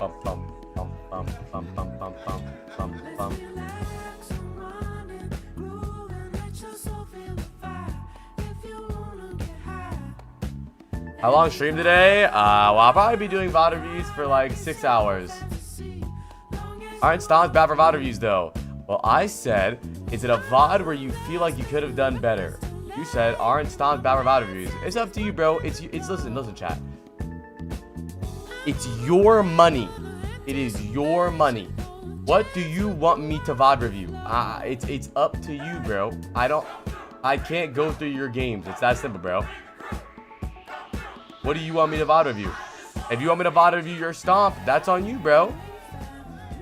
How long stream today? Well, I'll probably be doing Vod Reviews for like 6 hours. Alright, Stomp's bad for Vod Reviews though. Well, I said, is it a VOD where you feel like you could have done better? You said, aren't Stomp's bad for Vod Reviews? It's up to you, bro. Listen, chat. It's your money. It is your money. What do you want me to VOD review? It's up to you, bro. I can't go through your games. It's that simple, bro. What do you want me to VOD review? If you want me to VOD review your Stomp, that's on you, bro.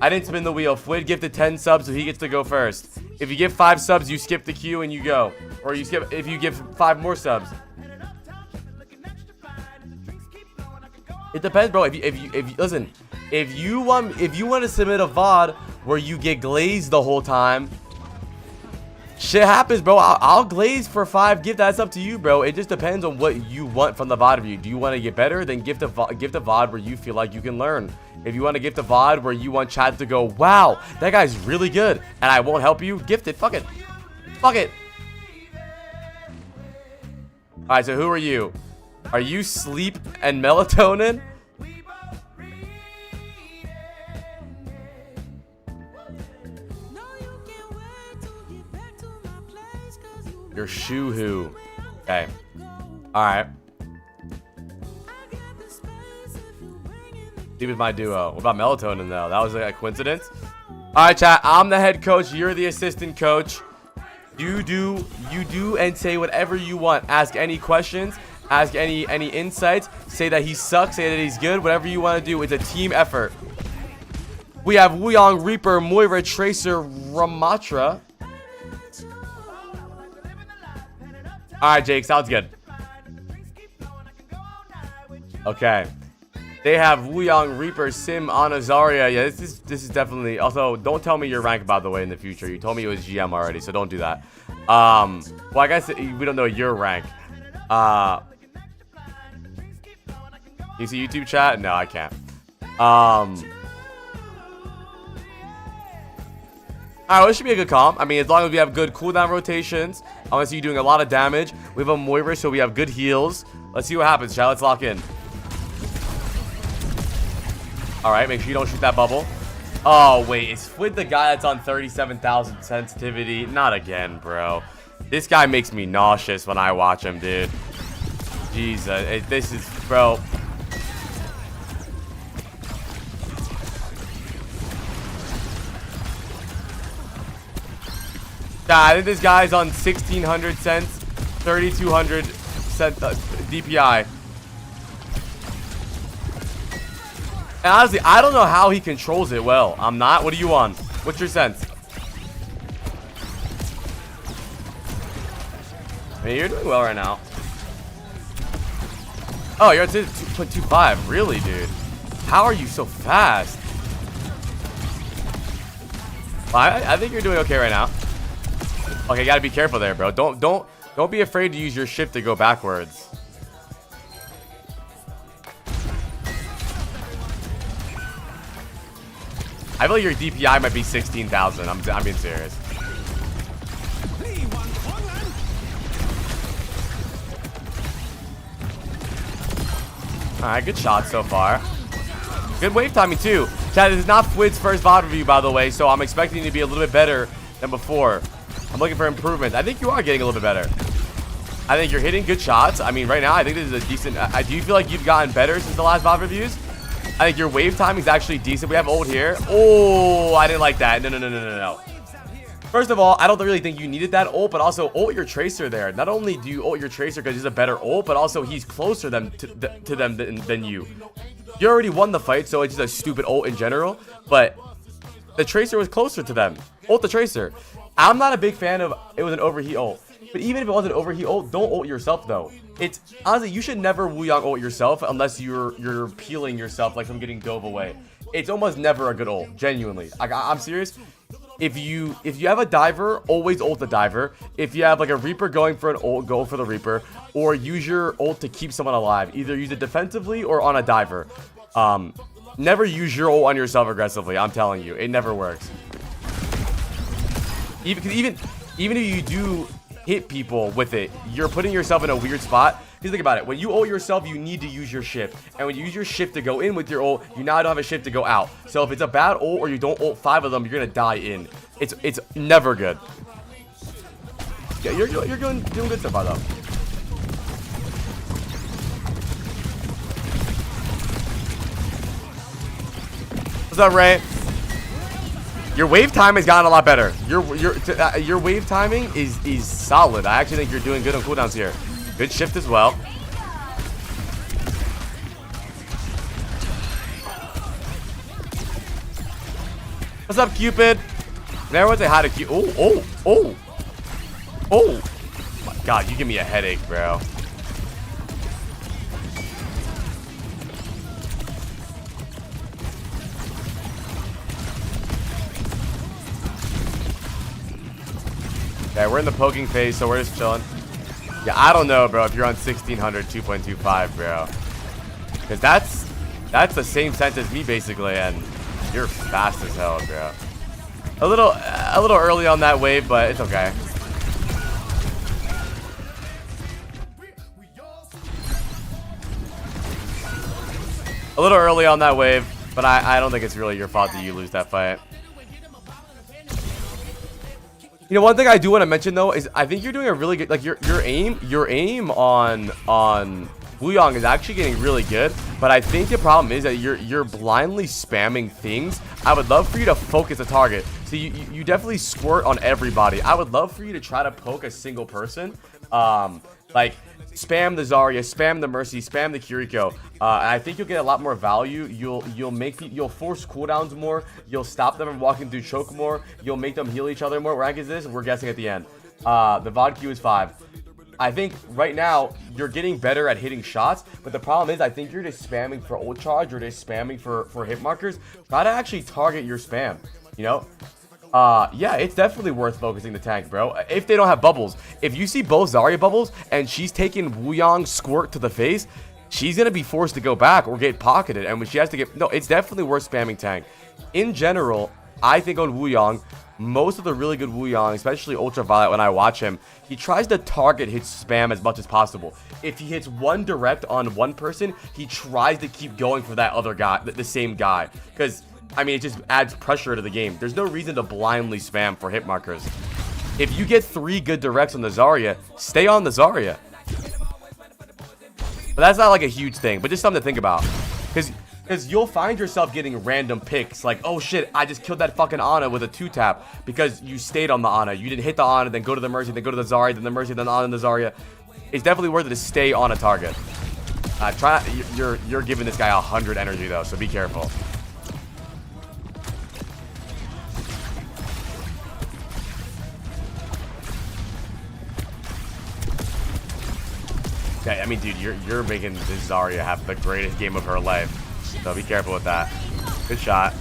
I didn't spin the wheel. Squid gifted 10 subs, so he gets to go first. If you give 5 subs, you skip the queue and you go. Or you skip if you give 5 more subs. It depends, bro. Listen, if you want to submit a VOD where you get glazed the whole time, shit happens, bro. I'll glaze for 5 gift. That's up to you, bro. It just depends on what you want from the VOD review. Do you want to get better? Then gift a VOD where you feel like you can learn. If you want to gift a VOD where you want chat to go, wow, that guy's really good, and I won't help you, gift it. Fuck it. Fuck it. Alright, so who are you? Are you sleep and melatonin? You're Shoo-hoo. Okay. Alright. Sleep is my duo. What about melatonin, though? That was a coincidence? Alright, chat. I'm the head coach. You're the assistant coach. You do and say whatever you want. Ask any questions. Ask any insights. Say that he sucks. Say that he's good. Whatever you want to do. It's a team effort. We have Wuyong, Reaper, Moira, Tracer, Ramatra. Alright, Jake. Sounds good. Okay. They have Wuyong, Reaper, Sim, Ana, Zarya. Yeah, this is definitely... Also, don't tell me your rank, by the way, in the future. You told me it was GM already, so don't do that. Well, I guess we don't know your rank. You see YouTube chat? No, I can't. Alright, well, this should be a good comp. I mean, as long as we have good cooldown rotations. I want to see you doing a lot of damage. We have a Moira, so we have good heals. Let's see what happens, chat. Let's lock in. Alright, make sure you don't shoot that bubble. Oh, wait. Is Squid the guy that's on 37,000 sensitivity? Not again, bro. This guy makes me nauseous when I watch him, dude. Jesus. This is... Bro. Yeah, I think this guy's on 1,600 cents, 3,200 cent DPI. And honestly, I don't know how he controls it well. I'm not. What are you on? What's your sense? I mean, you're doing well right now. Oh, you're at 2.25. Really, dude? How are you so fast? Well, I think you're doing okay right now. Okay, you gotta be careful there, bro. Don't be afraid to use your shift to go backwards. I feel like your DPI might be 16,000. I'm being serious. Alright, good shot so far. Good wave timing too. Chat, this is not Squid's first VOD review, by the way, so I'm expecting to be a little bit better than before. I'm looking for improvement. I think you are getting a little bit better. I think you're hitting good shots. I mean, right now, I think this is a decent... do you feel like you've gotten better since the last VOD reviews? I think your wave timing is actually decent. We have ult here. Oh, I didn't like that. No. First of all, I don't really think you needed that ult, but also ult your Tracer there. Not only do you ult your Tracer because he's a better ult, but also he's closer to them than you. You already won the fight, so it's just a stupid ult in general, but the Tracer was closer to them. Ult the Tracer. I'm not a big fan of it was an overheat ult. But even if it was an overheat ult, don't ult yourself though. It's honestly, you should never Wuyong ult yourself unless you're peeling yourself like from getting dove away. It's almost never a good ult, genuinely. I'm serious. If you have a diver, always ult the diver. If you have like a Reaper going for an ult, go for the Reaper, or use your ult to keep someone alive. Either use it defensively or on a diver. Never use your ult on yourself aggressively. I'm telling you, it never works. Even if you do hit people with it, you're putting yourself in a weird spot. Because think about it, when you ult yourself, you need to use your shift, and when you use your shift to go in with your ult, you now don't have a shift to go out. So if it's a bad ult or you don't ult 5 of them, you're gonna die in. It's never good. Yeah, you're doing good so far though. What's up, Ray? Your wave time has gotten a lot better. Your wave timing is solid. I actually think you're doing good on cooldowns here. Good shift as well. What's up, Cupid? Everyone say hi to Cupid. Oh my God, you give me a headache, bro. Okay, we're in the poking phase, so we're just chilling. Yeah, I don't know, bro, if you're on 1600 2.25, bro. Because that's the same sense as me, basically, and you're fast as hell, bro. A little early on that wave, but it's okay. A little early on that wave, but I don't think it's really your fault that you lose that fight. You know, one thing I do want to mention though is I think you're doing a really good, like your aim on Wuyong is actually getting really good, but I think the problem is that you're blindly spamming things. I would love for you to focus a target. So you definitely squirt on everybody. I would love for you to try to poke a single person. Like spam the Zarya, spam the Mercy, spam the Kiriko. I think you'll get a lot more value. You'll force cooldowns more. You'll stop them from walking through choke more. You'll make them heal each other more. Rank is this? We're guessing at the end. The Vod Q is 5. I think right now you're getting better at hitting shots, but the problem is I think you're just spamming for ult charge or just spamming for hit markers. Try to actually target your spam, you know? Yeah, it's definitely worth focusing the tank, bro. If they don't have bubbles. If you see both Zarya bubbles and she's taking Wuyong squirt to the face, she's going to be forced to go back or get pocketed. And when she has to get... No, it's definitely worth spamming tank. In general, I think on Wuyong, most of the really good Wuyong, especially Ultraviolet when I watch him, he tries to target his spam as much as possible. If he hits one direct on one person, he tries to keep going for that other guy, the same guy. Because... I mean, it just adds pressure to the game. There's no reason to blindly spam for hit markers. If you get 3 good directs on the Zarya, stay on the Zarya. But that's not like a huge thing, but just something to think about. Because you'll find yourself getting random picks. Like, oh shit, I just killed that fucking Ana with a 2-tap. Because you stayed on the Ana. You didn't hit the Ana, then go to the Mercy, then go to the Zarya, then the Mercy, then the Ana, and the Zarya. It's definitely worth it to stay on a target. You're giving this guy 100 energy though, so be careful. Yeah, I mean, dude, you're making this Zarya have the greatest game of her life. So be careful with that. Good shot.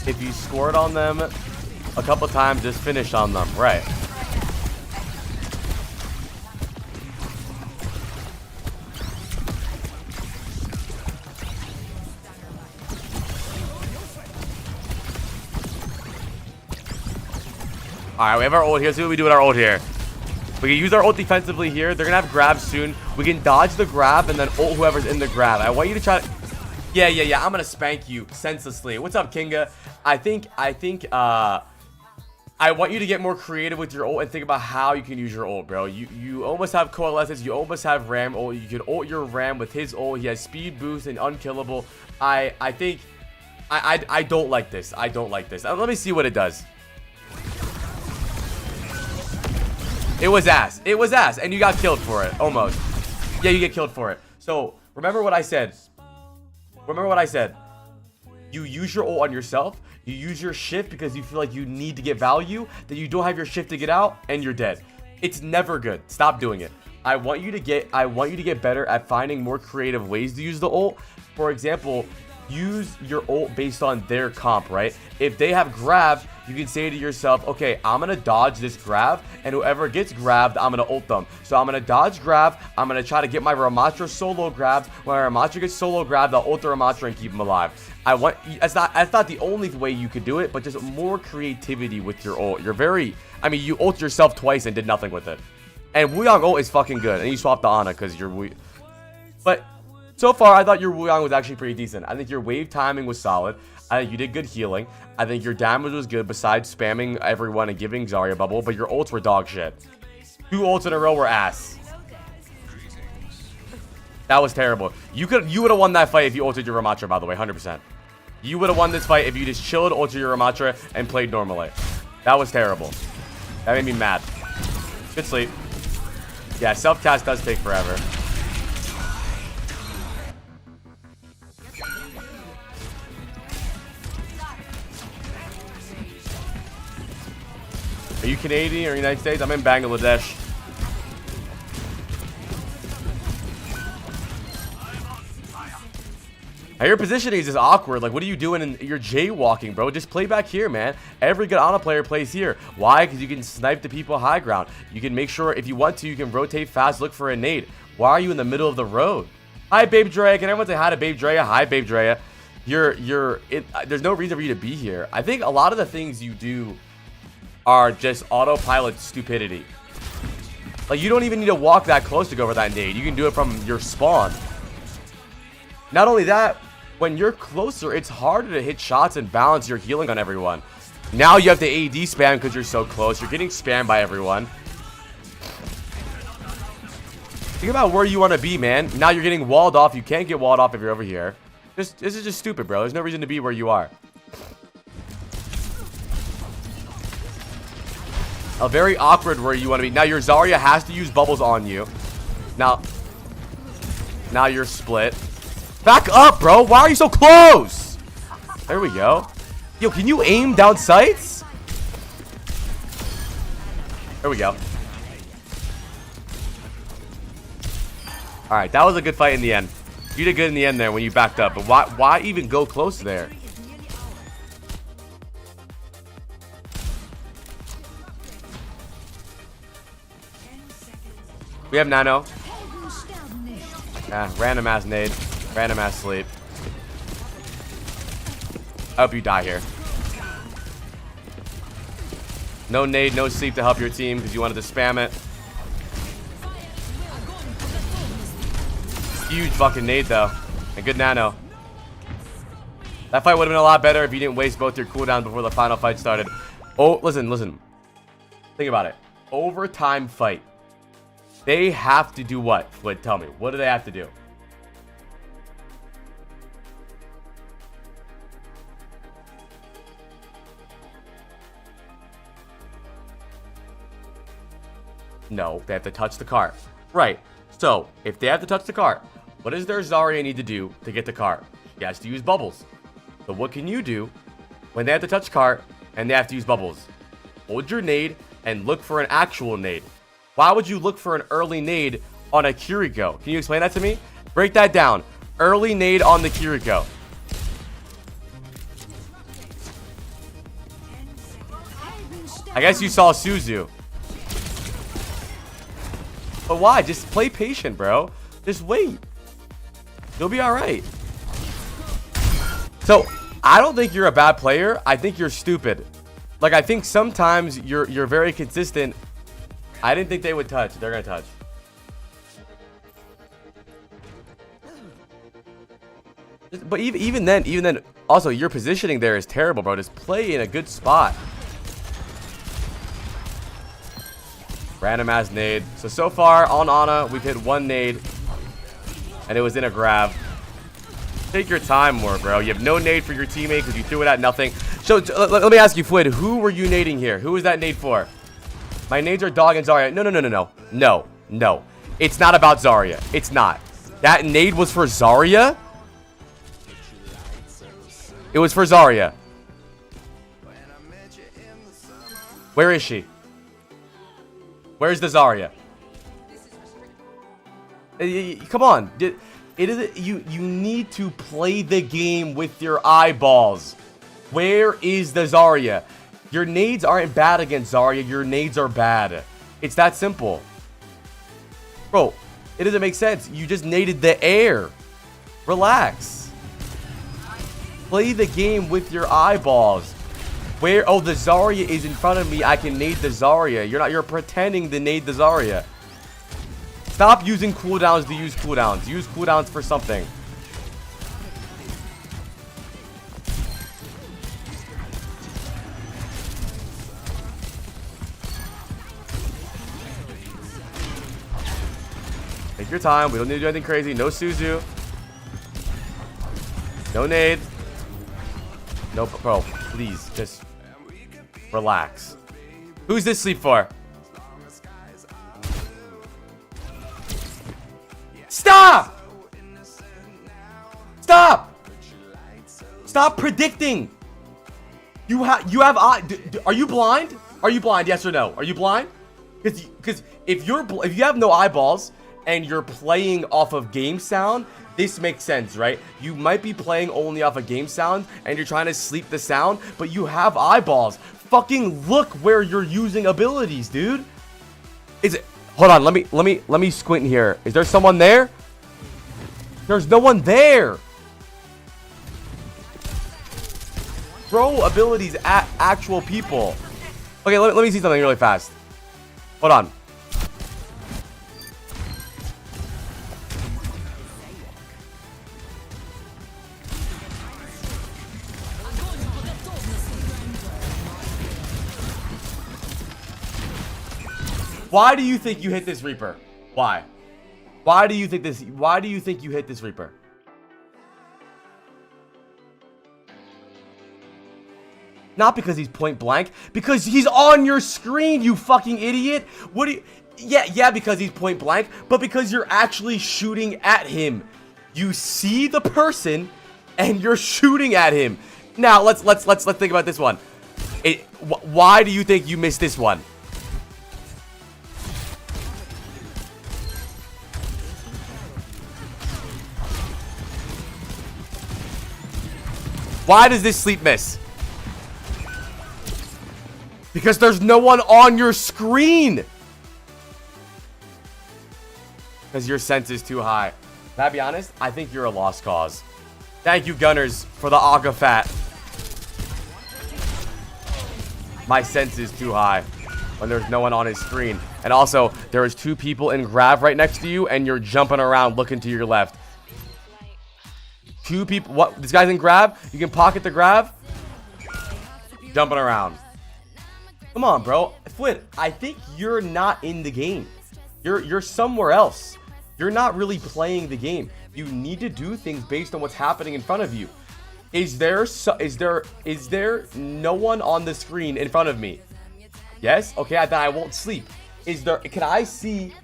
If you squirt on them a couple times, just finish on them. Right. Alright, we have our ult here. See what we do with our ult here. We can use our ult defensively here. They're going to have grabs soon. We can dodge the grab and then ult whoever's in the grab. I want you to try to... Yeah. I'm going to spank you senselessly. What's up, Kinga? I want you to get more creative with your ult and think about how you can use your ult, bro. You almost have Coalescence. You almost have Ram ult. You can ult your Ram with his ult. He has speed boost and unkillable. I think... I don't like this. I don't like this. Let me see what it does. It was ass. It was ass. And you got killed for it. Almost. Yeah, you get killed for it. So, remember what I said. Remember what I said. You use your ult on yourself. You use your shift because you feel like you need to get value. Then you don't have your shift to get out. And you're dead. It's never good. Stop doing it. I want you to get better at finding more creative ways to use the ult. For example, use your ult based on their comp, right? If they have grab, you can say to yourself, okay, I'm going to dodge this grab, and whoever gets grabbed, I'm going to ult them. So I'm going to dodge grab, I'm going to try to get my Ramattra solo grabbed. When Ramattra gets solo grabbed, I'll ult the Ramattra and keep him alive. That's not the only way you could do it, but just more creativity with your ult. You're very, I mean, you ult yourself twice and did nothing with it. And Wuyong ult is fucking good, and you swap the Ana because you're But so far, I thought your Wuyong was actually pretty decent. I think your wave timing was solid. I think you did good healing. I think your damage was good besides spamming everyone and giving Zarya bubble, but your ults were dog shit. 2 ults in a row were ass. That was terrible. You would have won that fight if you ulted your Ramattra, by the way, 100%. You would have won this fight if you just chilled, ulted your Ramattra, and played normally. That was terrible. That made me mad. Good sleep. Yeah, self-cast does take forever. Are you Canadian or United States? I'm in Bangladesh. Now your positioning is just awkward. Like, what are you doing? You're jaywalking, bro. Just play back here, man. Every good Ana player plays here. Why? Because you can snipe the people high ground. You can make sure, if you want to, you can rotate fast, look for a nade. Why are you in the middle of the road? Hi, Babe Drea. Can everyone say hi to Babe Drea? Hi, Babe Drea. There's no reason for you to be here. I think a lot of the things you do are just autopilot stupidity. Like, you don't even need to walk that close to go for that nade. You can do it from your spawn. Not only that, when you're closer, it's harder to hit shots and balance your healing on everyone. Now you have to AD spam because you're so close. You're getting spammed by everyone. Think about where you want to be, man. Now you're getting walled off. You can't get walled off if you're over here. This is just stupid, bro. There's no reason to be where you are. A very awkward where you want to be. Now your Zarya has to use bubbles on you. Now you're split. Back up, bro. Why are you so close? There we go. Yo, can you aim down sights? There we go. Alright, that was a good fight in the end. You did good in the end there when you backed up. But why even go close there? We have Nano. Random ass nade. Random ass sleep. I hope you die here. No nade, no sleep to help your team because you wanted to spam it. Huge fucking nade though. And good Nano. That fight would have been a lot better if you didn't waste both your cooldowns before the final fight started. Oh, listen. Think about it. Overtime fight. They have to do what? Wait, tell me. What do they have to do? No, they have to touch the cart. Right. So, if they have to touch the cart, what does their Zarya need to do to get the cart? He has to use bubbles. So what can you do when they have to touch cart and they have to use bubbles? Hold your nade and look for an actual nade. Why would you look for an early nade on a Kiriko? Can you explain that to me? Break that down. Early nade on the Kiriko. I guess you saw Suzu. But why? Just play patient, bro. Just wait. You'll be alright. So, I don't think you're a bad player. I think you're stupid. Like, I think sometimes you're very consistent. I didn't think they would touch. They're gonna touch. But even then, also your positioning there is terrible, bro. Just play in a good spot. Random ass nade. So far on Ana, we've hit one nade, and it was in a grab. Take your time more, bro. You have no nade for your teammate because you threw it at nothing. So let me ask you, Fwid, who were you nading here? Who was that nade for? My nades are Dog and Zarya. No. It's not about Zarya. It's not. That nade was for Zarya? It was for Zarya. Where is she? Where's the Zarya? Come on. You need to play the game with your eyeballs. Where is the Zarya? Your nades aren't bad against Zarya. Your nades are bad. It's that simple. Bro, it doesn't make sense. You just naded the air. Relax. Play the game with your eyeballs. Where, oh, the Zarya is in front of me. I can nade the Zarya. You're pretending to nade the Zarya. Stop using cooldowns to use cooldowns. Use cooldowns for something. Take your time. We don't need to do anything crazy. No Suzu. No nade. No, bro. Please, just relax. Who's this sleep for? Stop! Stop! Stop predicting. You have are you blind? Are you blind? Yes or no? Are you blind? Because if you have no eyeballs and you're playing off of game sound, this makes sense, right? You might be playing only off of game sound and you're trying to sleep the sound, but you have eyeballs. Fucking look where you're using abilities, dude. Is it? Hold on, let me squint here. Is there someone there? There's no one there. Throw abilities at actual people. Okay, let me see something really fast. Hold on. Why do you think you hit this Reaper? Why? Why do you think you hit this Reaper? Not because he's point blank, because he's on your screen, you fucking idiot. What do you... Yeah, because he's point blank, but because you're actually shooting at him. You see the person and you're shooting at him. Now, let's think about this one. Why do you think you missed this one? Why does this sleep miss? Because there's no one on your screen. Because your sense is too high. Can I be honest? I think you're a lost cause. Thank you, Gunners, for the Aga Fat. My sense is too high when there's no one on his screen. And also, there is 2 people in Grav right next to you, and you're jumping around looking to your left. 2 people. What? This guy's in Grav? You can pocket the Grav? Jumping around. Come on, bro. Squid, I think you're not in the game. You're somewhere else. You're not really playing the game. You need to do things based on what's happening in front of you. Is there no one on the screen in front of me? Yes? Okay, then I won't sleep. Can I see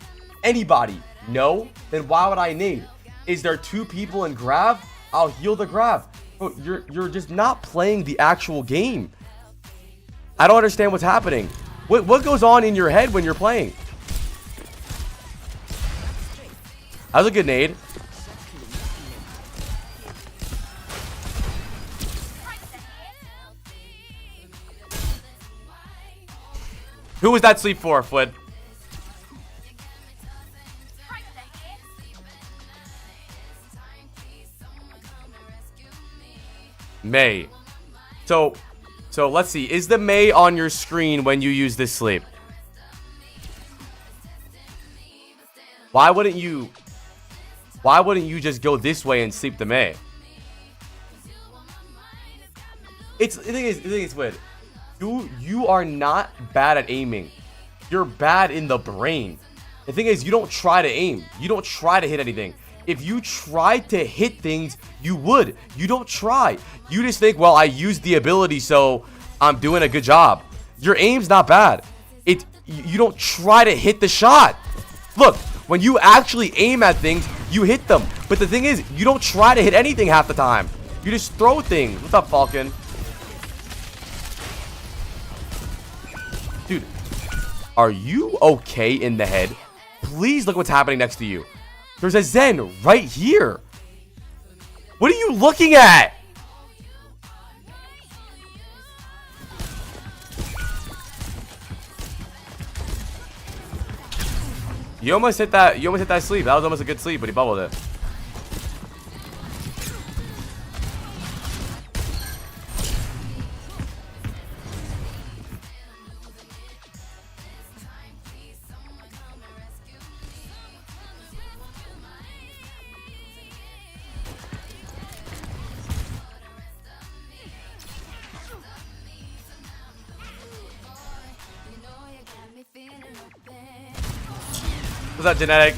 anybody? No? Then why would I nade? Is there 2 people in Grav? I'll heal the Grav. Bro, you're just not playing the actual game. I don't understand what's happening. What goes on in your head when you're playing? That was a good nade. Who was that sleep for, Flid? May. So let's see. Is the May on your screen when you use this sleep? Why wouldn't you just go this way and sleep the May? The thing is, Squid, you are not bad at aiming. You're bad in the brain. The thing is, you don't try to aim. You don't try to hit anything. If you tried to hit things, you would. You don't try. You just think, well, I used the ability, so I'm doing a good job. Your aim's not bad. You don't try to hit the shot. Look, when you actually aim at things, you hit them. But the thing is, you don't try to hit anything half the time. You just throw things. What's up, Falcon? Dude, are you okay in the head? Please look what's happening next to you. There's a Zen right here. What are you looking at? You almost hit that. You almost hit that sleep. That was almost a good sleep, but he bubbled it. What's up, Genetic?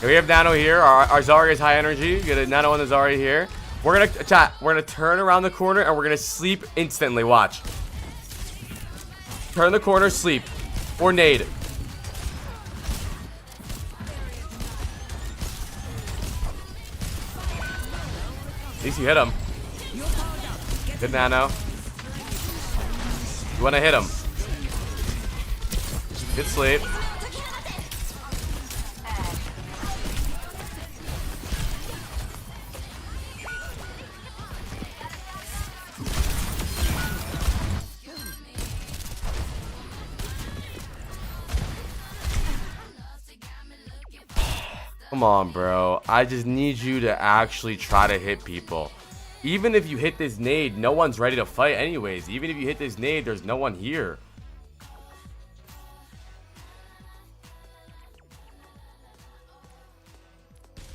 We have Nano here. Our Zarya is high energy. Get a Nano on the Zarya here. We're gonna chat. We're gonna turn around the corner and we're gonna sleep instantly. Watch. Turn the corner, sleep, or nade. At least you hit him. Good Nano. You wanna hit him? Good sleep. Come on, bro. I just need you to actually try to hit people. Even if you hit this nade, no one's ready to fight anyways. Even if you hit this nade, there's no one here.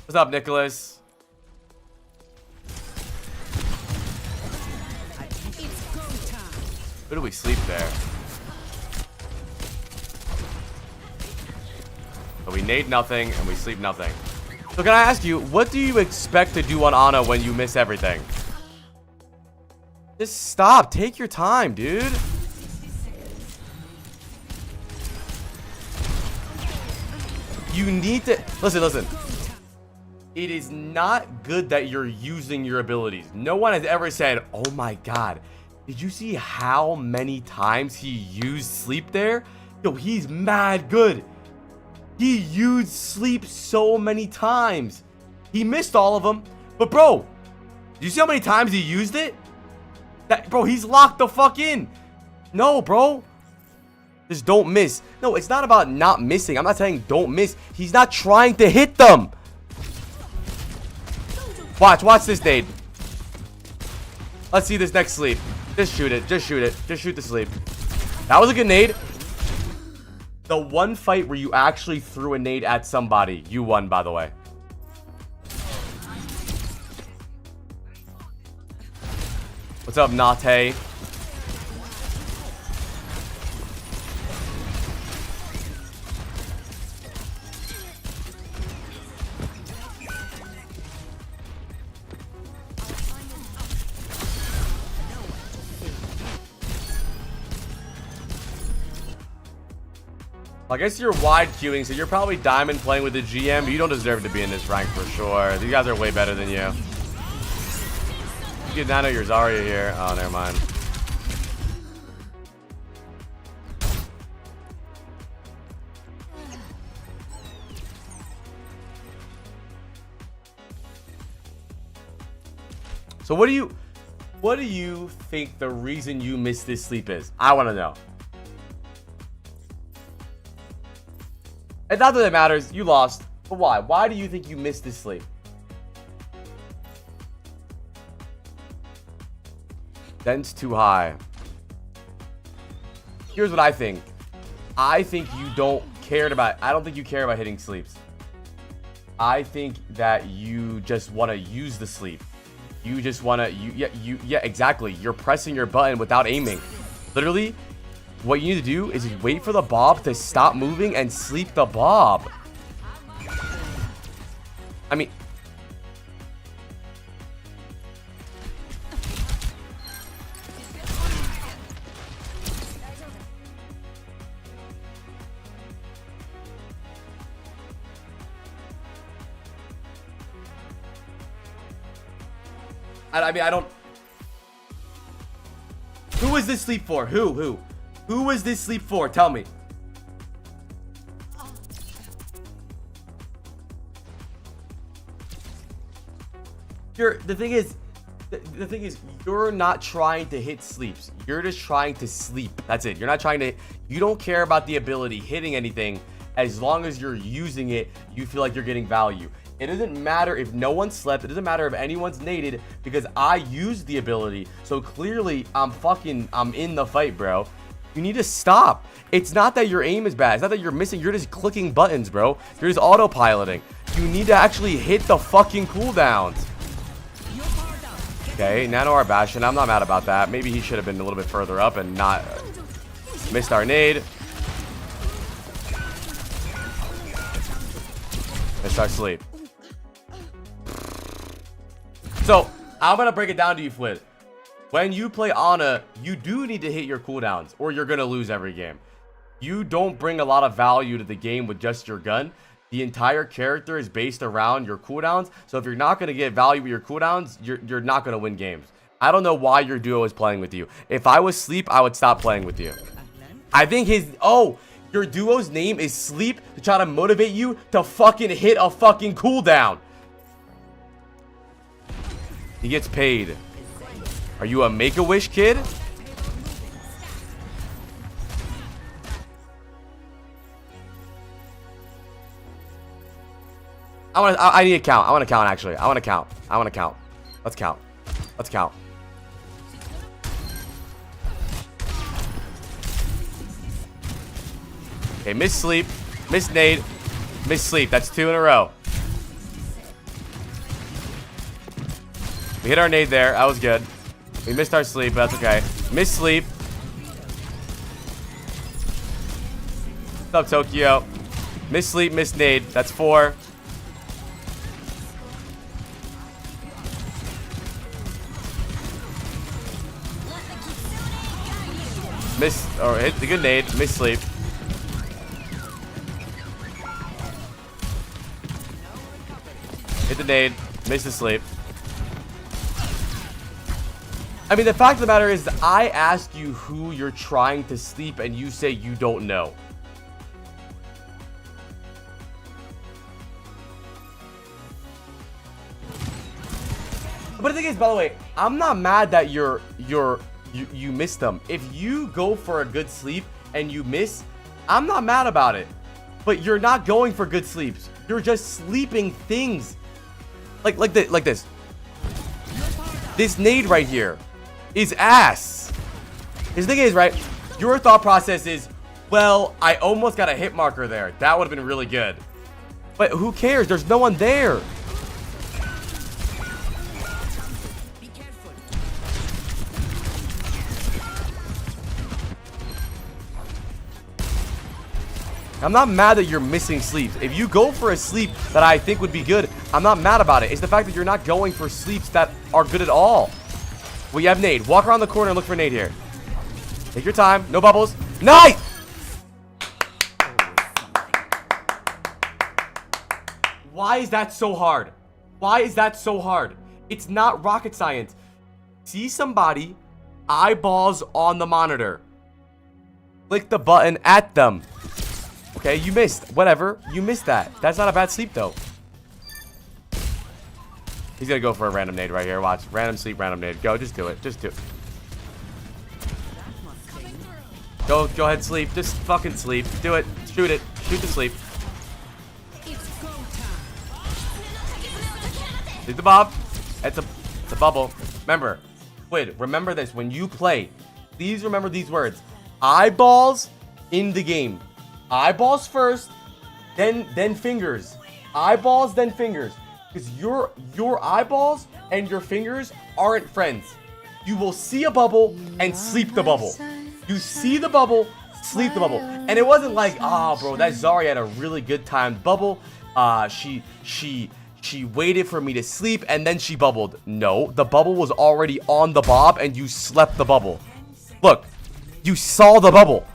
What's up, Nicholas? Who do we sleep there? But we nade nothing and we sleep nothing. So can I ask you, what do you expect to do on Ana when you miss everything? Just stop. Take your time, dude. You need to... Listen. It is not good that you're using your abilities. No one has ever said, oh my god, did you see how many times he used sleep there? Yo, he's mad good. He used sleep so many times. He missed all of them. But bro, do you see how many times he used it? Bro, he's locked the fuck in. No, bro. Just don't miss. No, it's not about not missing. I'm not saying don't miss. He's not trying to hit them. Watch this nade. Let's see this next sleep. Just shoot it. Just shoot the sleep. That was a good nade. The one fight where you actually threw a nade at somebody, you won, by the way. What's up, Nate? I guess you're wide queuing, so you're probably diamond playing with the GM. You don't deserve to be in this rank for sure. These guys are way better than you. You get Nano your Zarya here. Oh, never mind. So what do you think the reason you missed this sleep is? I want to know. And not that it matters, you lost. But why? Why do you think you missed this sleep? Dense too high. Here's what I think. I think you don't cared about. I don't think you care about hitting sleeps. I think that you just want to use the sleep. You just want to. Yeah, exactly. You're pressing your button without aiming. Literally. What you need to do is just wait for the bob to stop moving and sleep the bob. I mean... I don't... Who is this sleep for? Who? Who was this sleep for? Tell me. The thing is, you're not trying to hit sleeps. You're just trying to sleep. That's it. You're not trying to. You don't care about the ability hitting anything. As long as you're using it, you feel like you're getting value. It doesn't matter if no one slept. It doesn't matter if anyone's naded, because I used the ability. So clearly, I'm in the fight, bro. You need to stop. It's not that your aim is bad. It's not that you're missing. You're just clicking buttons, bro. You're just autopiloting. You need to actually hit the fucking cooldowns. Okay, Nano our Bastion. I'm not mad about that. Maybe he should have been a little bit further up and not missed our nade. Missed our sleep. So, I'm going to break it down to you, Squid. When you play Ana, you do need to hit your cooldowns, or you're going to lose every game. You don't bring a lot of value to the game with just your gun. The entire character is based around your cooldowns. So if you're not going to get value with your cooldowns, you're not going to win games. I don't know why your duo is playing with you. If I was Sleep, I would stop playing with you. I think your duo's name is Sleep to try to motivate you to fucking hit a fucking cooldown. He gets paid. Are you a Make-A-Wish kid? I need to count. I want to count, actually. I want to count. Let's count. Let's count. Okay, miss sleep. Miss nade. Miss sleep. That's 2 in a row. We hit our nade there. That was good. We missed our sleep, but that's okay. Miss sleep. What's up, Tokyo? Miss sleep, miss nade. That's 4. Miss, or hit the good nade. Miss sleep. Hit the nade. Miss the sleep. I mean, the fact of the matter is, I ask you who you're trying to sleep, and you say you don't know. But the thing is, by the way, I'm not mad that you missed them. If you go for a good sleep and you miss, I'm not mad about it. But you're not going for good sleeps. You're just sleeping things. Like this. This nade right here is ass. His thing is, right, your thought process is, well, I almost got a hit marker there. That would have been really good. But who cares? There's no one there. I'm not mad that you're missing sleeps. If you go for a sleep that I think would be good, I'm not mad about it. It's the fact that you're not going for sleeps that are good at all. We have nade. Walk around the corner and look for nade here. Take your time. No bubbles. Nice! Why is that so hard? Why is that so hard? It's not rocket science. See somebody, eyeballs on the monitor. Click the button at them. Okay, you missed. Whatever. You missed that. That's not a bad sleep, though. He's gonna go for a random nade right here. Watch. Random sleep, random nade. Go. Just do it. Just do it. Go ahead, sleep. Just fucking sleep. Do it. Shoot it. Shoot the sleep. Hit the bob. It's a bubble. Remember. Squid, remember this. When you play, please remember these words. Eyeballs in the game. Eyeballs first, then fingers. Eyeballs, then fingers. Because your eyeballs and your fingers aren't friends. You will see a bubble and sleep the bubble. You see the bubble, sleep the bubble. And it wasn't like, bro, that Zarya had a really good timed bubble. She waited for me to sleep and then she bubbled. No, the bubble was already on the bob and you slept the bubble. Look, you saw the bubble.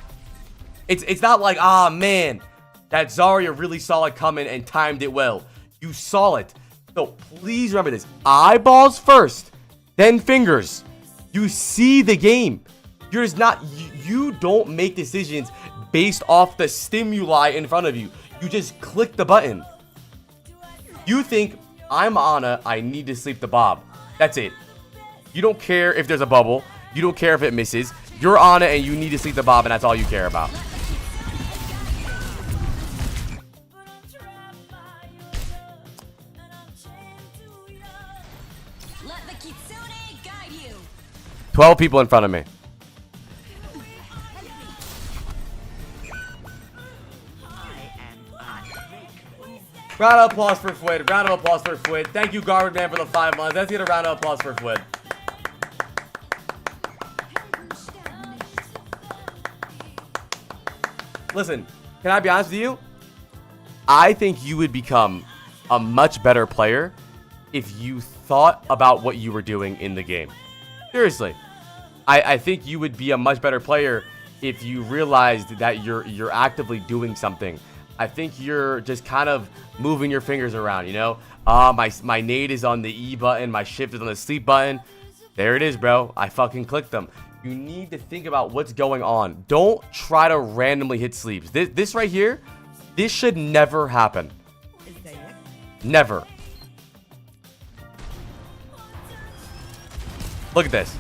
It's not like, man, that Zarya really saw it coming and timed it well. You saw it. So please remember this. Eyeballs first, then fingers. You see the game. You're just not, you don't make decisions based off the stimuli in front of you. You just click the button. You think, I'm Ana, I need to sleep the bob. That's it. You don't care if there's a bubble. You don't care if it misses. You're Ana and you need to sleep the bob, and that's all you care about. Let the Kitsune guide you. 12 people in front of me. Round of applause for Squid. Round of applause for Squid. Thank you, Garbage Man, for the 5 months. Let's get a round of applause for Squid. Listen, can I be honest with you? I think you would become a much better player if you thought about what you were doing in the game. Seriously. I think you would be a much better player if you realized that you're actively doing something. I think you're just kind of moving your fingers around, you know? My nade is on the E button. My shift is on the sleep button. There it is, bro. I fucking clicked them. You need to think about what's going on. Don't try to randomly hit sleeps. This right here, this should never happen. Never. Look at this.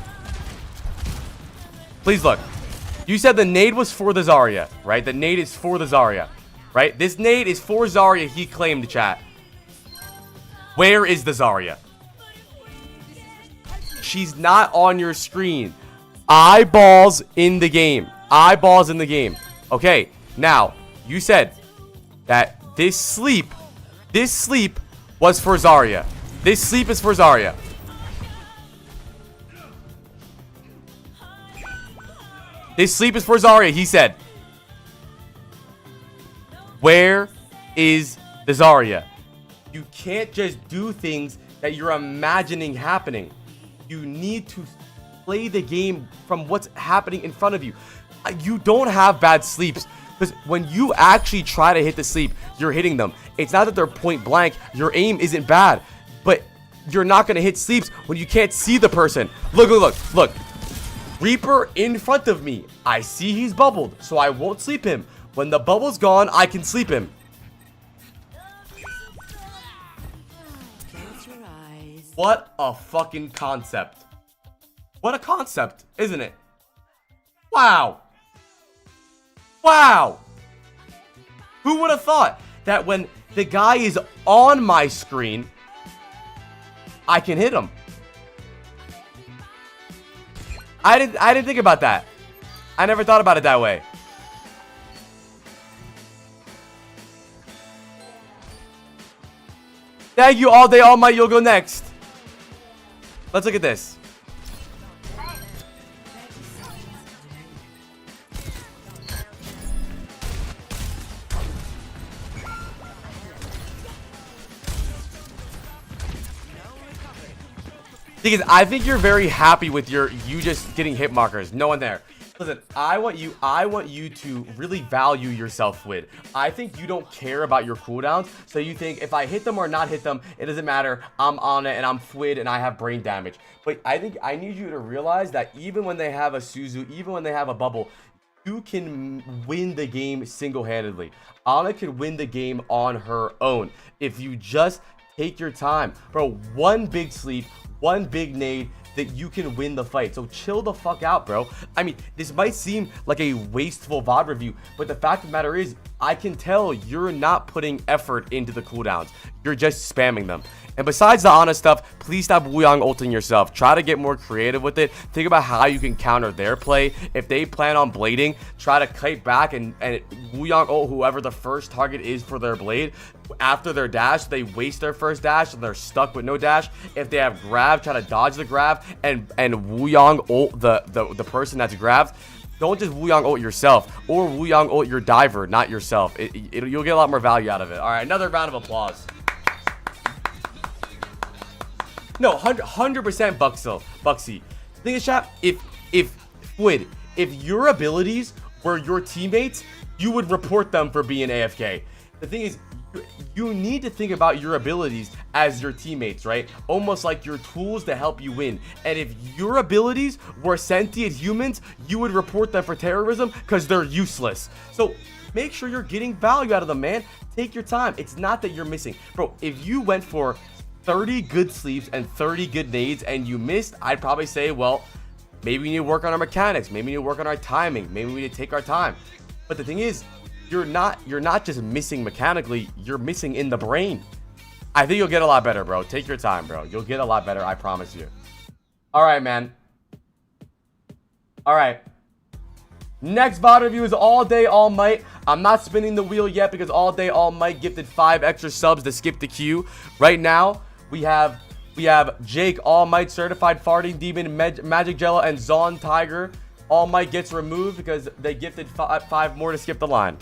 Please look. You said the nade was for the Zarya, right? The nade is for the Zarya. Right? This nade is for Zarya, he claimed, chat. Where is the Zarya? She's not on your screen. Eyeballs in the game. Eyeballs in the game. Okay, now, you said that this sleep was for Zarya. This sleep is for Zarya. This sleep is for Zarya, he said. Where is the Zarya? You can't just do things that you're imagining happening. You need to play the game from what's happening in front of you. You don't have bad sleeps. Because when you actually try to hit the sleep, you're hitting them. It's not that they're point blank. Your aim isn't bad. But you're not going to hit sleeps when you can't see the person. Look. Reaper in front of me. I see he's bubbled, so I won't sleep him. When the bubble's gone, I can sleep him. What a fucking concept. What a concept, isn't it? Wow. Wow. Who would have thought that when the guy is on my screen, I can hit him? I didn't think about that. I never thought about it that way. Thank you, all day, all might. You'll go next. Let's look at this. Because I think you're very happy with you just getting hit markers. No one there. Listen, I want you to really value yourself, Squid. I think you don't care about your cooldowns, so you think if I hit them or not hit them, it doesn't matter. I'm on it and I'm Squid and I have brain damage. But I think I need you to realize that even when they have a Suzu, even when they have a bubble, you can win the game single-handedly. Ana can win the game on her own if you just take your time. Bro, one big sleep, one big nade, that you can win the fight. So chill the fuck out, bro. I mean, this might seem like a wasteful VOD review, but the fact of the matter is, I can tell you're not putting effort into the cooldowns. You're just spamming them. And besides the Ana stuff, please stop Wuyang ulting yourself. Try to get more creative with it. Think about how you can counter their play. If they plan on blading, try to kite back and Wuyang ult whoever the first target is for their blade. After their dash, they waste their first dash and they're stuck with no dash. If they have grab, try to dodge the grab and Wuyang ult the person that's grabbed. Don't just Wuyang ult yourself or Wuyang ult your diver, not yourself. You'll get a lot more value out of it. All right, another round of applause. No, 100% Bucksy. The thing is, chat, if Squid, if your abilities were your teammates, you would report them for being AFK. The thing is, you need to think about your abilities as your teammates, right? Almost like your tools to help you win. And if your abilities were sentient humans, you would report them for terrorism because they're useless. So make sure you're getting value out of them, man. Take your time. It's not that you're missing. Bro, if you went for 30 good sleeps and 30 good nades and you missed, I'd probably say, well, maybe we need to work on our mechanics. Maybe we need to work on our timing. Maybe we need to take our time. But the thing is, you're not just missing mechanically, you're missing in the brain. I think you'll get a lot better, bro. Take your time, bro. You'll get a lot better. I promise you. All right, man. All right. Next VOD review is All Day All Might. I'm not spinning the wheel yet because All Day All Might gifted 5 extra subs to skip the queue. Right now, we have Jake All Might, Certified Farting Demon, Magic Jello, and Zon Tiger. All Might gets removed because they gifted 5 more to skip the line.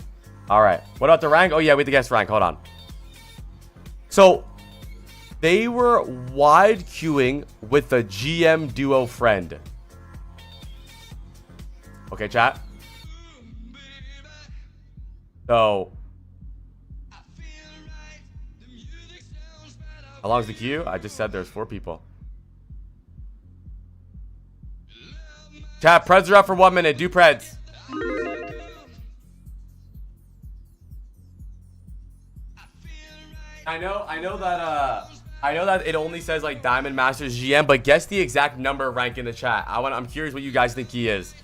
All right. What about the rank? Oh, yeah, we have to guess rank. Hold on. So, they were wide queuing with a GM duo friend. Okay, chat. So, how long's the queue? I just said there's 4 people. Chat, Preds are up for 1 minute. Do Preds. I know that it only says like Diamond Masters GM, but guess the exact number rank in the chat. I'm curious what you guys think he is.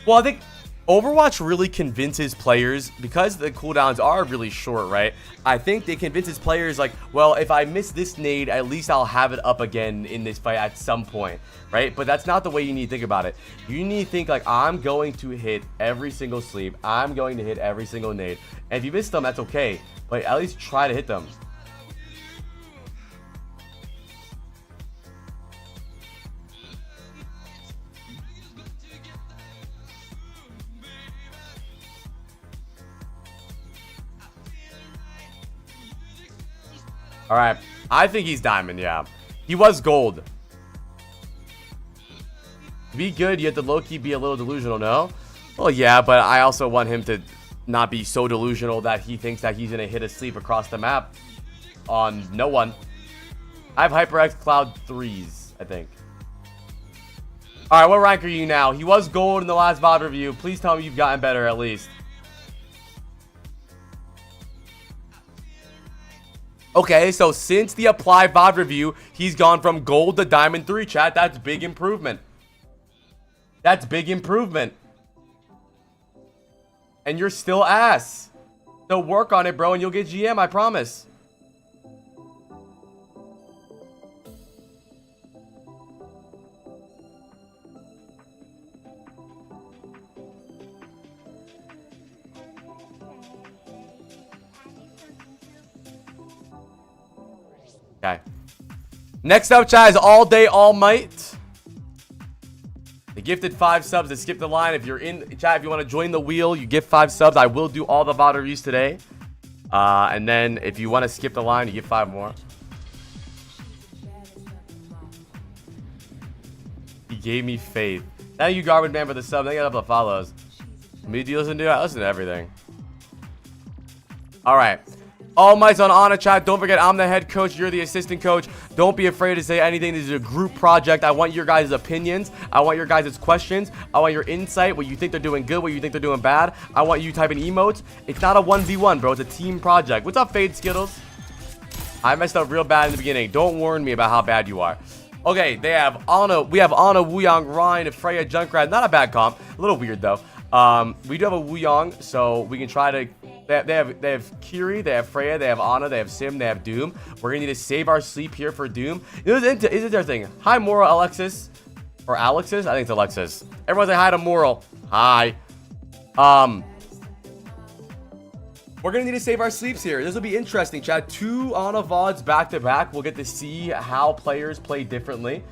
Well, I think Overwatch really convinces players, because the cooldowns are really short, right? I think they convinces players like, well, if I miss this nade, at least I'll have it up again in this fight at some point, right? But that's not the way you need to think about it. You need to think like, I'm going to hit every single sleep. I'm going to hit every single nade. And if you miss them, that's okay. But at least try to hit them. All right, I think he's diamond. Yeah, he was gold. To be good, you have to low-key be a little delusional, no? Well, yeah, but I also want him to not be so delusional that he thinks that he's gonna hit a sleep across the map on no one. I have HyperX Cloud 3s, I think. All right, what rank are you now? He was gold in the last VOD review. Please tell me you've gotten better at least. Okay, so since the Apply VOD review, he's gone from gold to diamond 3, chat. That's big improvement. That's big improvement. And you're still ass. So work on it, bro, and you'll get GM, I promise. Okay. Next up, chat, is All Day All Might. They gifted 5 subs to skip the line. If you're in chat, if you want to join the wheel, you get 5 subs. I will do all the VOD reviews today. And then if you want to skip the line, you get 5 more. He gave me faith. Thank you, Garbage Man, for the sub. Thank you for the follows. Me, do you listen to it? I listen to everything. All right. All Might's on Honor, chat. Don't forget, I'm the head coach. You're the assistant coach. Don't be afraid to say anything. This is a group project. I want your guys' opinions. I want your guys' questions. I want your insight, what you think they're doing good, what you think they're doing bad. I want you typing emotes. It's not a 1v1, bro. It's a team project. What's up, Fade Skittles? I messed up real bad in the beginning. Don't warn me about how bad you are. Okay, they have Ana. We have Ana, Wuyang, Ryan, Freya, Junkrat. Not a bad comp. A little weird, though. We do have a Wuyang, so we can try to... They have Kiri, they have Freya, they have Ana, they have Sim, they have Doom. We're gonna need to save our sleep here for Doom. Is interesting. Hi, Moral Alexis. Or Alexis? I think it's Alexis. Everyone say hi to Moral. Hi. We're gonna need to save our sleeps here. This will be interesting, chat. 2 Ana VODs back to back. We'll get to see how players play differently.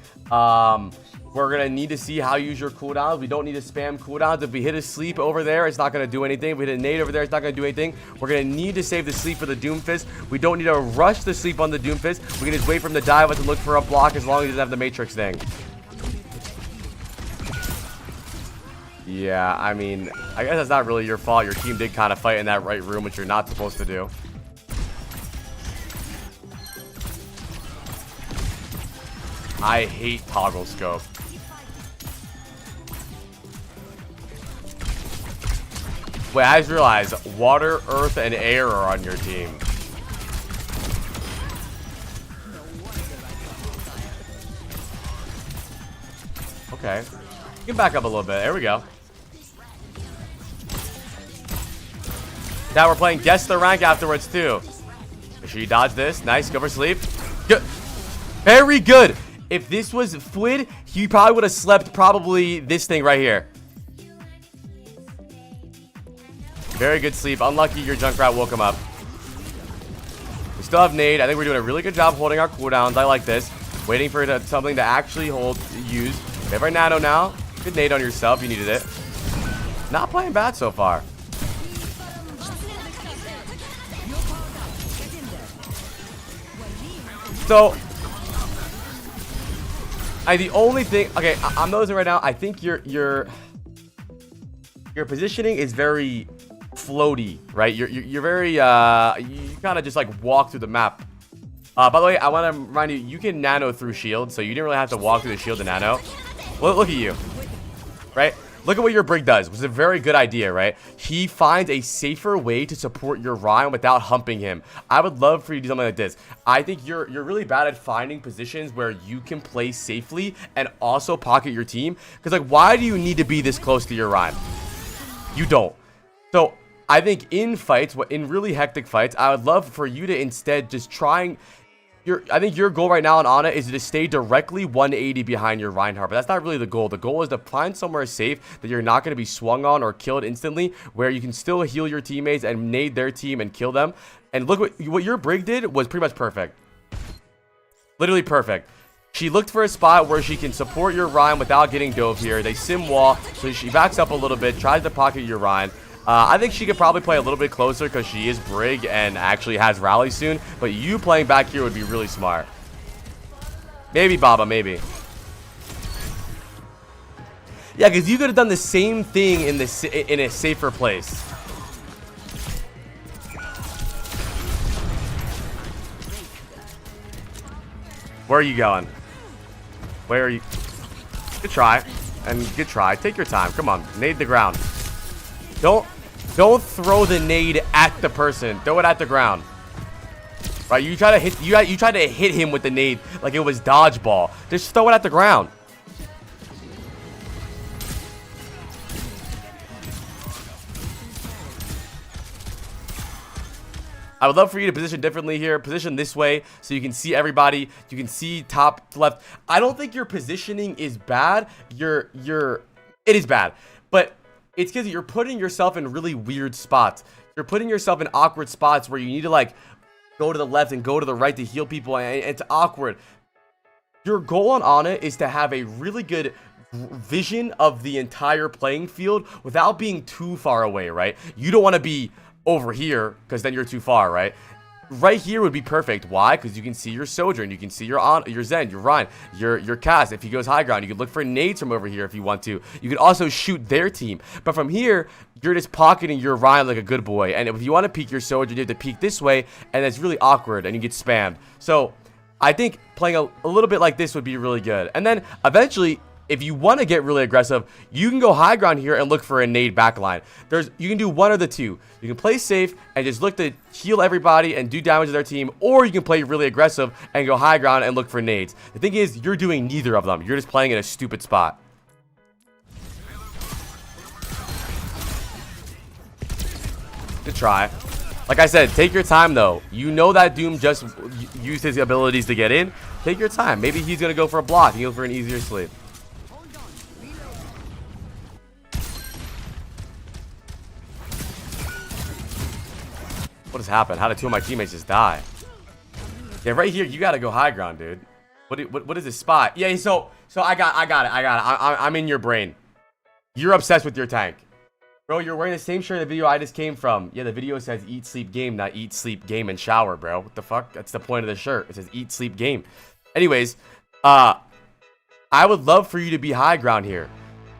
We're going to need to see how you use your cooldowns. We don't need to spam cooldowns. If we hit a sleep over there, it's not going to do anything. If we hit a nade over there, it's not going to do anything. We're going to need to save the sleep for the Doomfist. We don't need to rush the sleep on the Doomfist. We can just wait for him to die to look for a block as long as he doesn't have the Matrix thing. Yeah, I mean, I guess that's not really your fault. Your team did kind of fight in that right room, which you're not supposed to do. I hate toggle scope. Wait, I just realized water, earth, and air are on your team. Okay. You can back up a little bit. There we go. Now we're playing guess the rank afterwards too. Make sure you dodge this. Nice. Go for sleep. Good. Very good. If this was Squid, he probably would have slept probably this thing right here. Very good sleep. Unlucky your Junkrat woke him up. We still have nade. I think we're doing a really good job holding our cooldowns. I like this. Waiting for something to actually use. We have our nano now. Good nade on yourself. You needed it. Not playing bad so far. So, the only thing, okay, I'm noticing right now, I think your positioning is very floaty, right? You're very, you kind of just like walk through the map. By the way, I want to remind you, you can nano through shield, so you didn't really have to walk through the shield to nano. Look at you, right? Look at what your Brig does, which is a very good idea, right? He finds a safer way to support your Ryan without humping him. I would love for you to do something like this. I think you're really bad at finding positions where you can play safely and also pocket your team. Because, like, why do you need to be this close to your Ryan? You don't. So, I think in fights, in really hectic fights, I would love for you to instead just trying... I think your goal right now on Ana is to stay directly 180 behind your Reinhardt, but that's not really the goal. The goal is to find somewhere safe that you're not going to be swung on or killed instantly, where you can still heal your teammates and nade their team and kill them. And look what your Brig did was pretty much perfect. Literally perfect. She looked for a spot where she can support your Ryan without getting dove here. They sim wall, so she backs up a little bit, tries to pocket your Ryan. I think she could probably play a little bit closer because she is Brig and actually has rally soon. But you playing back here would be really smart. Maybe Baba, maybe. Yeah, because you could have done the same thing in a safer place. Where are you going? Where are you? Good try. And good try. Take your time. Come on. Nade the ground. Don't throw the nade at the person. Throw it at the ground. Right? You try to hit you try to hit him with the nade like it was dodgeball. Just throw it at the ground. I would love for you to position differently here. Position this way so you can see everybody. You can see top to left. I don't think your positioning is bad. It is bad. But it's because you're putting yourself in really weird spots. You're putting yourself in awkward spots where you need to like go to the left and go to the right to heal people, and it's awkward. Your goal on Ana is to have a really good vision of the entire playing field without being too far away, right? You don't want to be over here because then you're too far, right? Right here would be perfect. Why? Because you can see your Sojourn, you can see your Zen, your Ryan, your Cass. If he goes high ground, you can look for nades from over here if you want to. You can also shoot their team. But from here, you're just pocketing your Ryan like a good boy. And if you want to peek your Sojourn, you have to peek this way, and it's really awkward, and you get spammed. So I think playing a little bit like this would be really good. And then eventually, if you want to get really aggressive, you can go high ground here and look for a nade backline. You can do one of the two. You can play safe and just look to heal everybody and do damage to their team, or you can play really aggressive and go high ground and look for nades. The thing is, you're doing neither of them. You're just playing in a stupid spot. Good try. Like I said, take your time though. You know that Doom just used his abilities to get in. Take your time. Maybe he's going to go for a block. He'll go for an easier sleep. What has happened? How did two of my teammates just die? Yeah, right here, you gotta go high ground, dude. What is this spot? Yeah, so I got it. I'm in your brain. You're obsessed with your tank. Bro, you're wearing the same shirt in the video I just came from. Yeah, the video says eat, sleep, game, not eat, sleep, game, and shower, bro. What the fuck? That's the point of the shirt. It says eat, sleep, game. Anyways, I would love for you to be high ground here.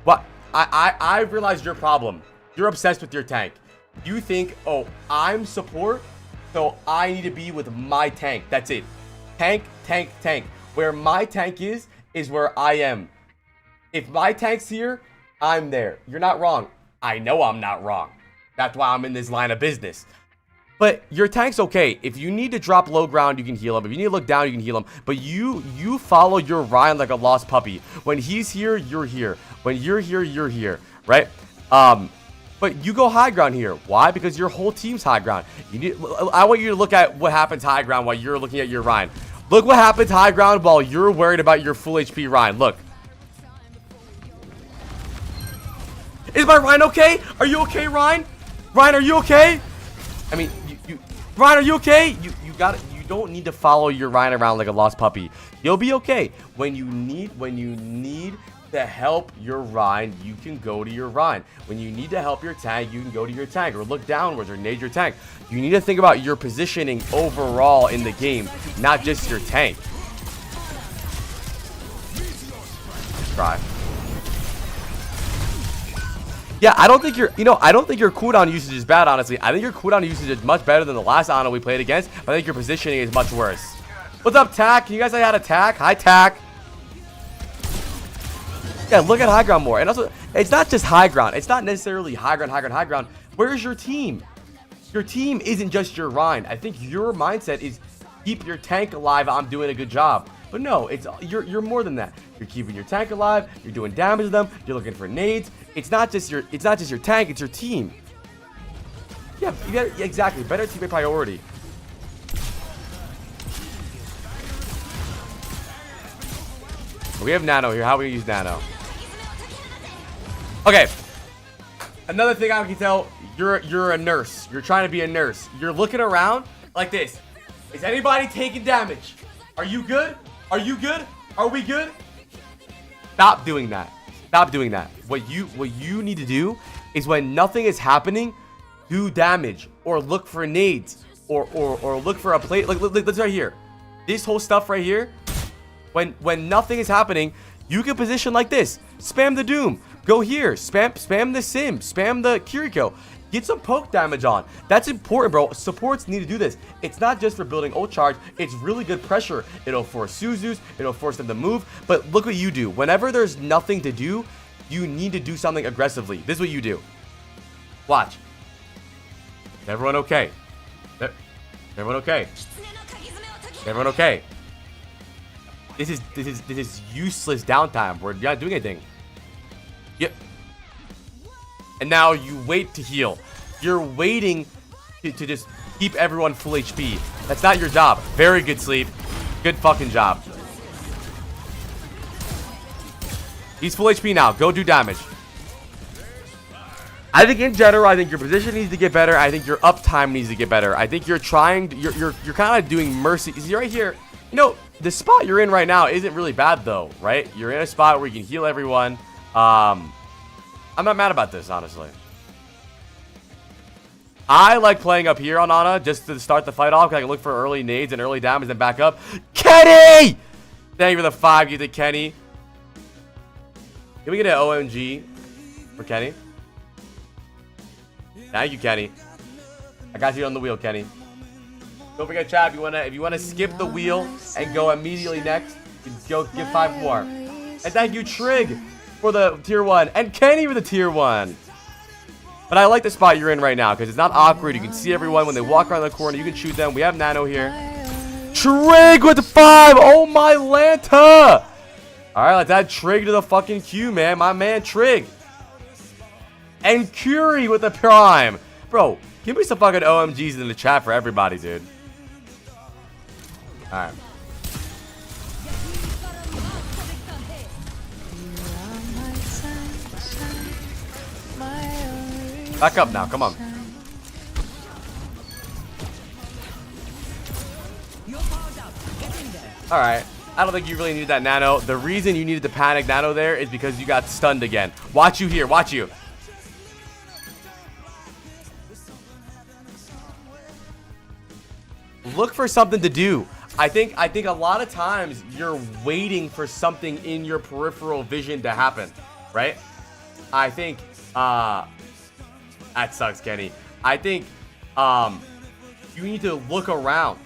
But I realized your problem. You're obsessed with your tank. You think, oh, I'm support, so I need to be with my tank. That's it. Tank, tank, tank. Where my tank is where I am. If my tank's here, I'm there. You're not wrong. I know I'm not wrong. That's why I'm in this line of business. But your tank's okay. If you need to drop low ground, you can heal him. If you need to look down, you can heal him. But you follow your Ryan like a lost puppy. When he's here, you're here. When you're here, you're here. Right? But you go high ground here. Why? Because your whole team's high ground. I want you to look at what happens high ground while you're looking at your Ryan. Look what happens high ground while you're worried about your full HP Ryan. Look. Is my Ryan okay? Are you okay, Ryan? Ryan, are you okay? I mean, Ryan, are you okay? You don't need to follow your Ryan around like a lost puppy. You'll be okay. When you need to help your Ryan, you can go to your Ryan. When you need to help your tank, you can go to your tank or look downwards or nade your tank. You need to think about your positioning overall in the game, not just your tank. Try. Yeah, I don't think your cooldown usage is bad, honestly. I think your cooldown usage is much better than the last Ana we played against, but I think your positioning is much worse. What's up, Tack? Can you guys say how to Tack? Hi, Tack. Yeah, look at high ground more. And also, it's not just high ground. It's not necessarily high ground. Where's your team? Your team isn't just your Ryan. I think your mindset is keep your tank alive. I'm doing a good job. But no, you're more than that. You're keeping your tank alive. You're doing damage to them. You're looking for nades. It's not just your tank. It's your team. Yeah, exactly. Better teammate priority. We have Nano here. How do we use Nano? Okay. Another thing I can tell, you're a nurse. You're trying to be a nurse. You're looking around like this. Is anybody taking damage? Are you good? Are you good? Are we good? Stop doing that. Stop doing that. What you need to do is when nothing is happening, do damage or look for nades or look for a plate. Like let's right here. This whole stuff right here. When nothing is happening, you can position like this. Spam the Doom. Go here. Spam the Sim. Spam the Kiriko. Get some poke damage on. That's important, bro. Supports need to do this. It's not just for building ult charge. It's really good pressure. It'll force Suzus. It'll force them to move. But look what you do. Whenever there's nothing to do, you need to do something aggressively. This is what you do. Watch. Is everyone okay? Is everyone okay? Is everyone okay? This is useless downtime. We're not doing anything. Yep. And now you wait to heal. You're waiting to just keep everyone full HP. That's not your job. Very good sleep. Good fucking job. He's full HP now. Go do damage. I think in general, I think your position needs to get better. I think your uptime needs to get better. I think you're trying to, you're kind of doing mercy. See right here, you know, the spot you're in right now isn't really bad though, right? You're in a spot where you can heal everyone. I'm not mad about this, honestly. I like playing up here on Ana just to start the fight off because I can look for early nades and early damage and back up. Kenny! Thank you for the 5 you did, Kenny. Can we get an OMG for Kenny? Thank you, Kenny. I got you on the wheel, Kenny. Don't forget, chat, if you wanna skip the wheel and go immediately next, go give 5 more. And thank you, Trig, for the tier 1, and Kenny for the tier 1. But I like the spot you're in right now because it's not awkward. You can see everyone when they walk around the corner. You can shoot them. We have Nano here. Trig with the 5. Oh my Lanta. All right, let's add Trig to the fucking queue, man. My man Trig. And Curie with the prime. Bro, give me some fucking OMGs in the chat for everybody, dude. All right. Back up now, come on. Alright, I don't think you really needed that Nano. The reason you needed to panic Nano there is because you got stunned again. Watch you here, watch you. Look for something to do. I think a lot of times you're waiting for something in your peripheral vision to happen, right? I think, that sucks, Kenny. I think you need to look around.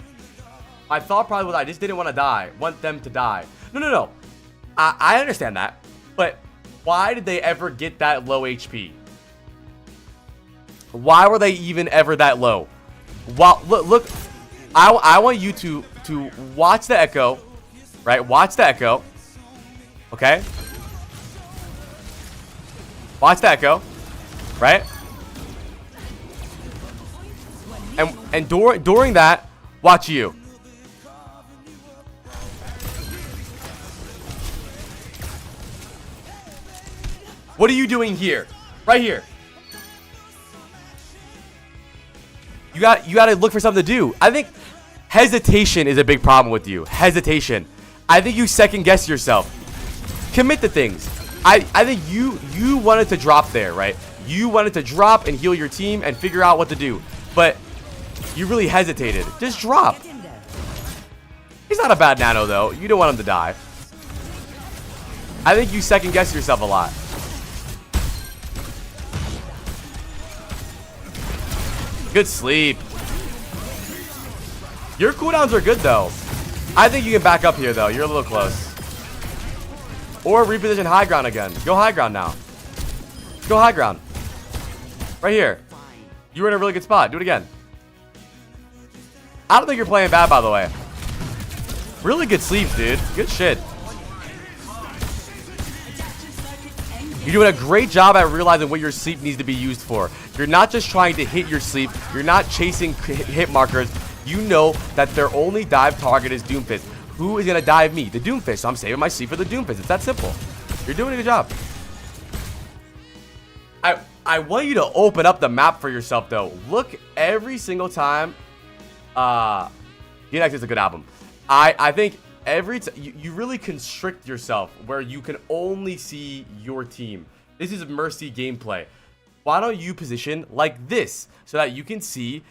My thought probably was I just didn't want to die. Want them to die. No. I understand that. But why did they ever get that low HP? Why were they even ever that low? Well, look. I want you to watch the echo. Right? Watch the echo. Okay? Watch the echo. Right? And during that, watch you. What are you doing here? Right here. You got to look for something to do. I think hesitation is a big problem with you. Hesitation. I think you second guess yourself. Commit to things. I think you wanted to drop there, right? You wanted to drop and heal your team and figure out what to do. But you really hesitated. Just drop. He's not a bad nano though. You don't want him to die. I think you second guess yourself a lot. Good sleep. Your cooldowns are good though. I think you can back up here though. You're a little close. Or reposition high ground again. Go high ground now. Go high ground. Right here. You were in a really good spot. Do it again. I don't think you're playing bad, by the way. Really good sleeps, dude. Good shit. You're doing a great job at realizing what your sleep needs to be used for. You're not just trying to hit your sleep. You're not chasing hit markers. You know that their only dive target is Doomfist. Who is going to dive me? The Doomfist. So I'm saving my sleep for the Doomfist. It's that simple. You're doing a good job. I want you to open up the map for yourself, though. Look every single time. Next is a good album. I think every you really constrict yourself where you can only see your team. This is Mercy gameplay. Why don't you position like this so that you can see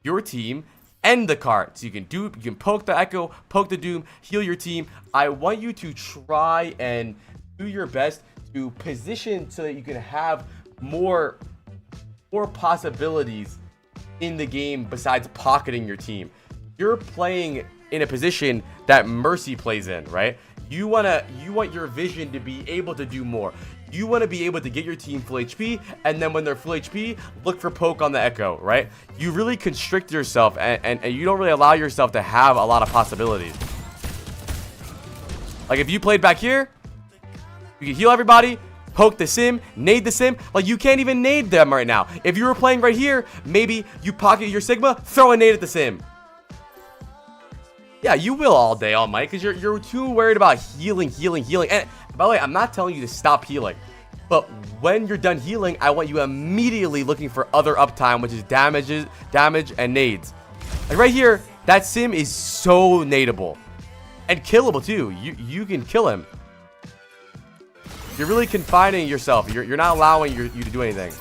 your team and the cart? So you can poke the Echo, poke the Doom, heal your team. I want you to try and do your best to position so that you can have more possibilities in the game besides pocketing your team. You're playing in a position that Mercy plays in, right? You want your vision to be able to do more. You want to be able to get your team full HP, and then when they're full HP, look for poke on the Echo, right? You really constrict yourself, and you don't really allow yourself to have a lot of possibilities. Like if you played back here, you can heal everybody, poke the sim, nade the sim. Like you can't even nade them right now. If you were playing right here, maybe you pocket your Sigma, throw a nade at the sim. Yeah, you will all day, all night, because you're too worried about healing. And by the way, I'm not telling you to stop healing. But when you're done healing, I want you immediately looking for other uptime, which is damage and nades. Like right here, that sim is so nadeable. And killable too. You can kill him. You're really confining yourself. You're not allowing you to do anything.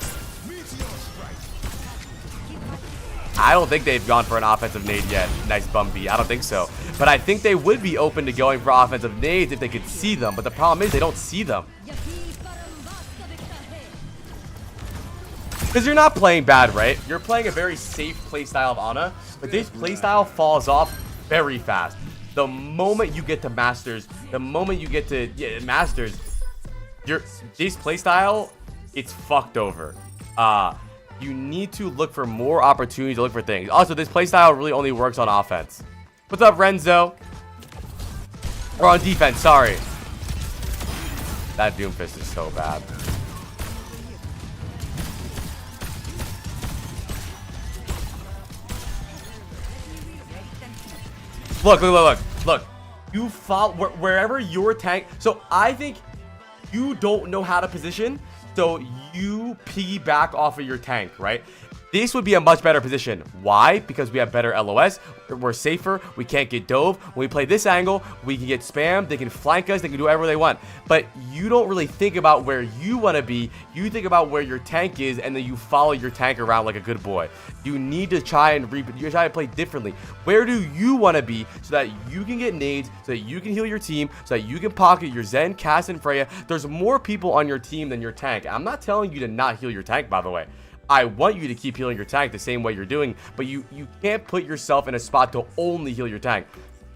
I don't think they've gone for an offensive nade yet. Nice bum B. I don't think so. But I think they would be open to going for offensive nades if they could see them. But the problem is they don't see them. Because you're not playing bad, right? You're playing a very safe playstyle of Ana. But this playstyle falls off very fast. The moment you get to Masters, the moment you get to Masters, this playstyle, it's fucked over. You need to look for more opportunities to look for things. Also, this playstyle really only works on offense. What's up, Renzo? Or on defense, sorry. That Doomfist is so bad. Look. You follow wherever your tank. So I think you don't know how to position. So you piggyback off of your tank, right? This would be a much better position. Why? Because we have better LOS. We're safer. We can't get dove. When we play this angle, we can get spammed. They can flank us. They can do whatever they want. But you don't really think about where you want to be. You think about where your tank is, and then you follow your tank around like a good boy. You need to try and play differently. Where do you want to be so that you can get nades, so that you can heal your team, so that you can pocket your Zen, Cass, and Freya? There's more people on your team than your tank. I'm not telling you to not heal your tank, by the way. I want you to keep healing your tank the same way you're doing, but you can't put yourself in a spot to only heal your tank.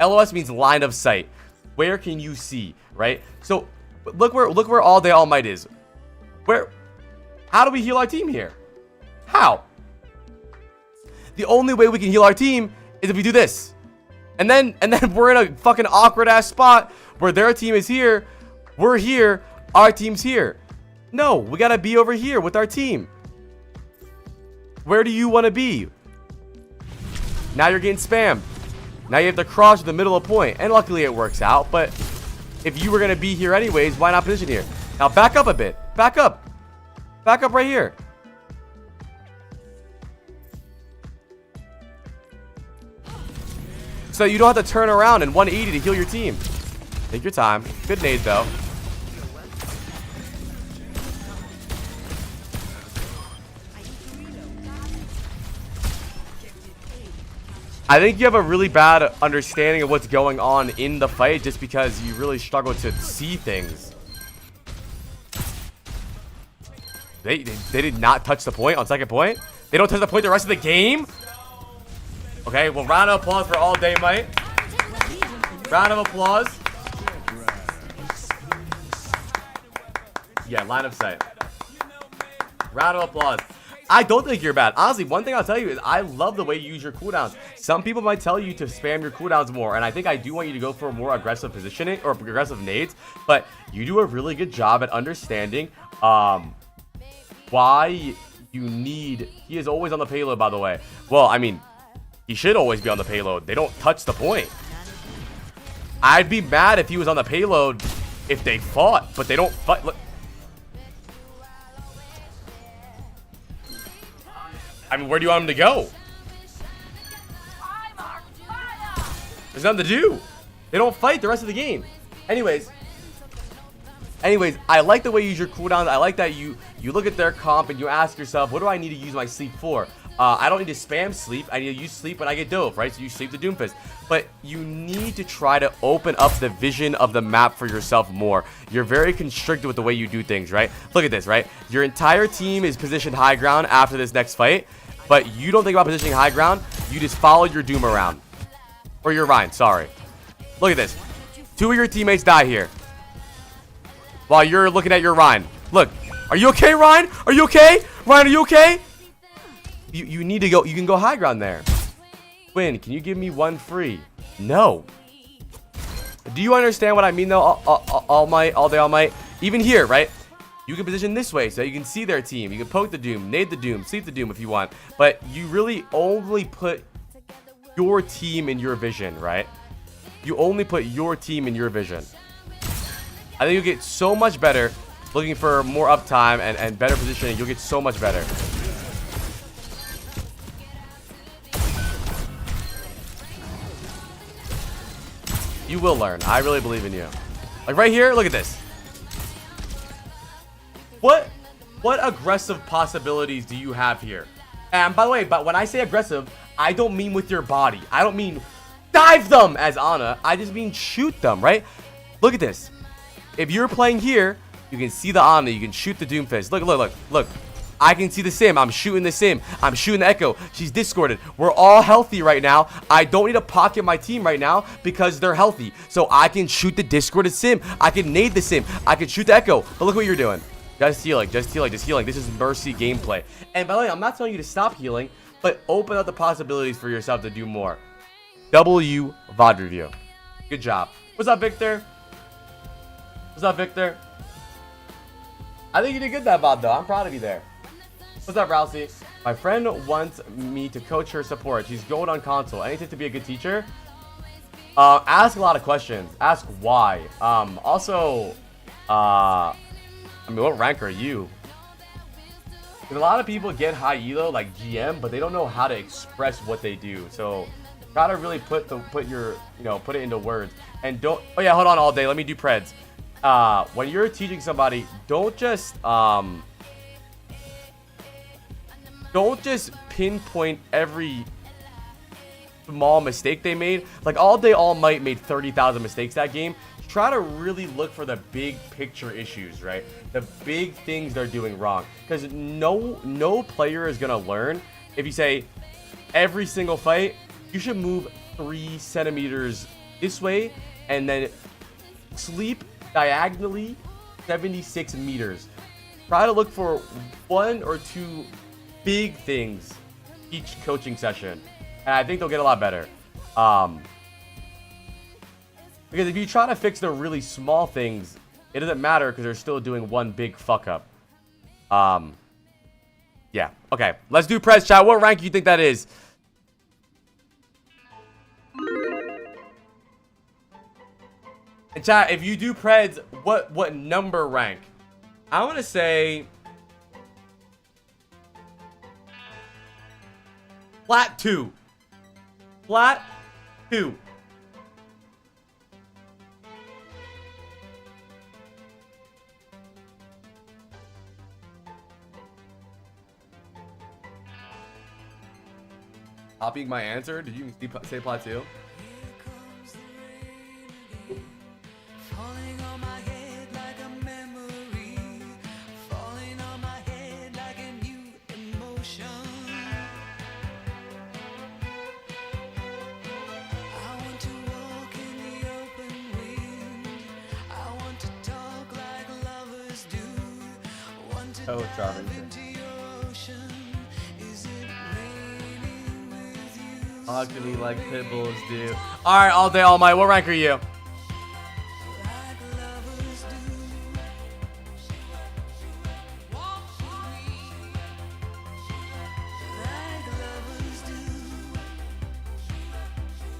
LOS means line of sight. Where can you see, right? So look where All Day All Might is. How do we heal our team here? How? The only way we can heal our team is if we do this. And then we're in a fucking awkward ass spot where their team is here, we're here, our team's here. No, we gotta be over here with our team. Where do you want to be? Now you're getting spammed. Now you have to cross to the middle of point. And luckily it works out. But if you were going to be here anyways, why not position here? Now back up a bit. Back up. Back up right here. So you don't have to turn around and 180 to heal your team. Take your time. Good nade though. I think you have a really bad understanding of what's going on in the fight just because you really struggle to see things. They did not touch the point on second point. They don't touch the point the rest of the game. Okay, well, round of applause for all day, mate. Round of applause. Yeah, line of sight. Round of applause. I don't think you're bad. Honestly, one thing I'll tell you is I love the way you use your cooldowns. Some people might tell you to spam your cooldowns more, and I think I do want you to go for a more aggressive positioning or aggressive nades, but you do a really good job at understanding why you need... He is always on the payload, by the way. Well, I mean, he should always be on the payload. They don't touch the point. I'd be mad if he was on the payload if they fought, but they don't fight. Look. I mean, where do you want him to go? There's nothing to do. They don't fight the rest of the game. Anyways, I like the way you use your cooldowns. I like that you look at their comp and you ask yourself, what do I need to use my sleep for? I don't need to spam sleep. I need to use sleep when I get dove, right? So you sleep the Doomfist. But you need to try to open up the vision of the map for yourself more. You're very constricted with the way you do things, right? Look at this, right? Your entire team is positioned high ground after this next fight. But you don't think about positioning high ground. You just follow your Doom around. Or your Rhine, sorry. Look at this. 2 of your teammates die here. While you're looking at your Rhine. Look. Are you okay, Rhine? Are you okay? Rhine, are you okay? You need to go. You can go high ground there. Quinn, can you give me one free? No. Do you understand what I mean, though? All day, all might. Even here, right? You can position this way so you can see their team. You can poke the Doom, nade the Doom, sleep the Doom if you want. But you really only put your team in your vision, right? You only put your team in your vision. I think you'll get so much better looking for more uptime and better positioning. You'll get so much better. You will learn. I really believe in you. Like right here, look at this. What aggressive possibilities do you have here? And by the way, but when I say aggressive, I don't mean with your body. I don't mean dive them as Ana. I just mean shoot them, right? Look at this. If you're playing here, you can see the Ana. You can shoot the Doomfist. Look. I can see the Sim. I'm shooting the Sim. I'm shooting the Echo. She's discorded. We're all healthy right now. I don't need to pocket my team right now because they're healthy. So I can shoot the discorded Sim. I can nade the Sim. I can shoot the Echo. But look what you're doing. Just healing. Just healing. This is mercy gameplay. And by the way, I'm not telling you to stop healing, but open up the possibilities for yourself to do more. W Vod Review. Good job. What's up, Victor? What's up, Victor? I think you did good that VOD, though. I'm proud of you there. What's up, Rousey? My friend wants me to coach her support. She's gold on console. Any tips to be a good teacher? Ask a lot of questions. Ask why. I mean, what rank are you? Because a lot of people get high elo like GM, but they don't know how to express what they do. So try to really put it into words. And don't. Oh yeah, hold on all day. Let me do preds. When you're teaching somebody, don't just pinpoint every small mistake they made. Like all day, all might made 30,000 mistakes that game. Try to really look for the big picture issues, right? The big things they're doing wrong. Because no player is gonna learn if you say every single fight you should move 3 centimeters this way and then sleep diagonally 76 meters. Try to look for 1 or 2 big things each coaching session, and I think they'll get a lot better. Because if you try to fix the really small things, it doesn't matter because they're still doing one big fuck up. Yeah. Okay. Let's do press chat. What rank do you think that is? And chat, if you do Preds, what number rank? I want to say flat 2. Flat 2. Copying my answer? Did you say flat 2? Oh, charming. Talk to me like pit bulls do. Alright, all day, all night. What rank are you?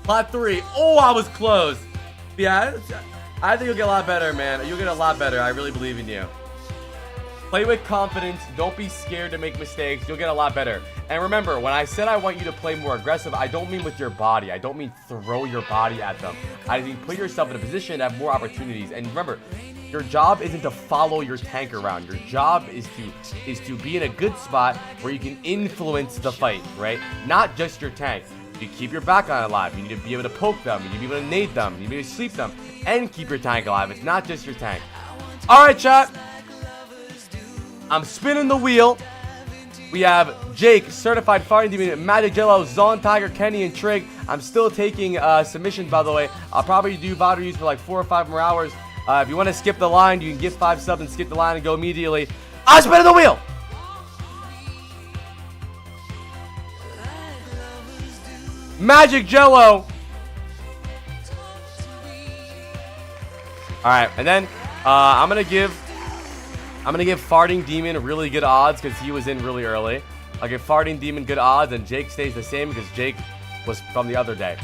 Plot 3. Oh, I was close. Yeah, I think you'll get a lot better, man. You'll get a lot better. I really believe in you. Play with confidence. Don't be scared to make mistakes. You'll get a lot better. And remember, when I said I want you to play more aggressive, I don't mean with your body. I don't mean throw your body at them. I mean put yourself in a position to have more opportunities. And remember, your job isn't to follow your tank around. Your job is to be in a good spot where you can influence the fight, right? Not just your tank. You keep your backline alive. You need to be able to poke them. You need to be able to nade them. You need to be able to sleep them. And keep your tank alive. It's not just your tank. Alright, chat. I'm spinning the wheel. We have Jake, Certified Fighting Demon, Magic Jello, Zon, Tiger, Kenny, and Trig. I'm still taking submissions, by the way. I'll probably do Vod Reviews for like 4 or 5 more hours. If you want to skip the line, you can give 5 subs and skip the line and go immediately. I'm spinning the wheel. Magic Jello. Alright, and then I'm gonna give Farting Demon really good odds because he was in really early. I'll give Farting Demon good odds, and Jake stays the same because Jake was from the other day.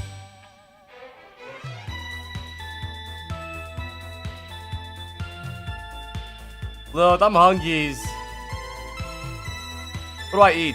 Look, I'm hungies. What do I eat?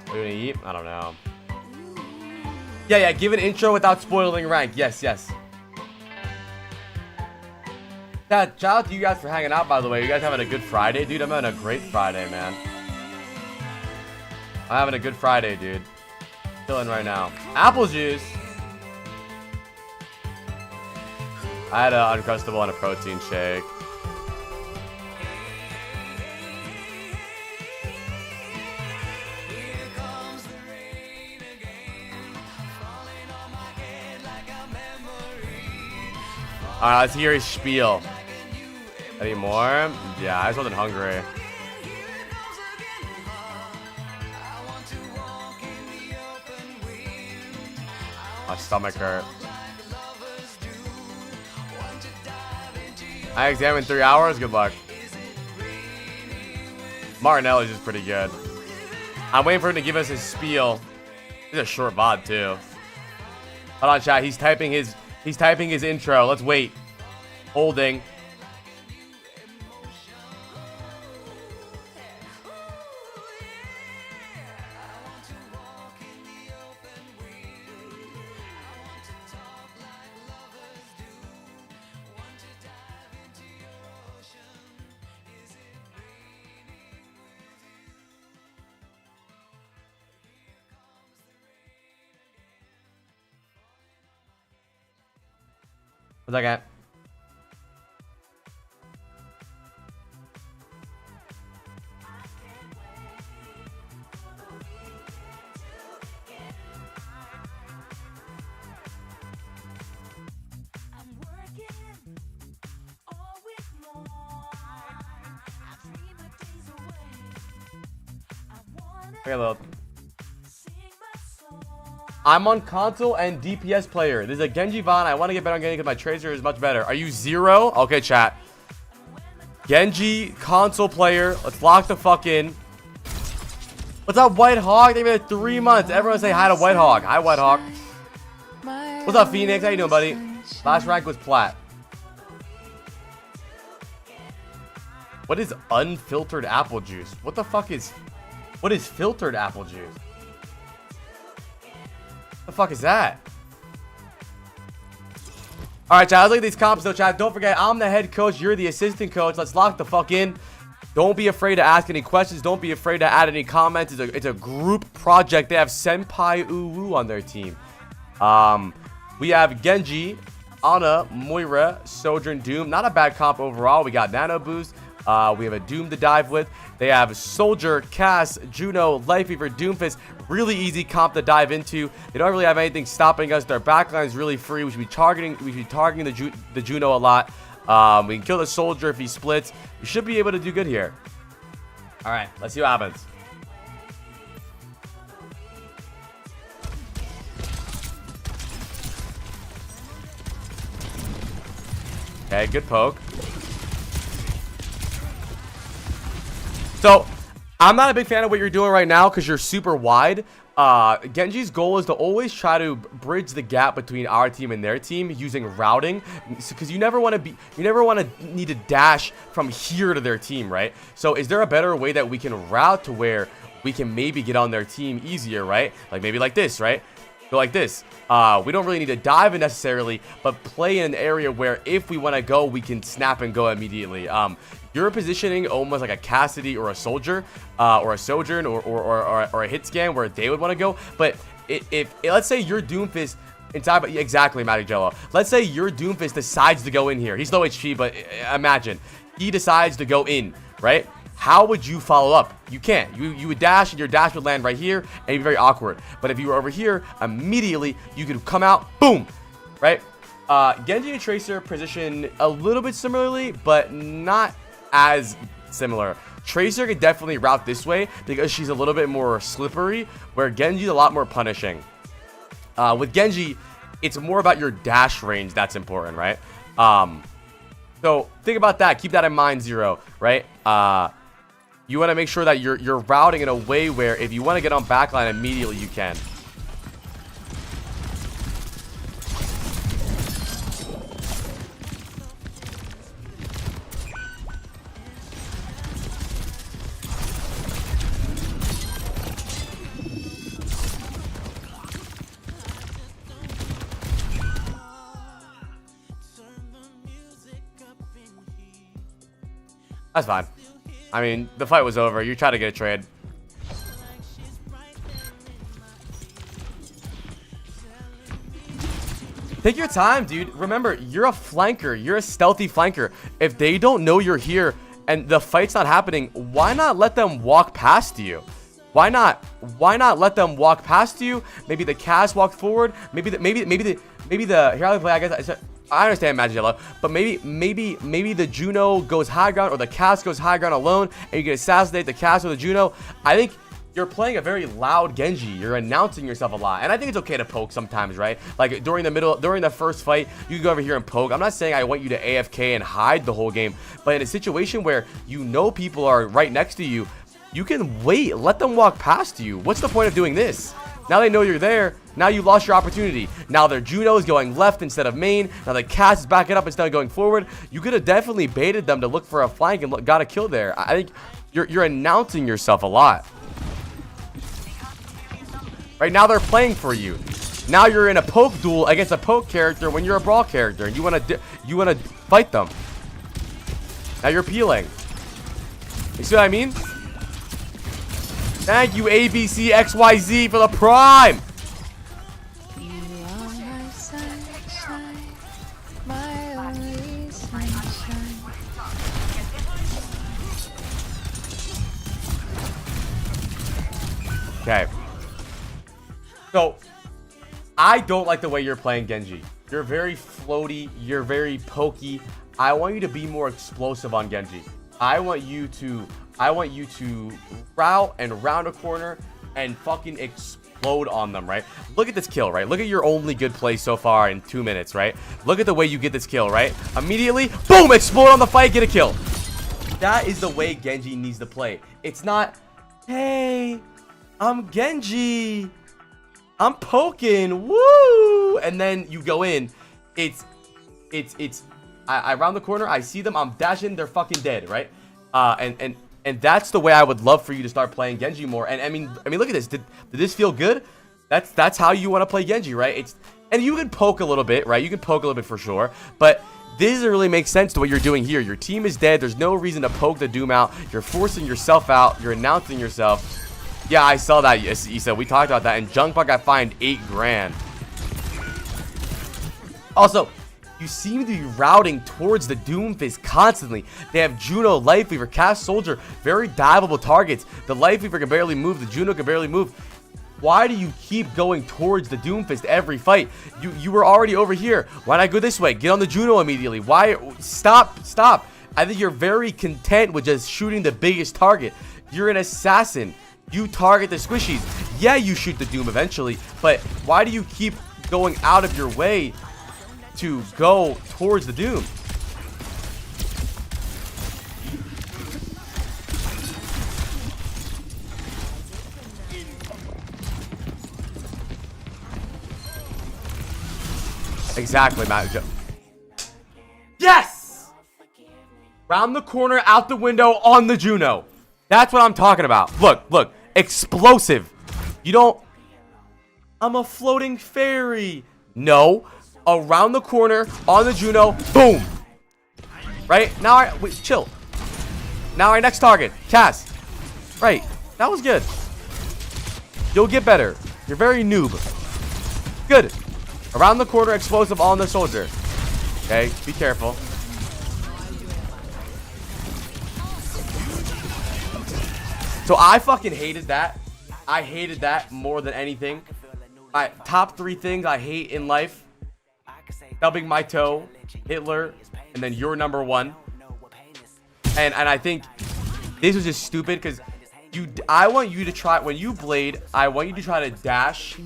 What are you gonna eat? I don't know. Yeah, give an intro without spoiling rank. Yes. Shout out to you guys for hanging out, by the way. You guys having a good Friday, dude? I'm having a great Friday, man. I'm having a good Friday, dude. Chilling right now. Apple juice. I had an Uncrustable and a protein shake. Alright, let's hear his spiel. Any more? Yeah, I just wasn't hungry. My stomach hurt. I examined 3 hours. Good luck. Martinelli's is pretty good. I'm waiting for him to give us his spiel. He's a short VOD too. Hold on, chat. He's typing his intro. Let's wait. Holding. What's that guy? Okay, Lil. I'm on console and DPS player. This is a Genji Vod. I want to get better on Genji because my Tracer is much better. Are you 0? Okay, chat. Genji console player. Let's lock the fuck in. What's up, White Hawk? They've been 3 months. Everyone say hi to White Hawk. Hi, White Hawk. What's up, Phoenix? How you doing, buddy? Last rank was plat. What is unfiltered apple juice? What the fuck is... What is filtered apple juice? The fuck is that? Alright, chat. Let's look at these comps, though, chat. Don't forget, I'm the head coach. You're the assistant coach. Let's lock the fuck in. Don't be afraid to ask any questions. Don't be afraid to add any comments. It's a group project. They have Senpai Uwu on their team. We have Genji, Ana, Moira, Sojourn, Doom. Not a bad comp overall. We got Nano Boost. We have a Doom to dive with. They have Soldier, Cass, Juno, Lifeweaver, Doomfist. Really easy comp to dive into. They don't really have anything stopping us. Their backline is really free. We should be targeting the Juno a lot. We can kill the Soldier if he splits. We should be able to do good here. All right, let's see what happens. Okay, good poke. So, I'm not a big fan of what you're doing right now because you're super wide. Genji's goal is to always try to bridge the gap between our team and their team using routing, because you never want to need to dash from here to their team, right? So, is there a better way that we can route to where we can maybe get on their team easier, right? Like maybe like this, right? Go like this. We don't really need to dive in necessarily, but play in an area where if we want to go, we can snap and go immediately. You're positioning almost like a Cassidy or a Soldier, or a Sojourn, or a hit scan where they would want to go. But if let's say your Doomfist inside, but exactly, Magic Jello. Let's say your Doomfist decides to go in here. He's low HP, but imagine he decides to go in, right? How would you follow up? You can't. You would dash, and your dash would land right here, and it'd be very awkward. But if you were over here, immediately you could come out, boom, right? Genji and Tracer position a little bit similarly, but not as similar. Tracer could definitely route this way because she's a little bit more slippery, where Genji's a lot more punishing. With Genji, it's more about your dash range that's important, right? So think about that. Keep that in mind, Zero, right? You want to make sure that you're routing in a way where if you want to get on backline immediately, you can. That's fine. I mean, the fight was over. You try to get a trade. Take your time, dude. Remember, you're a flanker. You're a stealthy flanker. If they don't know you're here and the fight's not happening, why not let them walk past you? Why not let them walk past you? Maybe the Cass walk forward. Maybe the here I play. I guess I understand Magic Jello, but maybe the Juno goes high ground or the Cass goes high ground alone, and you can assassinate the Cass or the Juno. I think you're playing a very loud Genji. You're announcing yourself a lot, and I think it's okay to poke sometimes, right? Like during the first fight, you can go over here and poke. I'm not saying I want you to AFK and hide the whole game, but in a situation where you know people are right next to you, you can wait. Let them walk past you. What's the point of doing this? Now they know you're there. Now you lost your opportunity. Now their Juno is going left instead of main. Now the Cass is backing up instead of going forward. You could have definitely baited them to look for a flank and got a kill there. I think you're announcing yourself a lot. Right now they're playing for you. Now you're in a poke duel against a poke character when you're a brawl character, and you want to fight them. Now you're peeling. You see what I mean? Thank you, ABCXYZ, for the prime. You are my sunshine, my only sunshine. Okay. So, I don't like the way you're playing Genji. You're very floaty. You're very pokey. I want you to be more explosive on Genji. I want you to route and round a corner and fucking explode on them, right? Look at this kill, right? Look at your only good play so far in 2 minutes, right? Look at the way you get this kill, right? Immediately, boom, explode on the fight, get a kill. That is the way Genji needs to play. It's not, hey, I'm Genji, I'm poking, woo, and then you go in. I round the corner, I see them, I'm dashing, they're fucking dead, right? And that's the way I would love for you to start playing Genji more. And I mean, look at this. Did this feel good? That's how you want to play Genji, right? And you can poke a little bit, right? You can poke a little bit for sure, but this doesn't really make sense to what you're doing here. Your team is dead. There's no reason to poke the Doom out. You're forcing yourself out. You're announcing yourself. Yeah, I saw that, Issa. We talked about that. And Junkbuck got fined 8 grand. Also, you seem to be routing towards the Doomfist constantly. They have Juno, Life Weaver, Cast Soldier, very diveable targets. The Life Weaver can barely move. The Juno can barely move. Why do you keep going towards the Doomfist every fight? You were already over here. Why not go this way? Get on the Juno immediately. Why? Stop. I think you're very content with just shooting the biggest target. You're an assassin. You target the squishies. Yeah, you shoot the Doom eventually, but why do you keep going out of your way to go towards the Doom? Exactly, Matt. Yes! Round the corner, out the window, on the Juno. That's what I'm talking about. Look. Explosive. You don't... I'm a floating fairy. No. Around the corner, on the Juno, boom. Right? Now wait, chill. Now our next target, Cass. Right. That was good. You'll get better. You're very noob. Good. Around the corner, explosive on the soldier. Okay, be careful. So I fucking hated that. I hated that more than anything. Top 3 things I hate in life: stubbing my toe, Hitler, and then you're number 1. And I think this was just stupid because I want you to try, when you blade, I want you to try to dash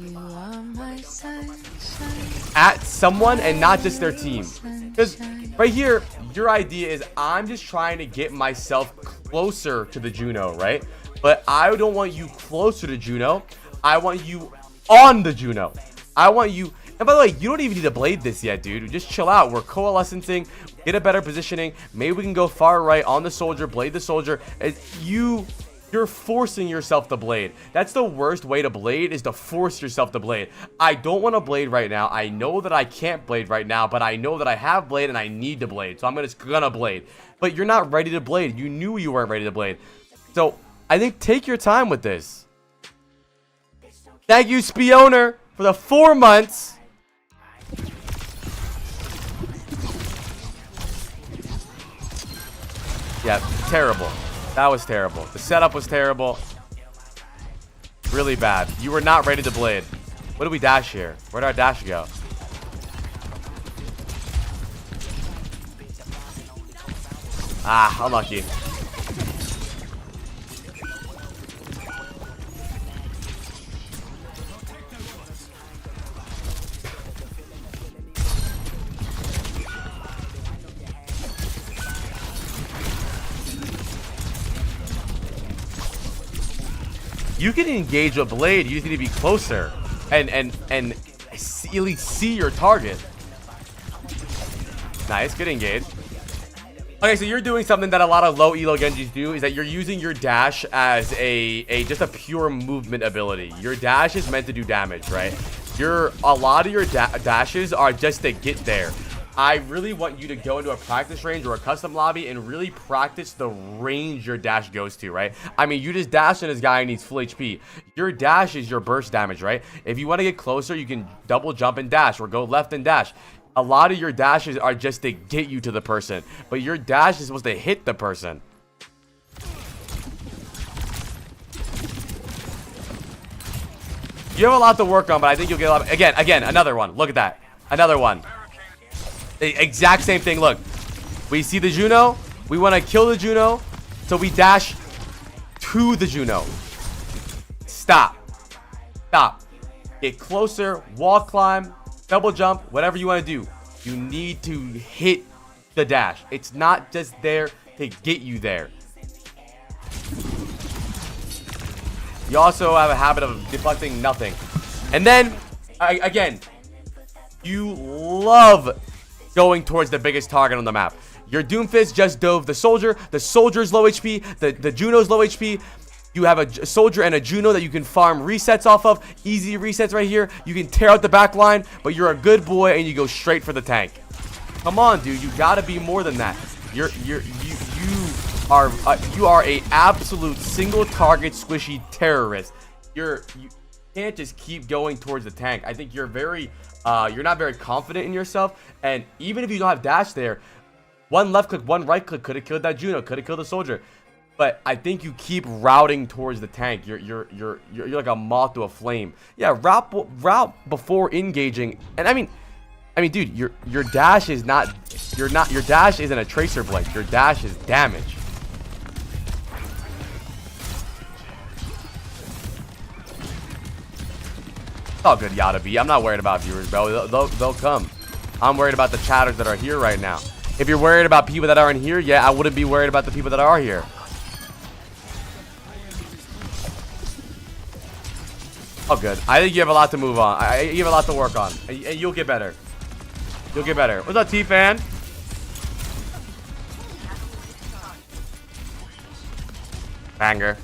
at someone and not just their team. Because right here, your idea is I'm just trying to get myself closer to the Juno, right? But I don't want you closer to Juno. I want you on the Juno. I want you... And by the way, you don't even need to blade this yet, dude. Just chill out. We're coalescing, get a better positioning. Maybe we can go far right on the soldier, blade the soldier. You're forcing yourself to blade. That's the worst way to blade, is to force yourself to blade. I don't want to blade right now. I know that I can't blade right now, but I know that I have blade and I need to blade. So I'm just gonna blade. But you're not ready to blade. You knew you weren't ready to blade. So I think take your time with this. Thank you, Spioner, for the 4 months. Yeah, terrible. That was terrible. The setup was terrible. Really bad. You were not ready to blade. What do we dash here? Where'd our dash go? Ah, unlucky. You can engage a blade. You just need to be closer and at least see your target. Nice, good engage. Okay, so you're doing something that a lot of low elo Genjis do, is that you're using your dash as just a pure movement ability. Your dash is meant to do damage, right? A lot of your dashes are just to get there. I really want you to go into a practice range or a custom lobby and really practice the range your dash goes to, right? I mean, you just dash and this guy needs full HP. Your dash is your burst damage, right? If you want to get closer, you can double jump and dash or go left and dash. A lot of your dashes are just to get you to the person, but your dash is supposed to hit the person. You have a lot to work on, but I think you'll get a lot. Again, another one. Look at that. Another one. The exact same thing. Look, we see the Juno. We want to kill the Juno, so we dash to the Juno. Stop. get closer, wall climb, double jump, whatever you want to do. You need to hit the dash. It's not just there to get you there. You also have a habit of deflecting nothing. And then, again, you love going towards the biggest target on the map. Your Doomfist just dove the soldier. The soldier's low HP. The Juno's low HP. You have a soldier and a Juno that you can farm resets off of. Easy resets right here. You can tear out the back line, but you're a good boy and you go straight for the tank. Come on, dude. You gotta be more than that. You are a absolute single target squishy terrorist. You can't just keep going towards the tank. I think you're not very confident in yourself, and even if you don't have dash there, one left click, one right click could have killed that Juno, could have killed the soldier. But I think you keep routing towards the tank. You're like a moth to a flame. Yeah, route before engaging. And I mean, dude, your dash is your dash isn't a tracer blade. Your dash is damage. It's all good, Yada B. I'm not worried about viewers, bro. They'll come. I'm worried about the chatters that are here right now. If you're worried about people that aren't here, yeah, I wouldn't be worried about the people that are here. Oh, good. I think you have a lot to move on. You have a lot to work on. And you'll get better. You'll get better. What's up, T-Fan? Banger.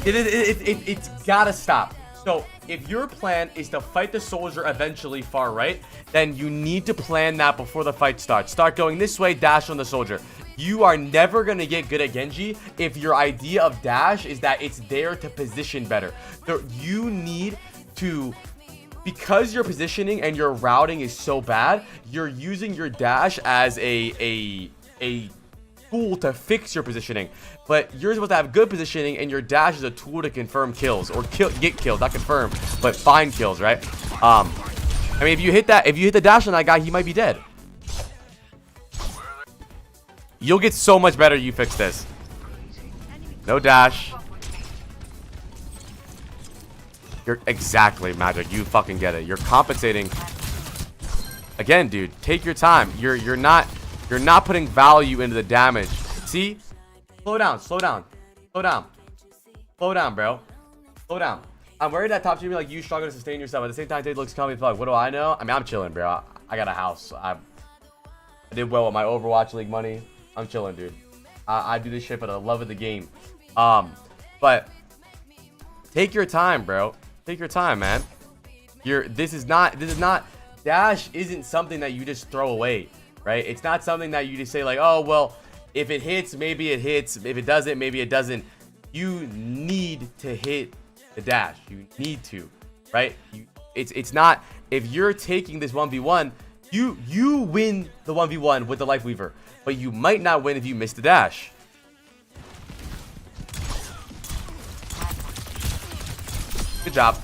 It's gotta stop. So if your plan is to fight the soldier eventually far right, then you need to plan that before the fight starts. Start going this way, dash on the soldier. You are never going to get good at Genji if your idea of dash is that it's there to position better. You need to, because your positioning and your routing is so bad, you're using your dash as a tool to fix your positioning. But you're supposed to have good positioning, and your dash is a tool to confirm kills or get killed, not confirm, but find kills, right? I mean, if you hit the dash on that guy, he might be dead. You'll get so much better. You fix this. No dash. You're exactly Magic. You fucking get it. You're compensating. Again, dude, take your time. You're not putting value into the damage. See? Slow down, slow down, slow down. Slow down, bro. Slow down. I'm worried that top team like you struggle to sustain yourself. At the same time, Dade looks coming plug. What do I know? I mean, I'm chilling, bro. I got a house. I did well with my Overwatch League money. I'm chilling, dude. I do this shit for the love of the game. But take your time, bro. Take your time, man. This is not dash isn't something that you just throw away, right? It's not something that you just say like, oh well, if it hits, maybe it hits. If it doesn't, maybe it doesn't. You need to hit the dash. You need to, right? It's not, if you're taking this 1v1, you win the 1v1 with the Life Weaver, but you might not win if you miss the dash. Good job.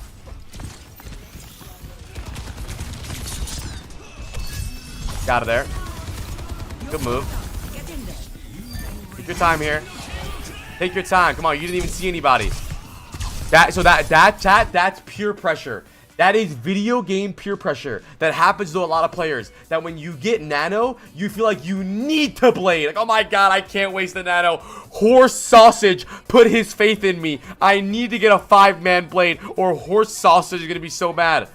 Got it there. Good move. Take your time here. Take your time. Come on, you didn't even see anybody. That's pure pressure. That is video game pure pressure. That happens to a lot of players. That when you get nano, you feel like you need to blade. Like, oh my god, I can't waste the nano. Horse Sausage put his faith in me. I need to get a 5-man blade, or Horse Sausage is gonna be so mad.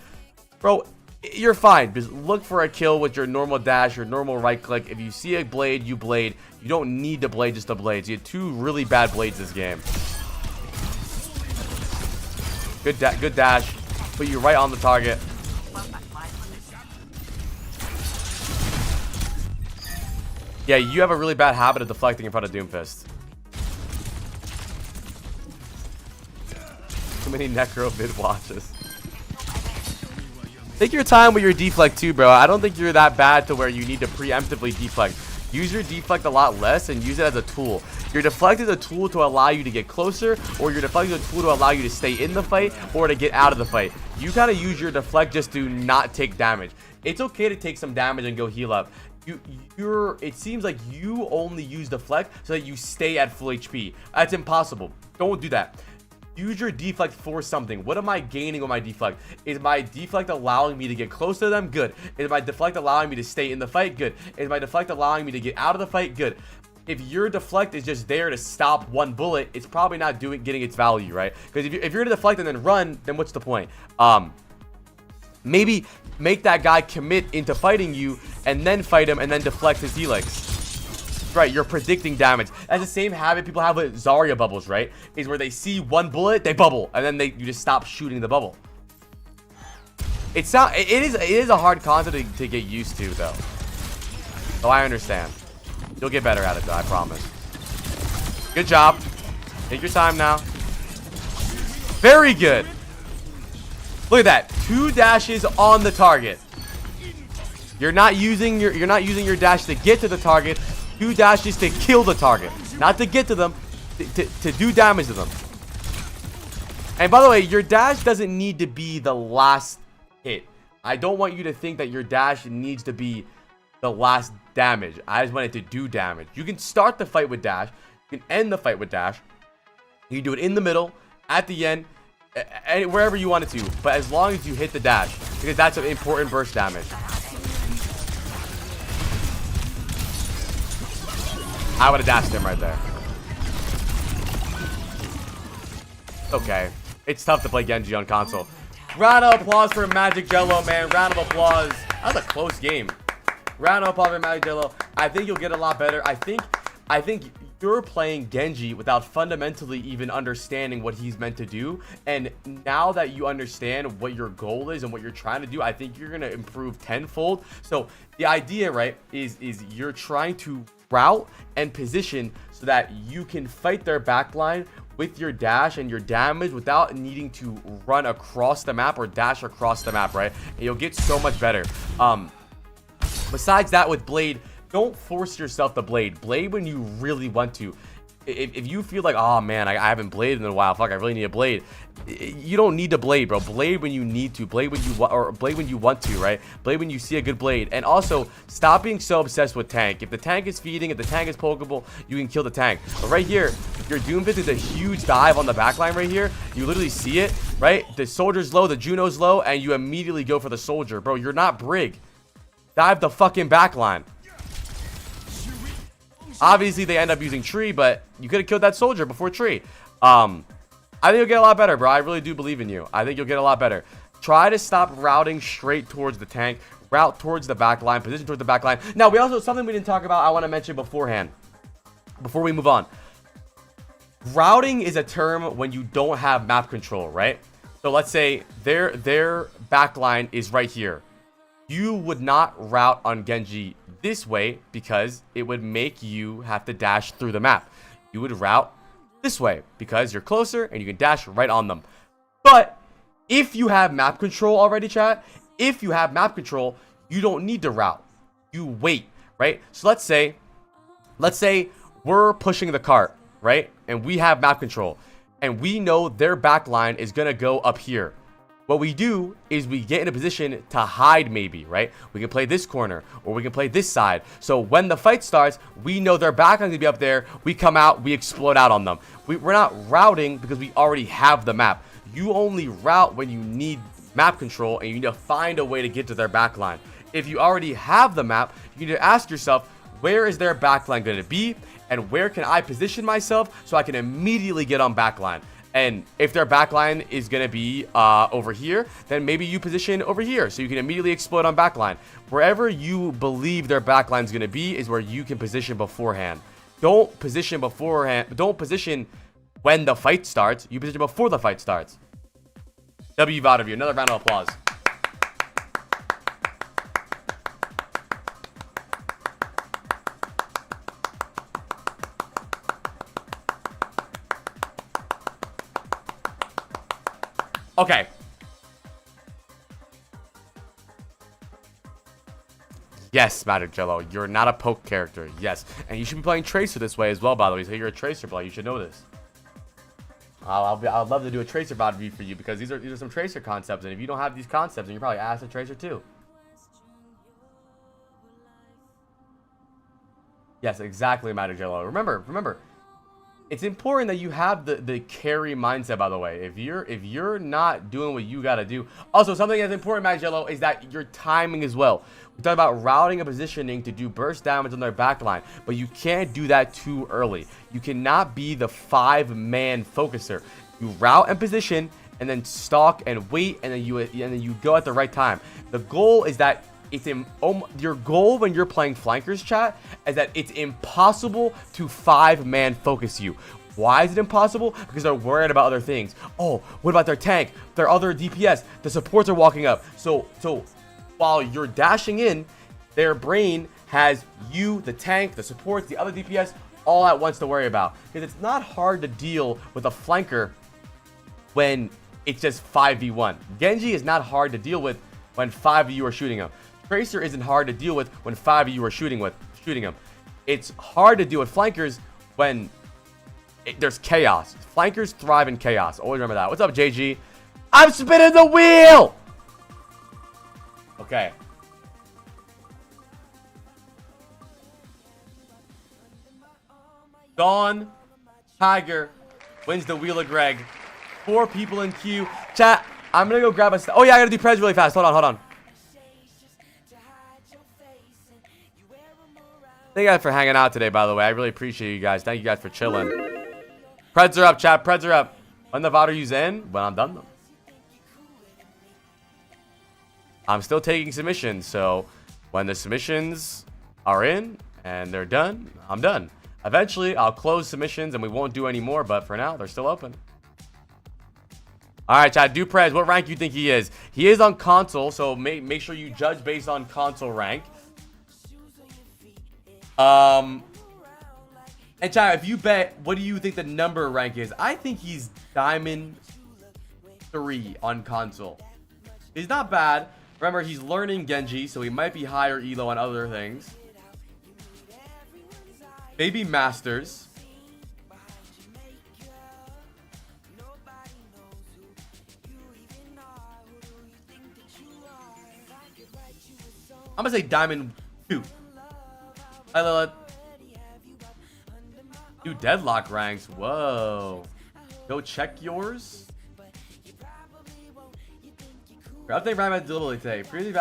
Bro, you're fine. Just look for a kill with your normal dash, your normal right click. If you see a blade, you blade. You don't need to blade just to blades. You have 2 really bad blades this game. Good dash. Put you right on the target. Yeah, you have a really bad habit of deflecting in front of Doomfist. Too many Necro mid watches. Take your time with your deflect too, bro. I don't think you're that bad to where you need to preemptively deflect. Use your deflect a lot less and use it as a tool. Your deflect is a tool to allow you to get closer, or your deflect is a tool to allow you to stay in the fight or to get out of the fight. You gotta use your deflect just to not take damage. It's okay to take some damage and go heal up. it seems like you only use deflect so that you stay at full HP. That's impossible. Don't do that. Use your deflect for something. What am I gaining with my deflect? Is my deflect allowing me to get close to them? Good. Is my deflect allowing me to stay in the fight? Good. Is my deflect allowing me to get out of the fight? Good. If your deflect is just there to stop one bullet, it's probably not getting its value, right? Because if you're gonna deflect and then run, then what's the point? Maybe make that guy commit into fighting you and then fight him and then deflect his helix. Right, you're predicting damage. That's the same habit people have with Zarya bubbles, right? Is where they see one bullet, they bubble, and then you just stop shooting the bubble. It is a hard concept to get used to, though. So I understand. You'll get better at it, though, I promise. Good job. Take your time now. Very good. Look at that. 2 dashes on the target. You're not using your dash to get to the target. 2 dashes to kill the target, not to get to them, to do damage to them. And by the way, your dash doesn't need to be the last hit. I don't want you to think that your dash needs to be the last damage. I just want it to do damage. You can start the fight with dash. You can end the fight with dash. You can do it in the middle, at the end, wherever you want it to. But as long as you hit the dash, because that's an important burst damage. I would have dashed him right there. Okay. It's tough to play Genji on console. Round of applause for Magic Jello, man. Round of applause. That was a close game. Round of applause for Magic Jello. I think you'll get a lot better. I think you're playing Genji without fundamentally even understanding what he's meant to do. And now that you understand what your goal is and what you're trying to do, I think you're going to improve tenfold. So the idea, right, is you're trying to route and position so that you can fight their backline with your dash and your damage without needing to run across the map or dash across the map, right? And you'll get so much better. Besides that, with Blade, don't force yourself to Blade when you really want to. If you feel like, oh man, I haven't bladed in a while, fuck, I really need a blade, you don't need to blade, bro. Blade when you need to, blade when you want, or blade when you want to, right? Blade when you see a good blade. And also, stop being so obsessed with tank. If the tank is feeding, if the tank is pokeable, you can kill the tank. But right here, your Doomfist is a huge dive on the backline right here. You literally see it, right? The soldier's low, the Juno's low, and you immediately go for the soldier. Bro, you're not Brig. Dive the fucking backline. Obviously, they end up using Tree, but you could have killed that soldier before Tree. I think you'll get a lot better, bro. I really do believe in you. I think you'll get a lot better. Try to stop routing straight towards the tank. Route towards the back line. Position towards the back line. Now, we also, something we didn't talk about, I want to mention beforehand. Before we move on. Routing is a term when you don't have map control, right? So let's say their back line is right here. You would not route on Genji this way because it would make you have to dash through the map. You would route this way because you're closer and you can dash right on them. But if you have map control already, chat, if you have map control, you don't need to route. You wait, right? So let's say we're pushing the cart, right? And we have map control and we know their back line is going to go up here. What we do is we get in a position to hide maybe, right? We can play this corner or we can play this side. So when the fight starts, we know their back line's gonna be up there. We come out, we explode out on them. We're not routing because we already have the map. You only route when you need map control and you need to find a way to get to their back line. If you already have the map, you need to ask yourself, where is their back line gonna be? And where can I position myself so I can immediately get on back line? And if their backline is going to be over here, then maybe you position over here so you can immediately explode on backline. Wherever you believe their backline is going to be is where you can position beforehand. Don't position beforehand. Don't position when the fight starts. You position before the fight starts. Vod Review. Another round of applause. Okay. Yes, Magic Jello, you're not a poke character. Yes, and you should be playing Tracer this way as well, by the way. So you're a Tracer player. You should know this. I'd love to do a Tracer VOD review for you because these are some Tracer concepts, and if you don't have these concepts, then you're probably asked a Tracer too. Yes, exactly, Magic Jello. Remember, it's important that you have the carry mindset, by the way. If you're not doing what you gotta do. Also, something that's important, Magic Jello, is that your timing as well. We talked about routing and positioning to do burst damage on their backline, but you can't do that too early. You cannot be the 5-man focuser. You route and position, and then stalk and wait, and then you go at the right time. The goal is that your goal when you're playing flankers, chat, is that it's impossible to 5-man focus you. Why is it impossible? Because they're worried about other things. Oh, what about their tank, their other DPS? The supports are walking up. So while you're dashing in, their brain has you, the tank, the supports, the other DPS all at once to worry about. Because it's not hard to deal with a flanker when it's just 5v1. Genji is not hard to deal with when 5 of you are shooting him. Tracer isn't hard to deal with when 5 of you are shooting him. It's hard to deal with flankers when there's chaos. Flankers thrive in chaos. Always remember that. What's up, JG? I'm spinning the wheel! Okay. Dawn Tiger wins the Wheel of Greg. 4 people in queue. Chat, I'm gonna go grab a... Oh yeah, I gotta do Prez really fast. Hold on. Thank you guys for hanging out today, by the way. I really appreciate you guys. Thank you guys for chilling. Preds are up, chat. Preds are up. When the Vod Reviews in, when I'm done them. I'm still taking submissions, so when the submissions are in and they're done, I'm done. Eventually, I'll close submissions and we won't do any more, but for now, they're still open. All right, chat. Do Prez, what rank you think he is? He is on console, so make sure you judge based on console rank. And chat, if you bet, what do you think the number rank is? I think he's Diamond 3 on console. He's not bad. Remember, he's learning Genji, so he might be higher elo on other things. Maybe Masters. I'm gonna say Diamond 2. Hi, Lilith. New Deadlock ranks. Whoa. Go check yours. Update Rhyme deliberately today. Previously,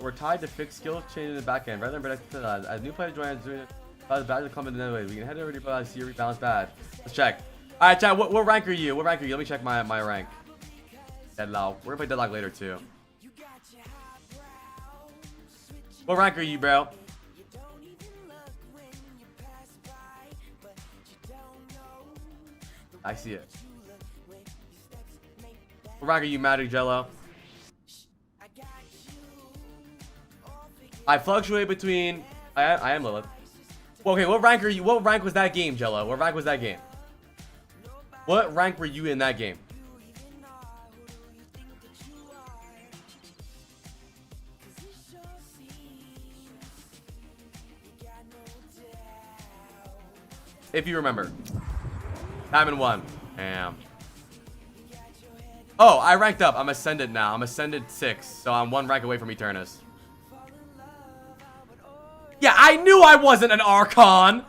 we're tied to fix skill change in the back end. Rather than as new players join, the badge will come in another way. We can head over to see your rebalance bad. Let's check. All right, chat. What rank are you? What rank are you? Let me check my rank. Deadlock. We're gonna play Deadlock later too. What rank are you, bro? I see it. What rank are you, Magic Jello? I fluctuate between... I am Lilith. Okay, what rank are you? What rank was that game, Jello? What rank was that game? What rank were you in that game? If you remember. Diamond 1. Damn. Oh, I ranked up. I'm Ascended now. I'm Ascended 6. So I'm 1 rank away from Eternus. Yeah, I knew I wasn't an Archon.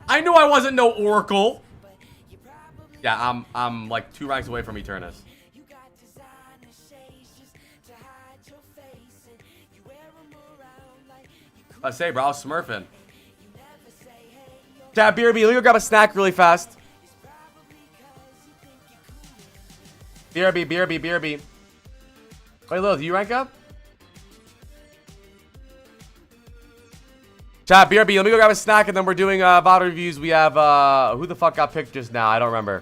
I knew I wasn't no Oracle. Yeah, I'm like 2 ranks away from Eternus. I say, bro, I was smurfing. Chat, BRB, let me go grab a snack really fast. BRB. Wait, Lil, do you rank up? Chat, BRB, let me go grab a snack and then we're doing Vod Reviews. We have, who the fuck got picked just now? I don't remember.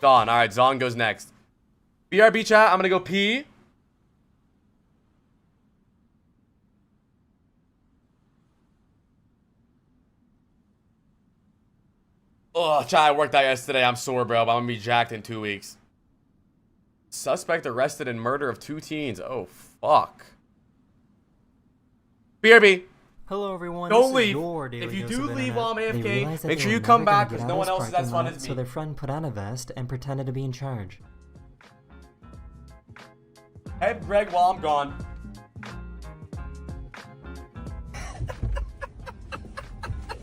Dawn. Alright, Zon goes next. BRB, chat, I'm gonna go pee. Oh, chat, I worked out yesterday. I'm sore, bro, but I'm gonna be jacked in 2 weeks. Suspect arrested in murder of 2 teens. Oh, fuck. BRB. Hello, everyone. Don't leave. If you do leave while I'm AFK, make sure you come back because no one else is as fun as me. So their friend put on a vest and pretended to be in charge. Head Greg while I'm gone.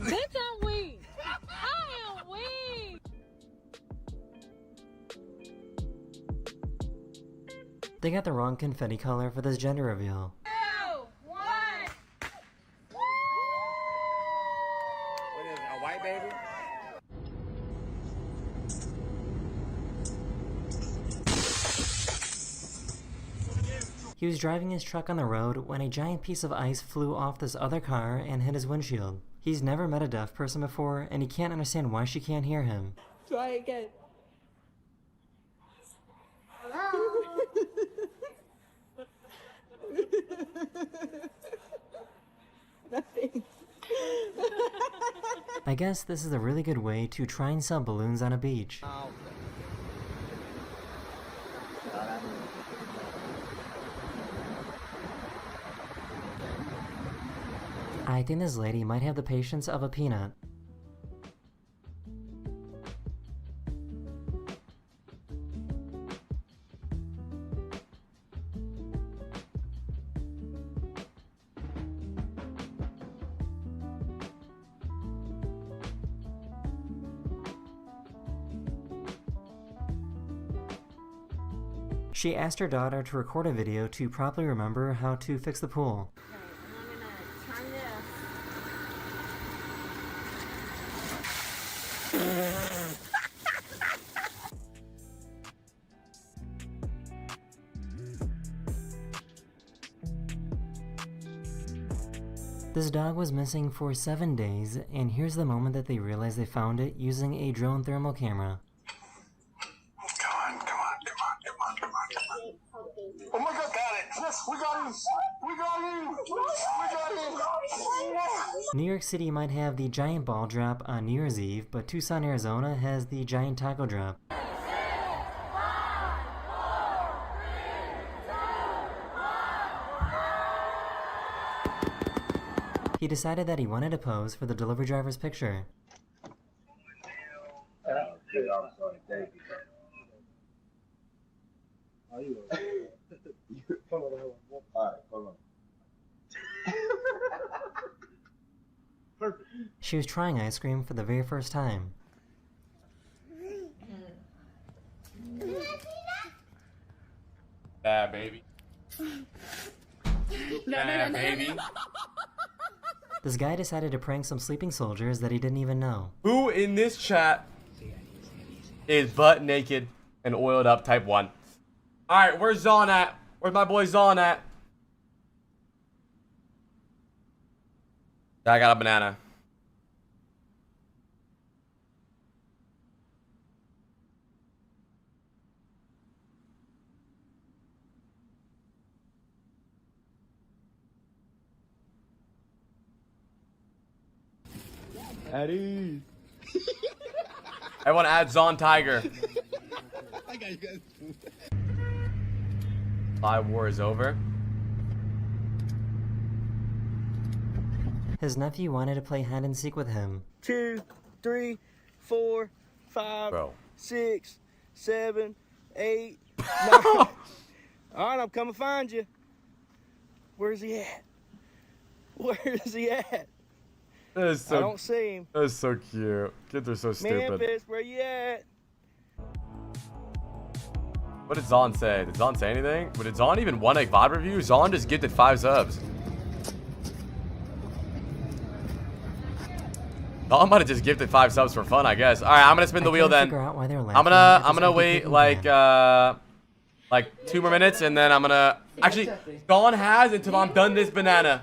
Bitch, I'm weak. I am weak. They got the wrong confetti color for this gender reveal. 2, 1. What is it, a white baby? He was driving his truck on the road when a giant piece of ice flew off this other car and hit his windshield. He's never met a deaf person before, and he can't understand why she can't hear him. Try again. Nothing. I guess this is a really good way to try and sell balloons on a beach. I think this lady might have the patience of a peanut. She asked her daughter to record a video to properly remember how to fix the pool. I'm gonna turn this. This dog was missing for 7 days, and here's the moment that they realized they found it using a drone thermal camera. Come on. Oh my God, got it. Yes, we got him. We got him. New York City might have the giant ball drop on New Year's Eve, but Tucson, Arizona has the giant taco drop. He decided that he wanted to pose for the delivery driver's picture. She was trying ice cream for the very first time. Yeah, baby. Yeah, baby. This guy decided to prank some sleeping soldiers that he didn't even know. Who in this chat is butt naked and oiled up type 1? Alright, where's Zon at? Where's my boy Zon at? I got a banana. Eddie. Everyone add Zon Tiger. I got you guys. Live war is over. His nephew wanted to play hide and seek with him. 2, 3, 4, 5, Bro. 6, 7, 8, 9. All right, I'm coming to find you. Where's he at? Where's he at? That is I so. don't see him. That is so cute. Kids are so stupid. Memphis, where you at? What did Zon say? Did Zon say anything? But did Zon even want a VOD review? Zon just gifted 5 subs. Zon might have just gifted 5 subs for fun, I guess. All right, I'm gonna spin the wheel then. Figure out why they're I'm laughing. gonna wait like 2 more minutes, and then I'm gonna actually. Zon has until I'm done this banana.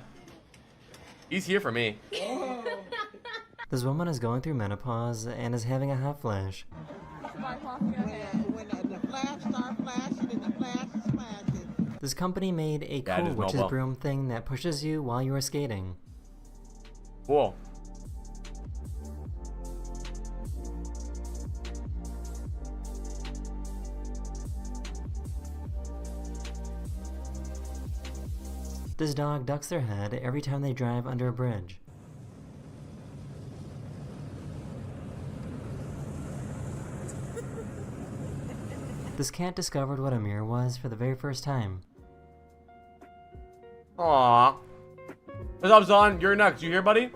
He's here for me. This woman is going through menopause and is having a hot flash. This company made a Yeah, cool just witch's mobile. broom thing that pushes you while you are skating. Cool. This dog ducks their head every time they drive under a bridge. This cat discovered what a mirror was for the very first time. Aw. What's up, Zon? You're next. You here, buddy?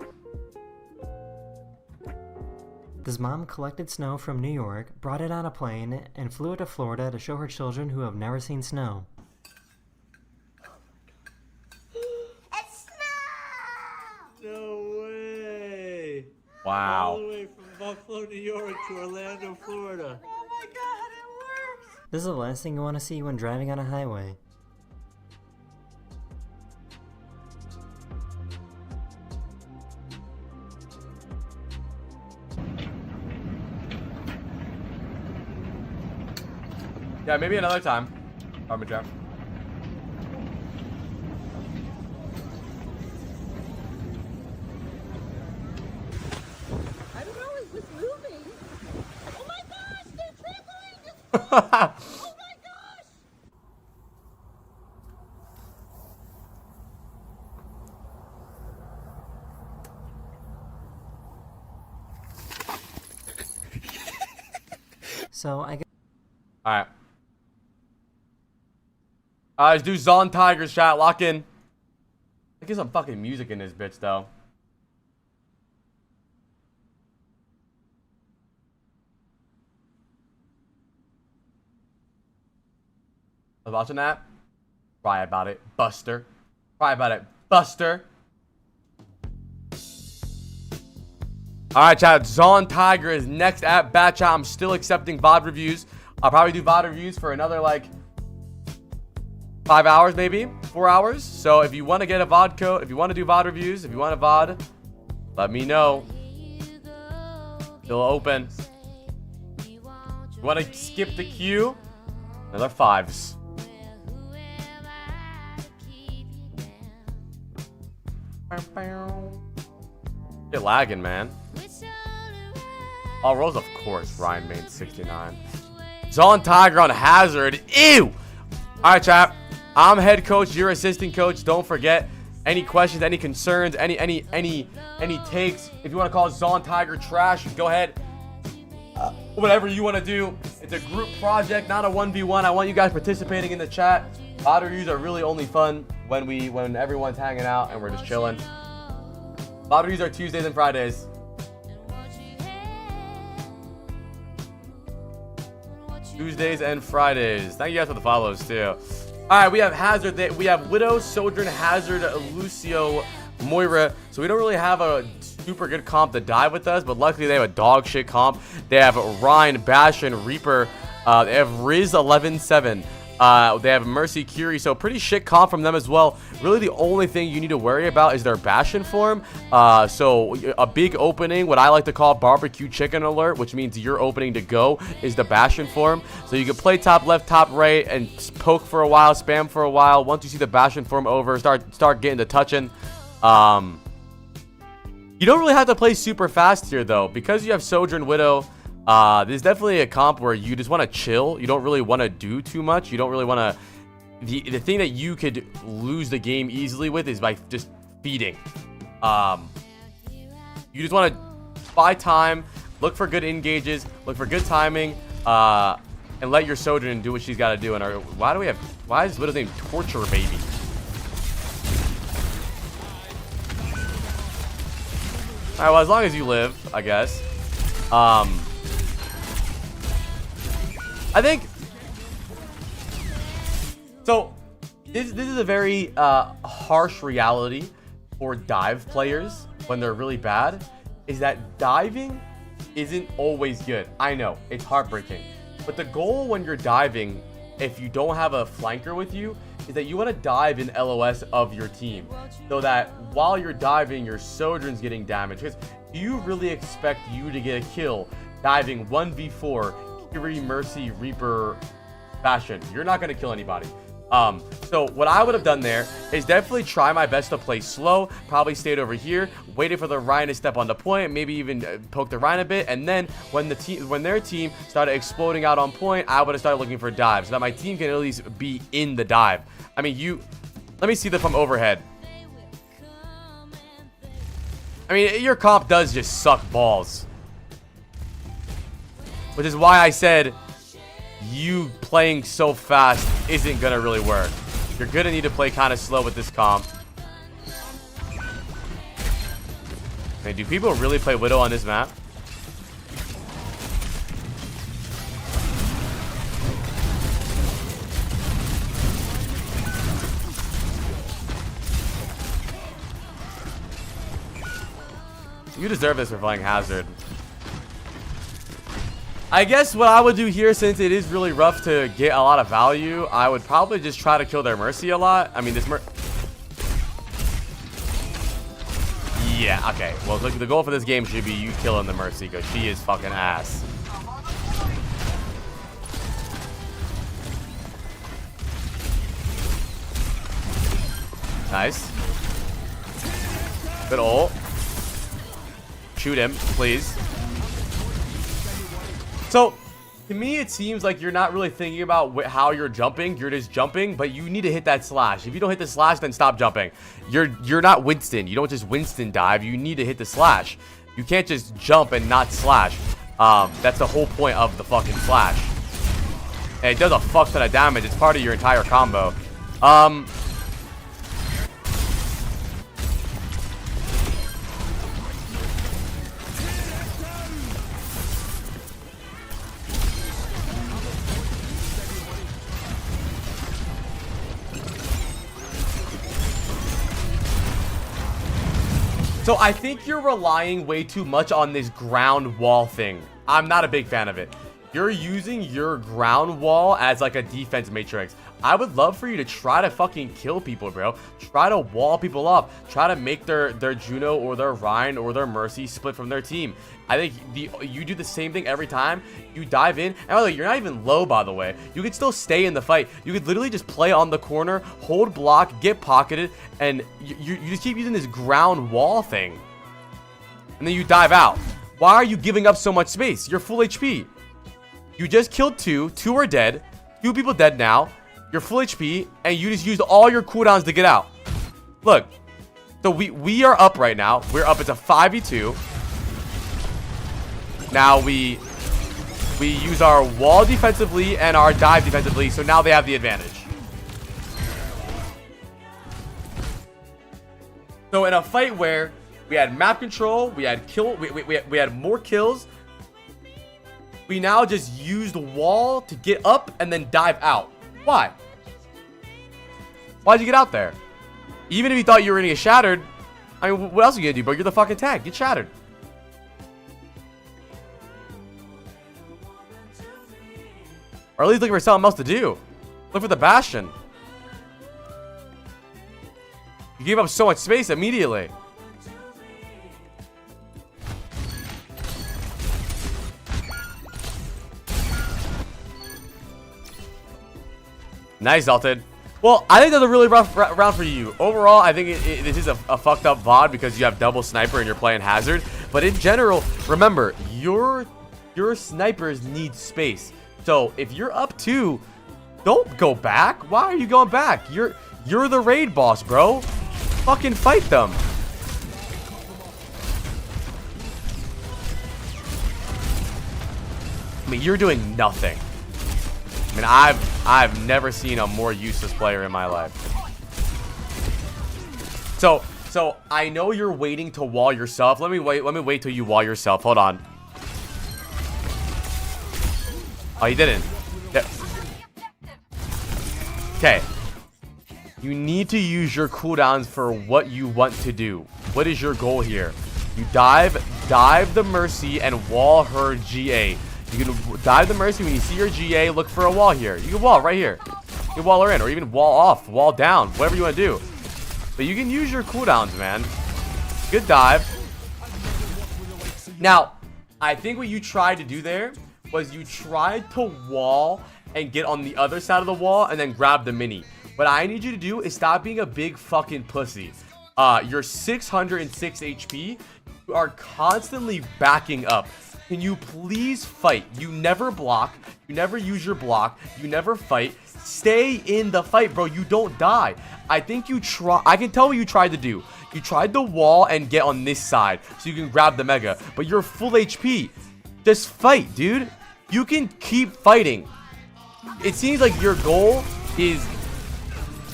This mom collected snow from New York, brought it on a plane, and flew it to Florida to show her children who have never seen snow. It's snow! No way. All Wow. the way from Buffalo, New York to Orlando, Florida. Oh my god, it works! This is the last thing you want to see when driving on a highway. Yeah, maybe another time. Armor Jeff. I don't know, is this moving? Oh my gosh, they're trembling! Oh my gosh! So I guess Alright. Let's do Zon Tigers chat. Lock in. Let's get some fucking music in this bitch, though. I was watching that. Cry about it, Buster. Cry about it, Buster. Alright, chat. Zon Tiger is next at bat chat. I'm still accepting VOD reviews. I'll probably do VOD reviews for another, like, 5 hours, maybe 4 hours. So if you want to get a VOD code, if you want to do VOD reviews, if you want a VOD, let me know. Still open. You want to skip the queue? Another 5s. Get lagging, man. All rolls, of course. Ryan Main 69. Zon Tiger on Hazard. Ew. All right, chat. I'm head coach. You're assistant coach. Don't forget. Any questions, any concerns, any takes. If you want to call Zon Tiger trash, go ahead. Whatever you want to do. It's a group project, not a 1v1. I want you guys participating in the chat. VOD reviews are really only fun when everyone's hanging out and we're just chilling. VOD reviews are Tuesdays and Fridays. Tuesdays and Fridays. Thank you guys for the follows too. All right, we have Hazard. We have Widow, Sojourn, Hazard, Lucio, Moira. So we don't really have a super good comp to dive with us, but luckily they have a dog shit comp. They have Ryan, Bastion, Reaper. They have Riz 11-7. They have Mercy, Curie. So pretty shit comp from them as well. Really the only thing you need to worry about is their Bastion form. So a big opening, what I like to call barbecue chicken alert, which means your opening to go is the Bastion form. So you can play top left, top right, and poke for a while, spam for a while. Once you see the Bastion form over, start getting to touching. You don't really have to play super fast here though, because you have Sojourn, Widow. This is definitely a comp where you just want to chill. You don't really want to do too much. You don't really want to. The thing that you could lose the game easily with is by just feeding. You just want to buy time, look for good engages, look for good timing, and let your Sojourn do what she's got to do. And why is Widow's name Torture Baby? All right, well, as long as you live, I guess. I think so. This is a very harsh reality for dive players when they're really bad. Is that diving isn't always good. I know it's heartbreaking, but the goal when you're diving, if you don't have a flanker with you, is that you want to dive in LOS of your team, so that while you're diving, your Sojourn's getting damaged. Because do you really expect you to get a kill diving 1v4? Curie, Mercy, Reaper, Bastion. You're not going to kill anybody. So what I would have done there is definitely try my best to play slow. Probably stayed over here, waited for the Ryan to step on the point, maybe even poke the Ryan a bit. And then when their team started exploding out on point, I would have started looking for dives so that my team can at least be in the dive. I mean, let me see that from overhead. I mean, your comp does just suck balls. Which is why I said you playing so fast isn't going to really work. You're going to need to play kind of slow with this comp. Hey, do people really play Widow on this map? You deserve this for playing Hazard. I guess what I would do here, since it is really rough to get a lot of value, I would probably just try to kill their Mercy a lot. I mean, this yeah, okay. Well, the goal for this game should be you killing the Mercy, because she is fucking ass. Nice. Good ult. Shoot him, please. So, to me, it seems like you're not really thinking about how you're jumping. You're just jumping, but you need to hit that slash. If you don't hit the slash, then stop jumping. You're not Winston. You don't just Winston dive. You need to hit the slash. You can't just jump and not slash. That's the whole point of the fucking slash. And it does a fuck ton of damage. It's part of your entire combo. So I think you're relying way too much on this ground wall thing. I'm not a big fan of it. You're using your ground wall as like a defense matrix. I would love for you to try to fucking kill people, bro. Try to wall people up. Try to make their Juno or their Ryan or their Mercy split from their team. I think you do the same thing every time. You dive in. And by the way, you're not even low, by the way. You could still stay in the fight. You could literally just play on the corner, hold block, get pocketed, and you just keep using this ground wall thing. And then you dive out. Why are you giving up so much space? You're full HP. You just killed two. Two are dead. 2 people dead now. You're full HP, and you just used all your cooldowns to get out. Look. So we are up right now. We're up. It's a 5v2. Now we use our wall defensively and our dive defensively, so now they have the advantage. So in a fight where we had map control, we had we had more kills, we now just used wall to get up and then dive out. Why? Why'd you get out there? Even if you thought you were gonna get shattered, I mean, what else are you gonna do, bro? You're the fucking tank. Get shattered. Or at least looking for something else to do. Look for the Bastion. You gave up so much space immediately. Nice, Dalton. Well, I think that's a really rough round for you. Overall, I think this is a fucked up VOD because you have double sniper and you're playing Hazard. But in general, remember, your snipers need space. So if you're up 2, don't go back. Why are you going back? You're the raid boss, bro. Fucking fight them. I mean, you're doing nothing. I mean, I've never seen a more useless player in my life. So I know you're waiting to wall yourself. Let me wait till you wall yourself. Hold on. Oh, you didn't. Okay. You need to use your cooldowns for what you want to do. What is your goal here? You dive the Mercy and wall her GA. You can dive the Mercy when you see your GA. Look for a wall here. You can wall right here. You can wall her in, or even wall off, wall down, whatever you want to do. But you can use your cooldowns, man. Good dive. Now, I think what you tried to do there was you tried to wall and get on the other side of the wall and then grab the mini. What I need you to do is stop being a big fucking pussy. You're 606 HP. You are constantly backing up. Can you please fight? You never block. You never use your block. You never fight. Stay in the fight, bro. You don't die. I think you try. I can tell what you tried to do. You tried the wall and get on this side so you can grab the mega. But you're full HP. Just fight, dude. You can keep fighting. It seems like your goal is...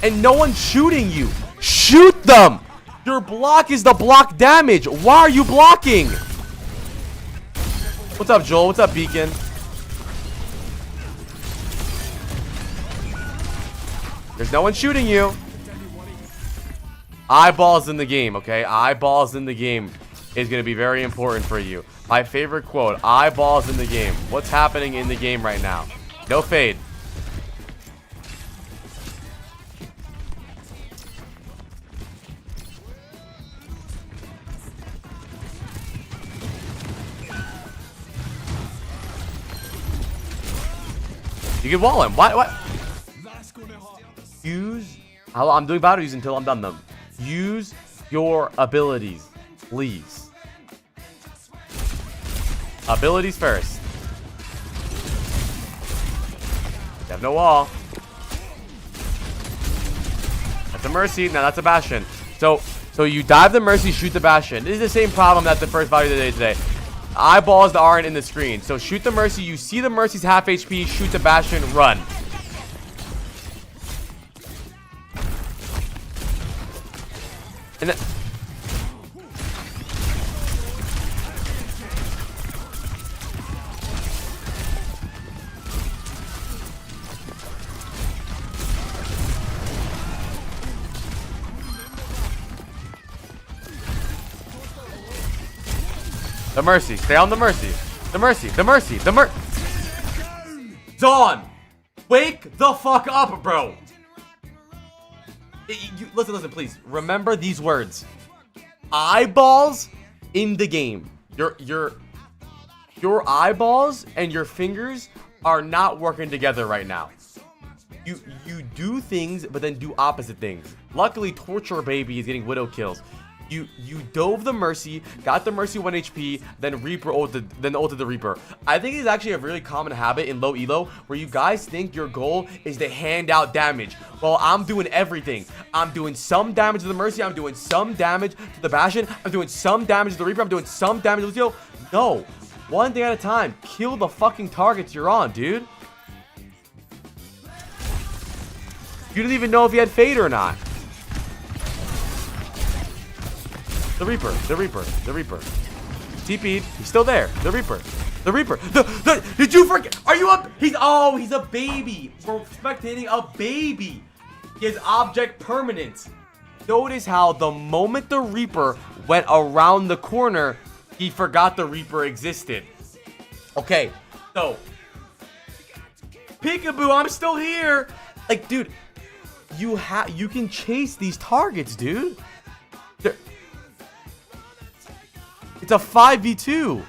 And no one's shooting you. Shoot them! Your block is the block damage. Why are you blocking? What's up, Joel? What's up, Beacon? There's no one shooting you. Eyeballs in the game, okay? Eyeballs in the game is going to be very important for you. My favorite quote, eyeballs in the game. What's happening in the game right now? No fade. You can wall him. What? Use. I'm doing battle use until I'm done them. Use your abilities, please. Abilities first. You have no wall. That's a Mercy. Now that's a Bastion. So you dive the Mercy, shoot the Bastion. This is the same problem that the first value of the day today. Eyeballs that aren't in the screen. So shoot the Mercy. You see the Mercy's half HP. Shoot the Bastion. Run. And then, the Mercy. Stay on the Mercy. The Mercy. The Mercy. The Mercy. Dawn. Wake the fuck up, bro. Listen, please. Remember these words. Eyeballs in the game. Your eyeballs and your fingers are not working together right now. You do things, but then do opposite things. Luckily, Torture Baby is getting Widow kills. You dove the Mercy, got the Mercy 1 HP, then Reaper ulted, then ulted the Reaper. I think it's actually a really common habit in low elo where you guys think your goal is to hand out damage. Well, I'm doing everything. I'm doing some damage to the Mercy. I'm doing some damage to the Bastion. I'm doing some damage to the Reaper. I'm doing some damage to Lucio. No, one thing at a time. Kill the fucking targets you're on, dude. You didn't even know if he had Fade or not. The Reaper, the Reaper, the Reaper. TP'd. He's still there. The Reaper. The Reaper. Did you forget? Are you up? He's a baby. We're spectating a baby. He has object permanence. Notice how the moment the Reaper went around the corner, he forgot the Reaper existed. Okay, so Peekaboo, I'm still here. Like, dude, you can chase these targets, dude. It's a 5v2,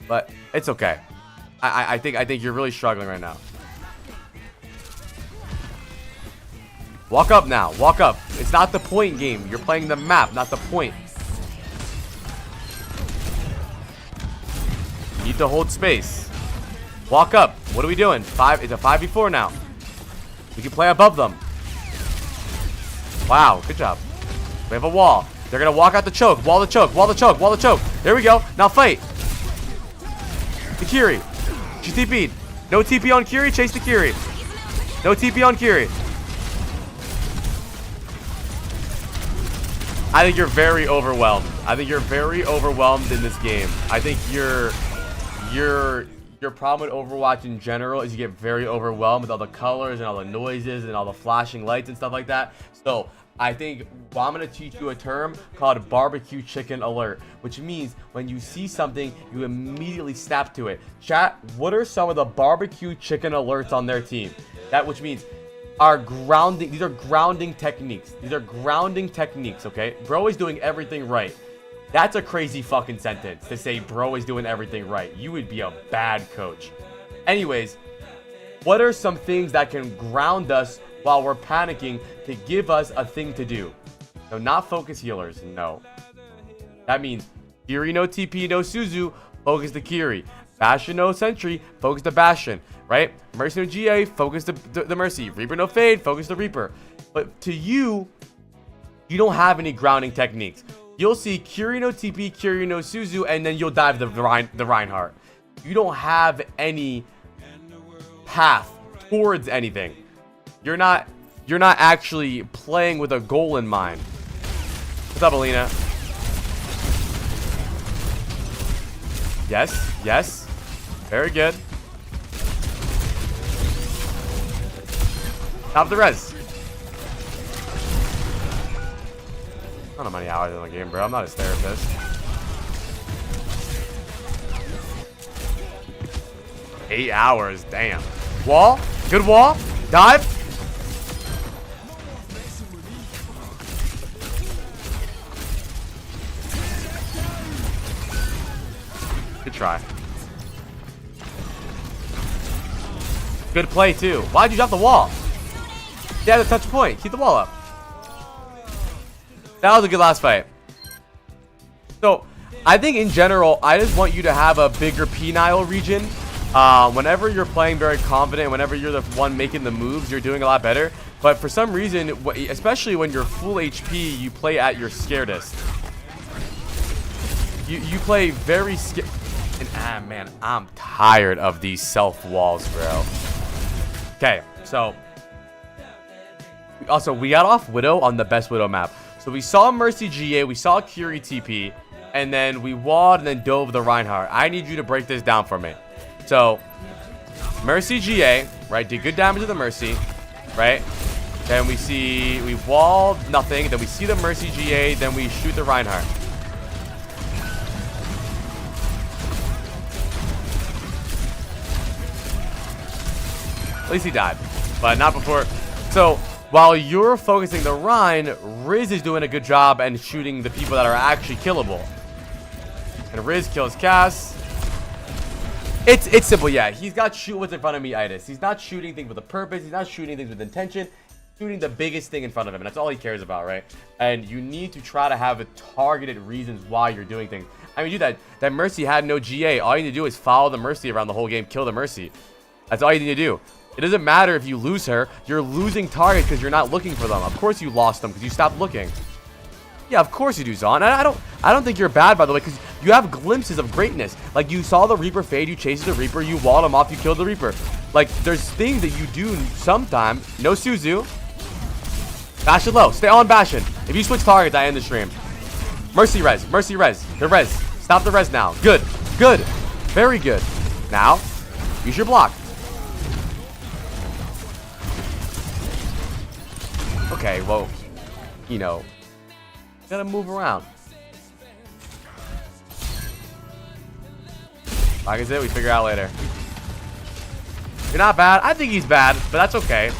but it's okay. I think you're really struggling right now. Walk up now. Walk up. It's not the point game. You're playing the map, not the point. You need to hold space. Walk up. What are we doing? It's a 5v4 now. We can play above them. Wow, good job. We have a wall. They're gonna walk out the choke. Wall the choke. Wall the choke. Wall the choke. There we go. Now fight. The Kiri. She's TP'd. No TP on Kiri. Chase the Kiri. No TP on Kiri. I think you're very overwhelmed. I think you're very overwhelmed in this game. I think your problem with Overwatch in general is you get very overwhelmed with all the colors and all the noises and all the flashing lights and stuff like that. So I think I'm going to teach you a term called barbecue chicken alert, which means when you see something, you immediately snap to it. Chat, what are some of the barbecue chicken alerts on their team? Which means are grounding. These are grounding techniques. These are grounding techniques, okay? Bro is doing everything right. That's a crazy fucking sentence to say bro is doing everything right. You would be a bad coach. Anyways, what are some things that can ground us while we're panicking to give us a thing to do? So not focus healers, no. That means Kiri no TP no Suzu, focus the Kiri. Bastion no Sentry, focus the Bastion, right? Mercy no GA, focus the Mercy. Reaper no Fade, focus the Reaper. But to you don't have any grounding techniques. You'll see Kiri no TP, Kiri no Suzu, and then you'll dive the Reinhardt. You don't have any path towards anything. You're not actually playing with a goal in mind. What's up, Alina? Yes, yes. Very good. Top the res. I don't know how many hours in the game, bro. I'm not his therapist. Eight hours, damn. Wall, good wall. Dive. Good try. Good play too. Why'd you drop the wall? Yeah, to touch point. Keep the wall up. That was a good last fight. So, I think in general, I just want you to have a bigger penile region. Whenever you're playing very confident, whenever you're the one making the moves, you're doing a lot better. But for some reason, especially when you're full HP, you play at your scaredest. You play very scared. And man, I'm tired of these self walls, bro. Okay, so also we got off Widow on the best Widow map. So we saw Mercy GA, we saw Curie TP, and then we walled and then dove the Reinhardt. I need you to break this down for me. So Mercy GA, right, did good damage to the Mercy, right? Then we walled nothing, then we see the Mercy GA, then we shoot the Reinhardt. At least he died, but not before. So while you're focusing the Rhine, Riz is doing a good job and shooting the people that are actually killable. And Riz kills Cass. It's simple, yeah. He's got shoot what's in front of me itis. He's not shooting things with a purpose. He's not shooting things with intention. Shooting the biggest thing in front of him, and that's all he cares about, right? And you need to try to have a targeted reasons why you're doing things. I mean, that Mercy had no GA. All you need to do is follow the Mercy around the whole game, kill the Mercy. That's all you need to do. It doesn't matter if you lose her. You're losing targets because you're not looking for them. Of course you lost them because you stopped looking. Yeah, of course you do, Zon. I don't think you're bad, by the way, because you have glimpses of greatness. Like, you saw the Reaper fade, you chased the Reaper, you walled him off, you killed the Reaper. Like, there's things that you do sometimes. No Suzu. Bastion low. Stay on Bastion. If you switch targets, I end the stream. Mercy res. Mercy res. The res. Stop the res now. Good. Good. Very good. Now, use your block. Okay, well, you know, gotta move around. Like I said, we figure out later. You're not bad. I think he's bad, but that's okay.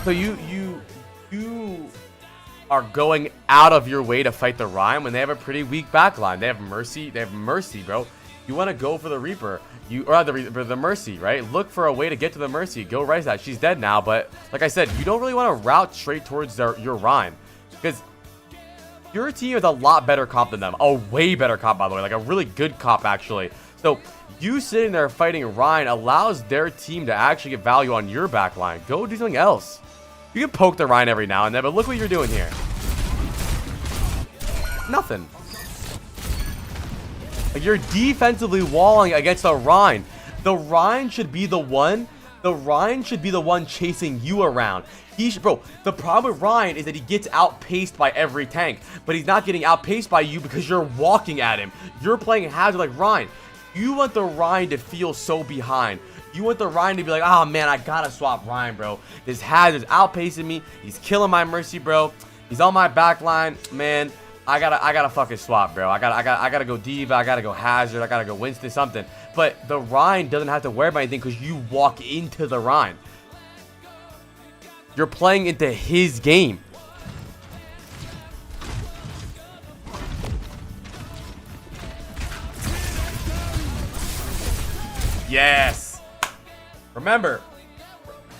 So you are going out of your way to fight the Rhyme when they have a pretty weak backline. They have Mercy. They have Mercy, bro. You want to go for the Reaper, the Mercy, right? Look for a way to get to the Mercy. Go right that. She's dead now, but like I said, you don't really want to route straight towards your Rhyme because your team is a lot better comp than them. A way better comp, by the way, like a really good comp actually. So you sitting there fighting Ryan allows their team to actually get value on your backline. Go do something else. You can poke the Ryan every now and then, but look what you're doing here. Nothing. Like, you're defensively walling against the Rhine. The Rhine should be the one. The Rhine should be the one chasing you around. Bro, the problem with Rhine is that he gets outpaced by every tank, but he's not getting outpaced by you because you're walking at him. You're playing Hazard like Rhine. You want the Rhine to feel so behind. You want the Rhine to be like, oh man, I gotta swap Rhine, bro. This Hazard's outpacing me. He's killing my Mercy, bro. He's on my back line, man. I gotta fucking swap, bro. I gotta go Diva. I gotta go Hazard. I gotta go Winston, something. But the Rhine doesn't have to worry about anything because you walk into the Rhine. You're playing into his game. Yes. Remember.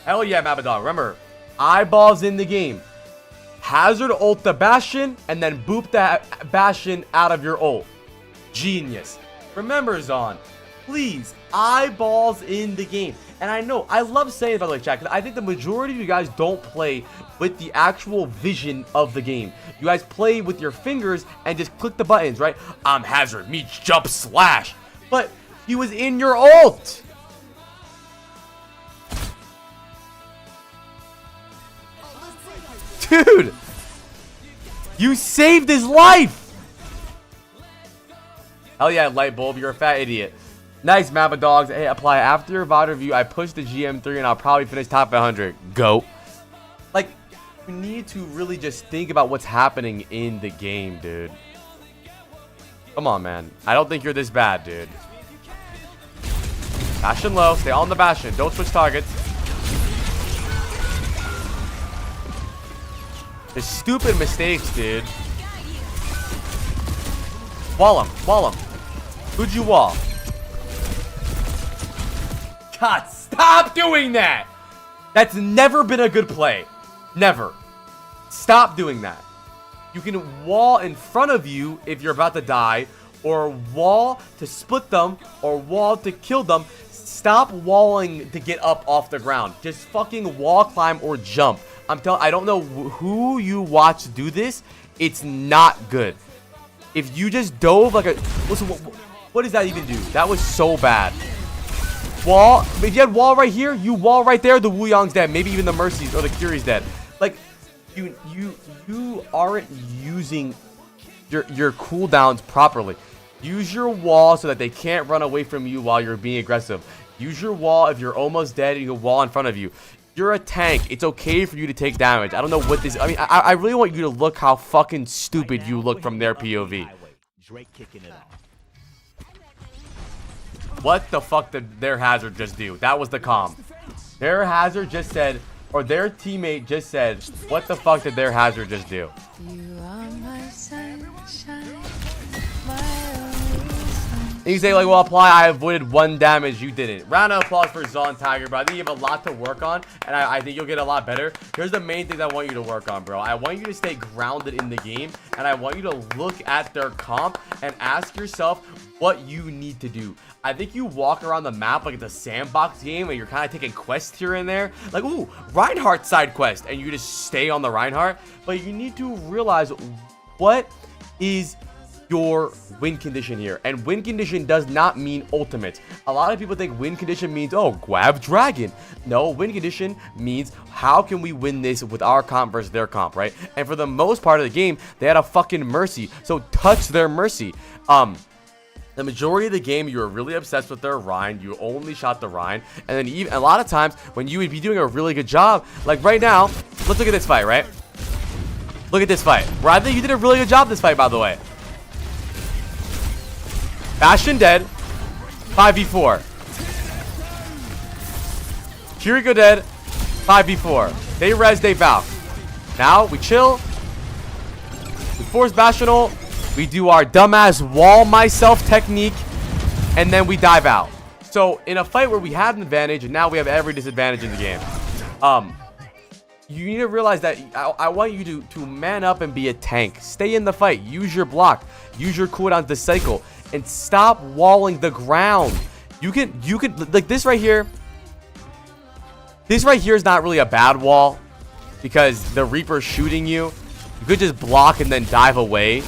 Hell yeah, Mabadon. Remember. Eyeballs in the game. Hazard ult the Bastion, and then boop that Bastion out of your ult. Genius. Remember, Zon, please, eyeballs in the game. And I know, I love saying it, by the way, chat, because I think the majority of you guys don't play with the actual vision of the game. You guys play with your fingers and just click the buttons, right? I'm Hazard, me jump slash. But he was in your ult. Dude! You saved his life! Hell yeah, light bulb, you're a fat idiot. Nice, Mappa Dogs. Hey, apply after your VOD review. I pushed the GM3 and I'll probably finish top 100. Go. Like, you need to really just think about what's happening in the game, dude. Come on, man. I don't think you're this bad, dude. Bastion low. Stay on the Bastion. Don't switch targets. The stupid mistakes, dude. Wall him. Wall him. Who'd you wall? God, stop doing that. That's never been a good play. Never. Stop doing that. You can wall in front of you if you're about to die, or wall to split them, or wall to kill them. Stop walling to get up off the ground. Just fucking wall climb or jump. I don't know who you watch do this. It's not good. If you just dove like a... Listen, what does that even do? That was so bad. Wall. If you had wall right here, you wall right there, the Wu Yang's dead. Maybe even the Mercy's or the Curie's dead. Like, you aren't using your cooldowns properly. Use your wall so that they can't run away from you while you're being aggressive. Use your wall if you're almost dead and you can wall in front of you. You're a tank. It's okay for you to take damage. I don't know what this... I mean, I really want you to look how fucking stupid you look from their POV. What the fuck did their Hazard just do? That was the comm. Their Hazard just said... Or their teammate just said, what the fuck did their Hazard just do? You are my sunshine, my only sunshine. And you say, like, well, apply, I avoided 1 damage, you didn't. Round of applause for Zon Tiger, bro. I think you have a lot to work on, and I think you'll get a lot better. Here's the main things I want you to work on, bro. I want you to stay grounded in the game, and I want you to look at their comp and ask yourself what you need to do. I think you walk around the map like it's a sandbox game and you're kind of taking quests here and there. Like, ooh, Reinhardt side quest. And you just stay on the Reinhardt. But you need to realize what is your win condition here. And win condition does not mean ultimate. A lot of people think win condition means, oh, grab dragon. No, win condition means how can we win this with our comp versus their comp, right? And for the most part of the game, they had a fucking Mercy. So touch their Mercy. The majority of the game, you were really obsessed with their Rhine. You only shot the Rhine. And then even a lot of times, when you would be doing a really good job, like right now, let's look at this fight, right? Look at this fight. Where I think you did a really good job this fight, by the way. Bastion dead. 5v4. Kiriko dead. 5v4. They res, they Valk. Now, we chill. We force Bastion ult. We do our dumbass wall myself technique, and then we dive out. So in a fight where we had an advantage, and now we have every disadvantage in the game, you need to realize that I want you to man up and be a tank. Stay in the fight. Use your block. Use your cooldowns to cycle, and stop walling the ground. You can like this right here. This right here is not really a bad wall because the Reaper's shooting you. You could just block and then dive away.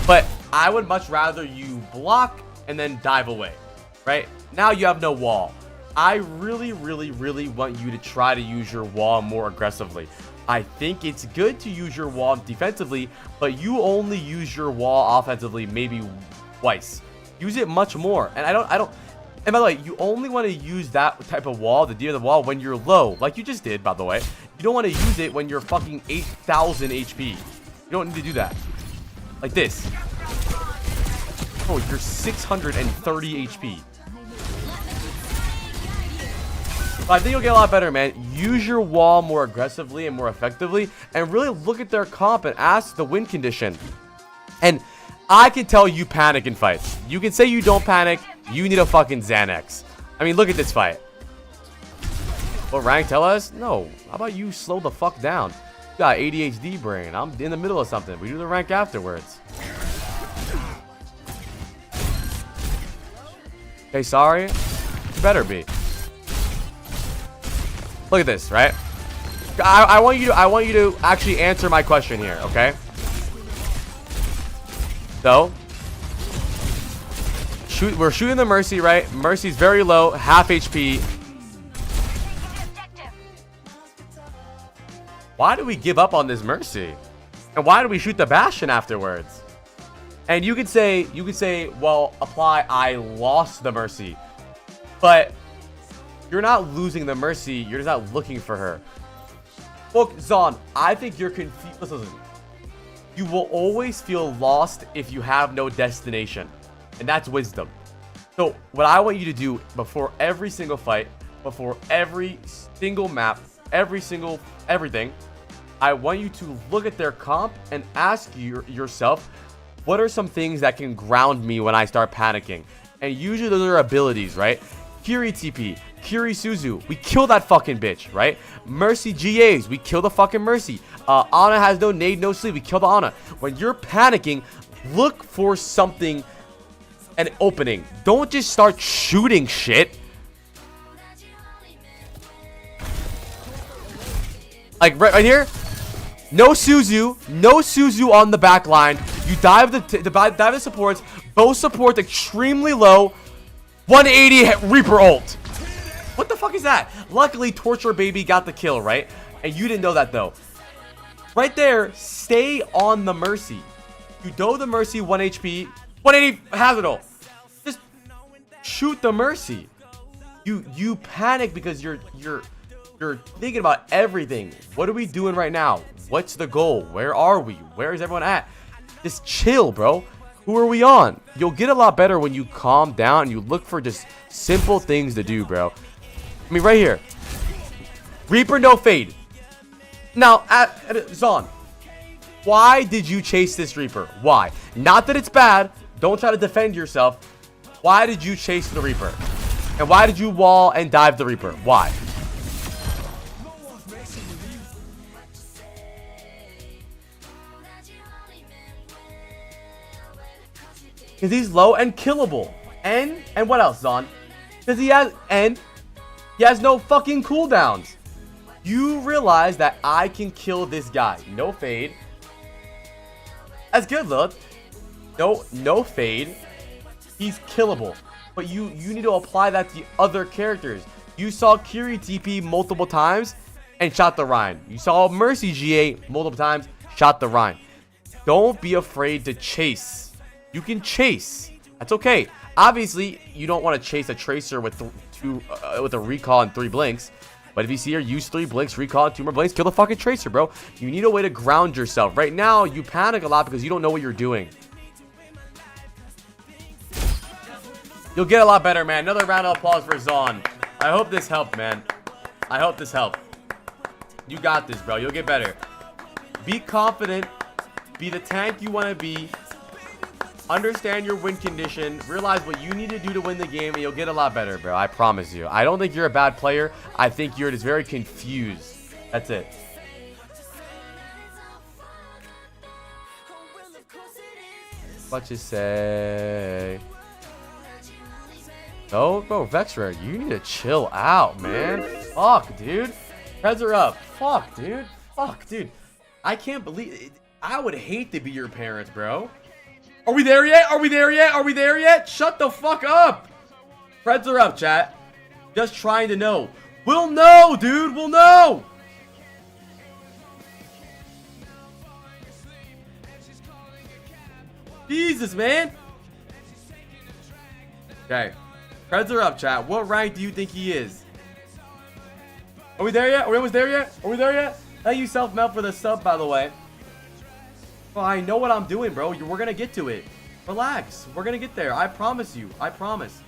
But I would much rather you block and then dive away, right? Now you have no wall. I really, really, really want you to try to use your wall more aggressively. I think it's good to use your wall defensively, but you only use your wall offensively maybe twice. Use it much more. And I don't. And by the way, you only want to use that type of wall, the deer of the wall, when you're low, like you just did, by the way. You don't want to use it when you're fucking 8,000 HP. You don't need to do that. Like this. Oh, you're 630 HP. But I think you'll get a lot better, man. Use your wall more aggressively and more effectively. And really look at their comp and ask the win condition. And I can tell you panic in fights. You can say you don't panic. You need a fucking Xanax. I mean, look at this fight. What rank tell us? No. How about you slow the fuck down? Got ADHD brain. I'm in the middle of something. We do the rank afterwards. Okay, sorry. You better be. Look at this, right? I want you to actually answer my question here, okay? So, we're shooting the Mercy, right? Mercy's very low, half HP. why do we give up on this Mercy? And why do we shoot the Bastion afterwards? And you could say, well, apply, I lost the Mercy. But you're not losing the Mercy. You're just not looking for her. Look, Zon, I think you're confused. Listen. You will always feel lost if you have no destination. And that's wisdom. So what I want you to do before every single fight, before every single map, everything, I want you to look at their comp and ask yourself, what are some things that can ground me when I start panicking? And usually those are abilities, right? Kiri TP, Kiri Suzu, we kill that fucking bitch, right? Mercy GAs, we kill the fucking Mercy. Ana has no nade, no sleep, we kill the Ana. When you're panicking, look for something, an opening. Don't just start shooting shit. Like right here, no Suzu on the back line. You dive the supports, both supports extremely low. 180 Reaper ult. What the fuck is that? Luckily, Torture Baby got the kill, right? And you didn't know that though. Right there, stay on the Mercy. You do the Mercy 1 HP, 180 Hazard ult. Just shoot the Mercy. You panic because you're thinking about everything. What are we doing right now? What's the goal? Where are we? Where is everyone at? Just chill, bro. Who are we on? You'll get a lot better when you calm down and you look for just simple things to do, bro. I mean, right here. Reaper, no fade. Now, Zon, why did you chase this Reaper? Why? Not that it's bad. Don't try to defend yourself. Why did you chase the Reaper? And why did you wall and dive the Reaper? Why? Because he's low and killable. And what else, Zon? Because he has no fucking cooldowns. You realize that I can kill this guy. No fade. That's good, look. No fade. He's killable. But you need to apply that to other characters. You saw Kiri TP multiple times and shot the Rhine. You saw Mercy GA multiple times, shot the Rhine. Don't be afraid to chase. You can chase. That's okay. Obviously, you don't want to chase a Tracer with a recall and 3 blinks. But if you see her use 3 blinks, recall, and 2 more blinks, kill the fucking Tracer, bro. You need a way to ground yourself. Right now, you panic a lot because you don't know what you're doing. You'll get a lot better, man. Another round of applause for Zon. I hope this helped, man. I hope this helped. You got this, bro. You'll get better. Be confident. Be the tank you want to be. Understand your win condition. Realize what you need to do to win the game, and you'll get a lot better, bro. I promise you. I don't think you're a bad player. I think you're just very confused. That's it. What you say? No, bro, Vexra, you need to chill out, man. Fuck, dude. Heads are up. Fuck, dude. Fuck, dude. I can't believe it. I would hate to be your parents, bro. Are we there yet? Are we there yet? Are we there yet? Shut the fuck up. Threads are up, chat. Just trying to know. We'll know, dude. We'll know. Jesus, man. Okay. Threads are up, chat. What rank do you think he is? Are we there yet? Are we almost there yet? Are we there yet? Thank you, Self-Melt, for the sub, by the way. Well, I know what I'm doing, bro. We're going to get to it. Relax. We're going to get there. I promise you. I promise.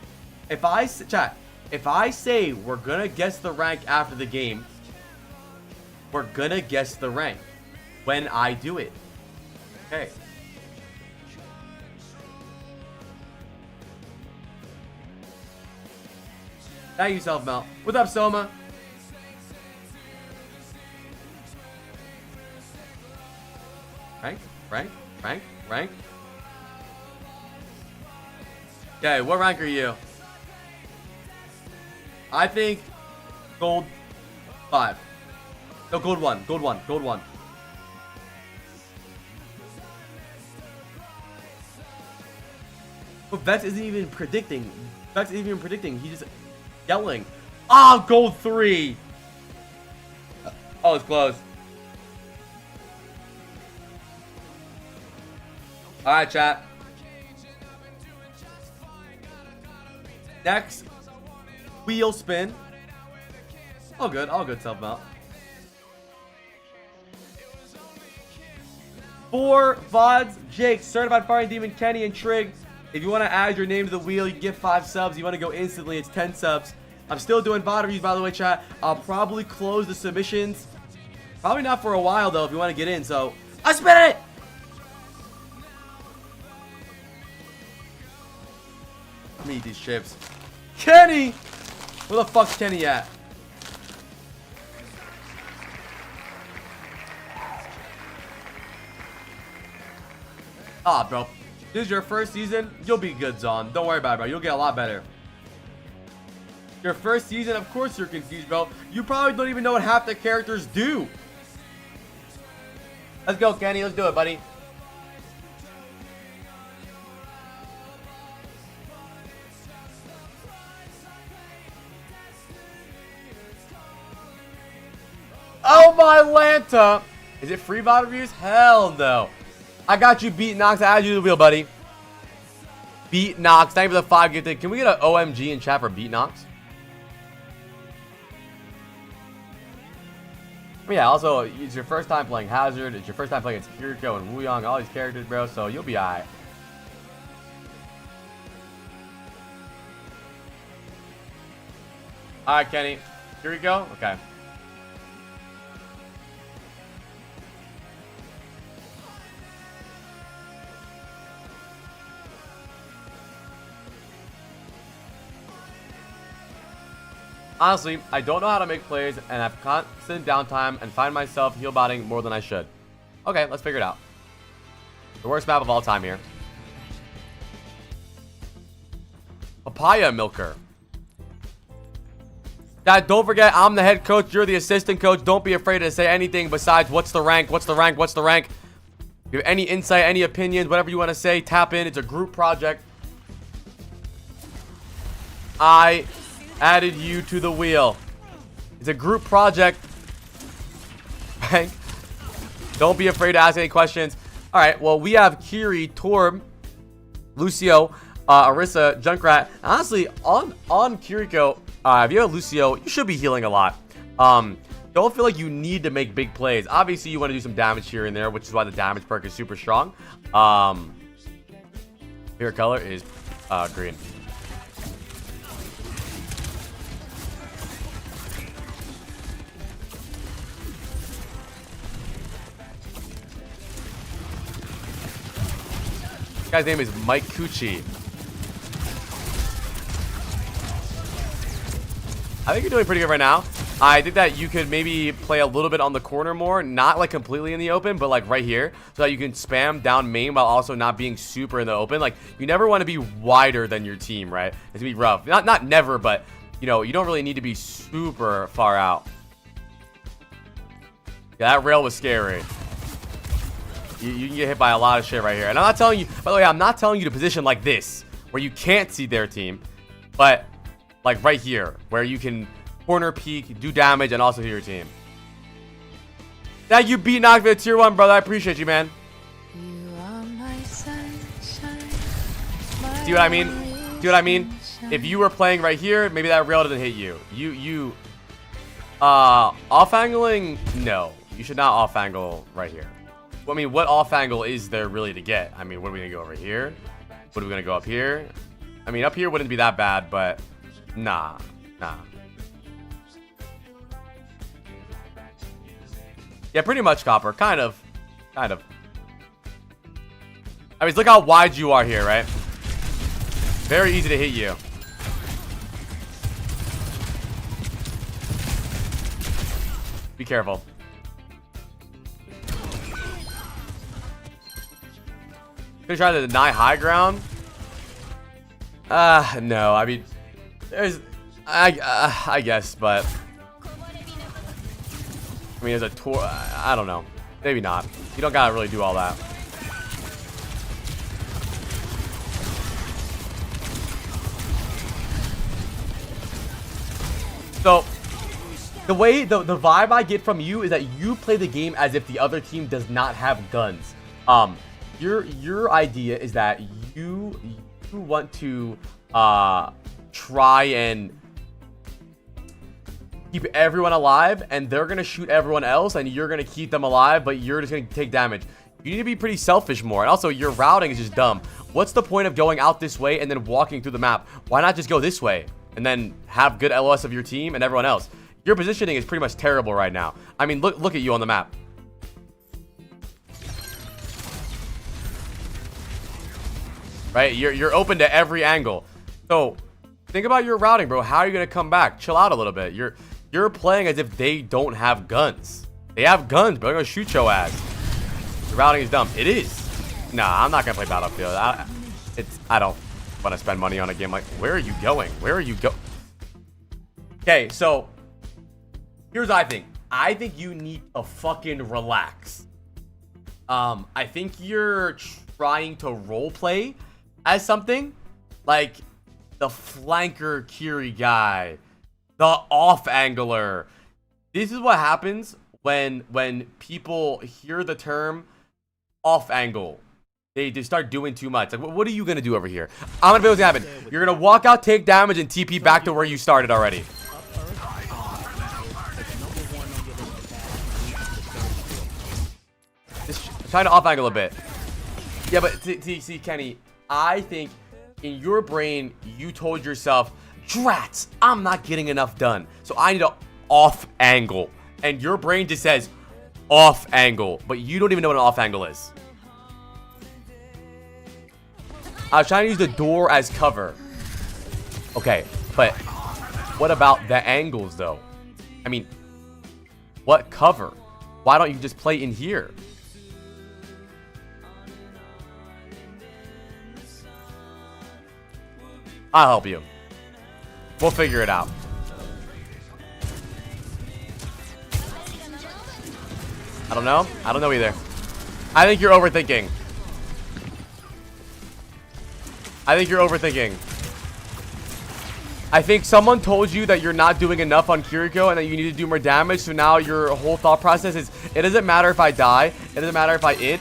If I say we're going to guess the rank after the game, we're going to guess the rank when I do it. Okay. Thank you, Self-Melt. What's up, Soma? Rank. Okay, what rank are you? I think gold 5. No, gold 1. Gold 1. But Vex isn't even predicting. He's just yelling. Ah, gold 3. Oh, it's close. All right, chat. Next, wheel spin. All good, self-mount. 4 VODs, Jake, Certified Firing Demon, Kenny, and Trig. If you want to add your name to the wheel, you get 5 subs. You want to go instantly, it's 10 subs. I'm still doing VOD reviews, by the way, chat. I'll probably close the submissions. Probably not for a while, though, if you want to get in. So, I spin it! Let me eat these chips. Kenny! Where the fuck's Kenny at? Ah, bro. This is your first season. You'll be good, Zon. Don't worry about it, bro. You'll get a lot better. Your first season, of course you're confused, bro. You probably don't even know what half the characters do. Let's go, Kenny. Let's do it, buddy. Oh my Lanta! Is it free VOD reviews? Hell no. I got you, Beat Knox. I added you to the wheel, buddy. Beat Knox. Thank you for the 5 gifted. Can we get an OMG in chat for Beat Knox? Yeah, also, it's your first time playing Hazard. It's your first time playing against Kiriko and Wuyong. All these characters, bro. So you'll be alright. Alright, Kenny. Here we go. Okay. Honestly, I don't know how to make plays and have constant downtime and find myself heal botting more than I should. Okay, let's figure it out. The worst map of all time here. Papaya Milker. Dad, don't forget, I'm the head coach. You're the assistant coach. Don't be afraid to say anything besides what's the rank, what's the rank, what's the rank. If you have any insight, any opinions, whatever you want to say, tap in. It's a group project. I added you to the wheel. It's a group project. Right? Don't be afraid to ask any questions. All right, well, we have Kiri, Torb, Lucio, Arissa, Junkrat. Honestly, on Kiriko, if you have Lucio, you should be healing a lot. Don't feel like you need to make big plays. Obviously, you want to do some damage here and there, which is why the damage perk is super strong. Favorite color is green. Guy's name is Mike Cucci. I think you're doing pretty good right now. I think that you could maybe play a little bit on the corner more, not like completely in the open, but like right here, so that you can spam down main while also not being super in the open. Like, you never want to be wider than your team, right? It's gonna be rough. Not never, but you know, you don't really need to be super far out. Yeah, that rail was scary. You can get hit by a lot of shit right here. And I'm not telling you, by the way, I'm not telling you to position like this, where you can't see their team, but like right here, where you can corner peek, do damage, and also heal your team. Thank you, Beat Knock, for the tier 1, brother. I appreciate you, man. You are my sunshine, See what I mean? See what I mean? If you were playing right here, maybe that rail doesn't hit you. Off angling? No. You should not off angle right here. I mean, what off angle is there really to get? I mean, what are we gonna go over here? What are we gonna go up here? I mean, up here wouldn't be that bad, but nah. Yeah, pretty much, Copper. Kind of. I mean, look how wide you are here, right? Very easy to hit you. Be careful. Gonna try to deny high ground. No. I mean, there's, I guess, but I mean, there's a tour. I don't know. Maybe not. You don't gotta really do all that. So, the way the vibe I get from you is that you play the game as if the other team does not have guns. your idea is that you want to try and keep everyone alive, and they're gonna shoot everyone else, and you're gonna keep them alive, but you're just gonna take damage. You need to be pretty selfish more, and also your routing is just dumb. What's the point of going out this way and then walking through the map? Why not just go this way and then have good LOS of your team and everyone else? Your positioning is pretty much terrible right now. I mean, look at you on the map. Right? You're open to every angle. So think about your routing, bro. How are you gonna come back? Chill out a little bit. You're playing as if they don't have guns. They have guns, bro. They're gonna shoot your ass. The routing is dumb. It is. Nah, I'm not gonna play Battlefield. I don't want to spend money on a game like. Where are you going? Where are you go? Okay, so here's what I think. I think you need to fucking relax. I think you're trying to roleplay as something like the flanker Kiri guy, the off angler. This is what happens when people hear the term off angle. They start doing too much. Like, what are you gonna do over here? I'm gonna be what's gonna happen. You're gonna walk out, take damage, and TP back to where you started already. Just trying to off angle a bit. Yeah, but see, Kenny, I think in your brain you told yourself, "Drats, I'm not getting enough done, so I need to off angle," and your brain just says off angle, but you don't even know what an off angle is. I was trying to use the door as cover. Okay, but what about the angles though? I mean, what cover? Why don't you just play in here? I'll help you. We'll figure it out. I don't know. I don't know either. I think you're overthinking. I think someone told you that you're not doing enough on Kiriko and that you need to do more damage, so now your whole thought process is, it doesn't matter if I die, it doesn't matter if I it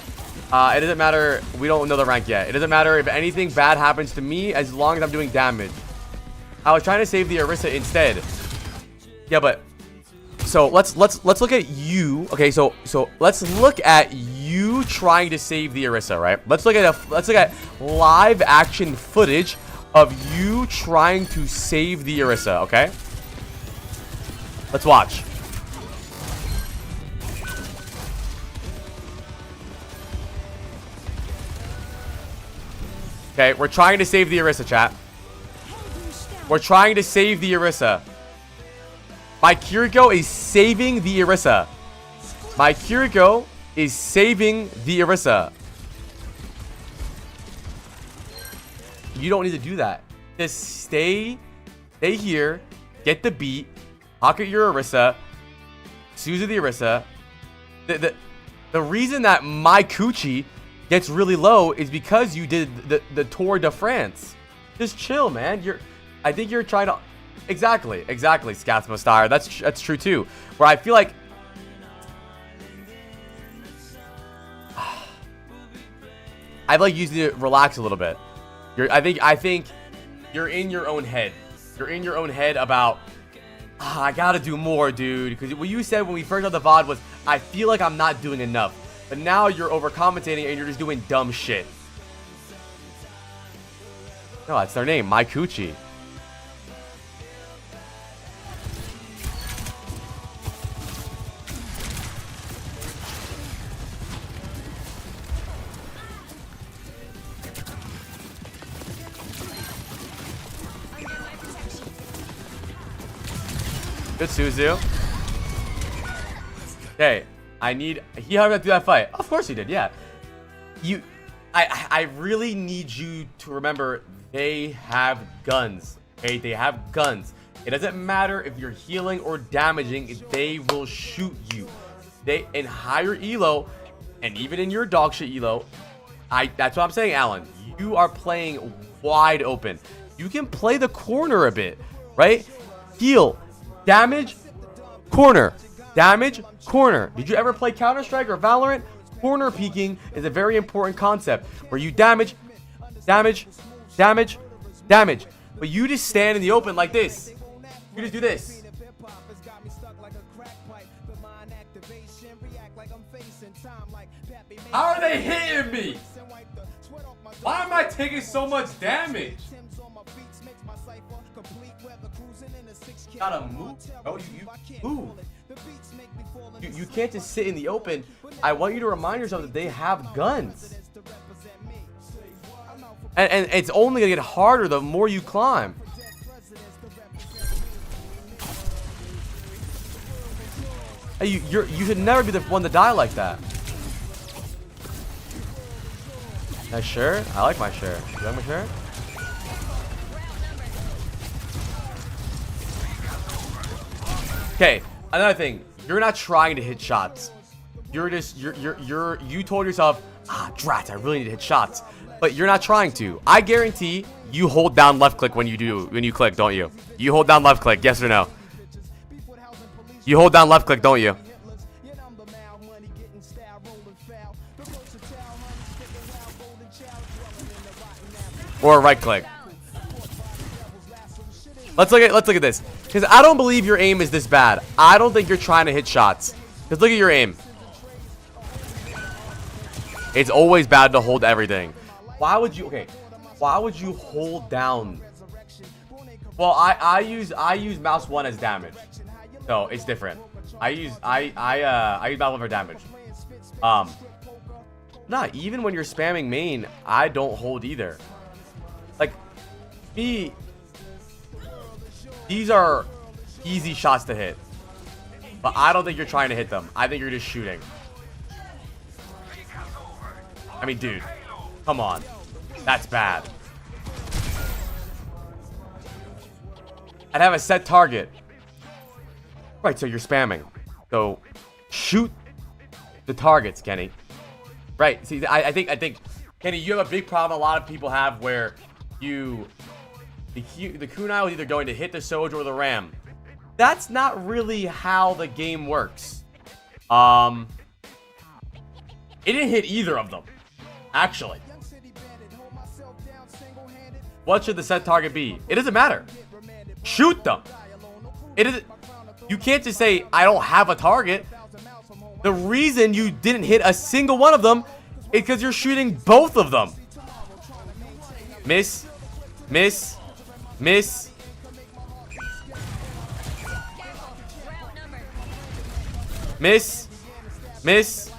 doesn't matter, we don't know the rank yet, it doesn't matter if anything bad happens to me as long as I'm doing damage. I was trying to save the Orisa instead. Yeah, but so let's look at you. Okay, so let's look at you trying to save the Orisa, right? Let's look at live action footage of you trying to save the Orisa, okay? Let's watch. Okay, we're trying to save the Orisa, chat. We're trying to save the Orisa. My Kiriko is saving the Orisa. My Kiriko is saving the Orisa. You don't need to do that. Just stay here, get the beat, pocket your Orisa, Suzu the Orisa. The reason that my Coochie gets really low is because you did the Tour de France. Just chill, man. I think you're trying to. Exactly, Scathmostar. That's true too. Where I feel like I'd like you to relax a little bit. I think you're in your own head. You're in your own head about I gotta do more, dude. Because what you said when we first got the VOD was, I feel like I'm not doing enough. But now you're overcompensating and you're just doing dumb shit. No, that's their name, My Coochie. Good Suzu. Okay, he had to do that fight. Of course he did, yeah. I really need you to remember they have guns. Okay, they have guns. It doesn't matter if you're healing or damaging, they will shoot you. They in higher elo, and even in your dog shit elo, that's what I'm saying, Alan. You are playing wide open. You can play the corner a bit, right? Heal. Damage, corner. Damage, corner. Did you ever play Counter-Strike or Valorant? corner peeking is a very important concept where you damage, damage, damage, damage. But you just stand in the open like this. You just do this. How are they hitting me? Why am I taking so much damage? Gotta move, bro. You move. You can't just sit in the open. I want you to remind yourself that they have guns. And it's only gonna get harder the more you climb. Hey, you should never be the one to die like that. Nice shirt. I like my shirt. You like my shirt? Okay, another thing. You're not trying to hit shots. You're just you told yourself, drats, I really need to hit shots. But you're not trying to. I guarantee you hold down left click when you click, don't you? You hold down left click, yes or no? You hold down left click, don't you? Or right click. Let's look at this. Because I don't believe your aim is this bad. I don't think you're trying to hit shots. Because look at your aim. It's always bad to hold everything. Why would you hold down? Well, I use mouse 1 as damage. So it's different. I use mouse 1 for damage. Nah, even when you're spamming main, I don't hold either. Like me, these are easy shots to hit. But I don't think you're trying to hit them. I think you're just shooting. I mean, dude, come on. That's bad. I'd have a set target. Right, so you're spamming. So shoot the targets, Kenny. Right. See, I think, Kenny, you have a big problem a lot of people have where the kunai is either going to hit the Soja or the Ram. That's not really how the game works. It didn't hit either of them, actually. What should the set target be? It doesn't matter. Shoot them. It isn't. You can't just say I don't have a target. The reason you didn't hit a single one of them is because you're shooting both of them. Miss, miss, miss. Miss, miss.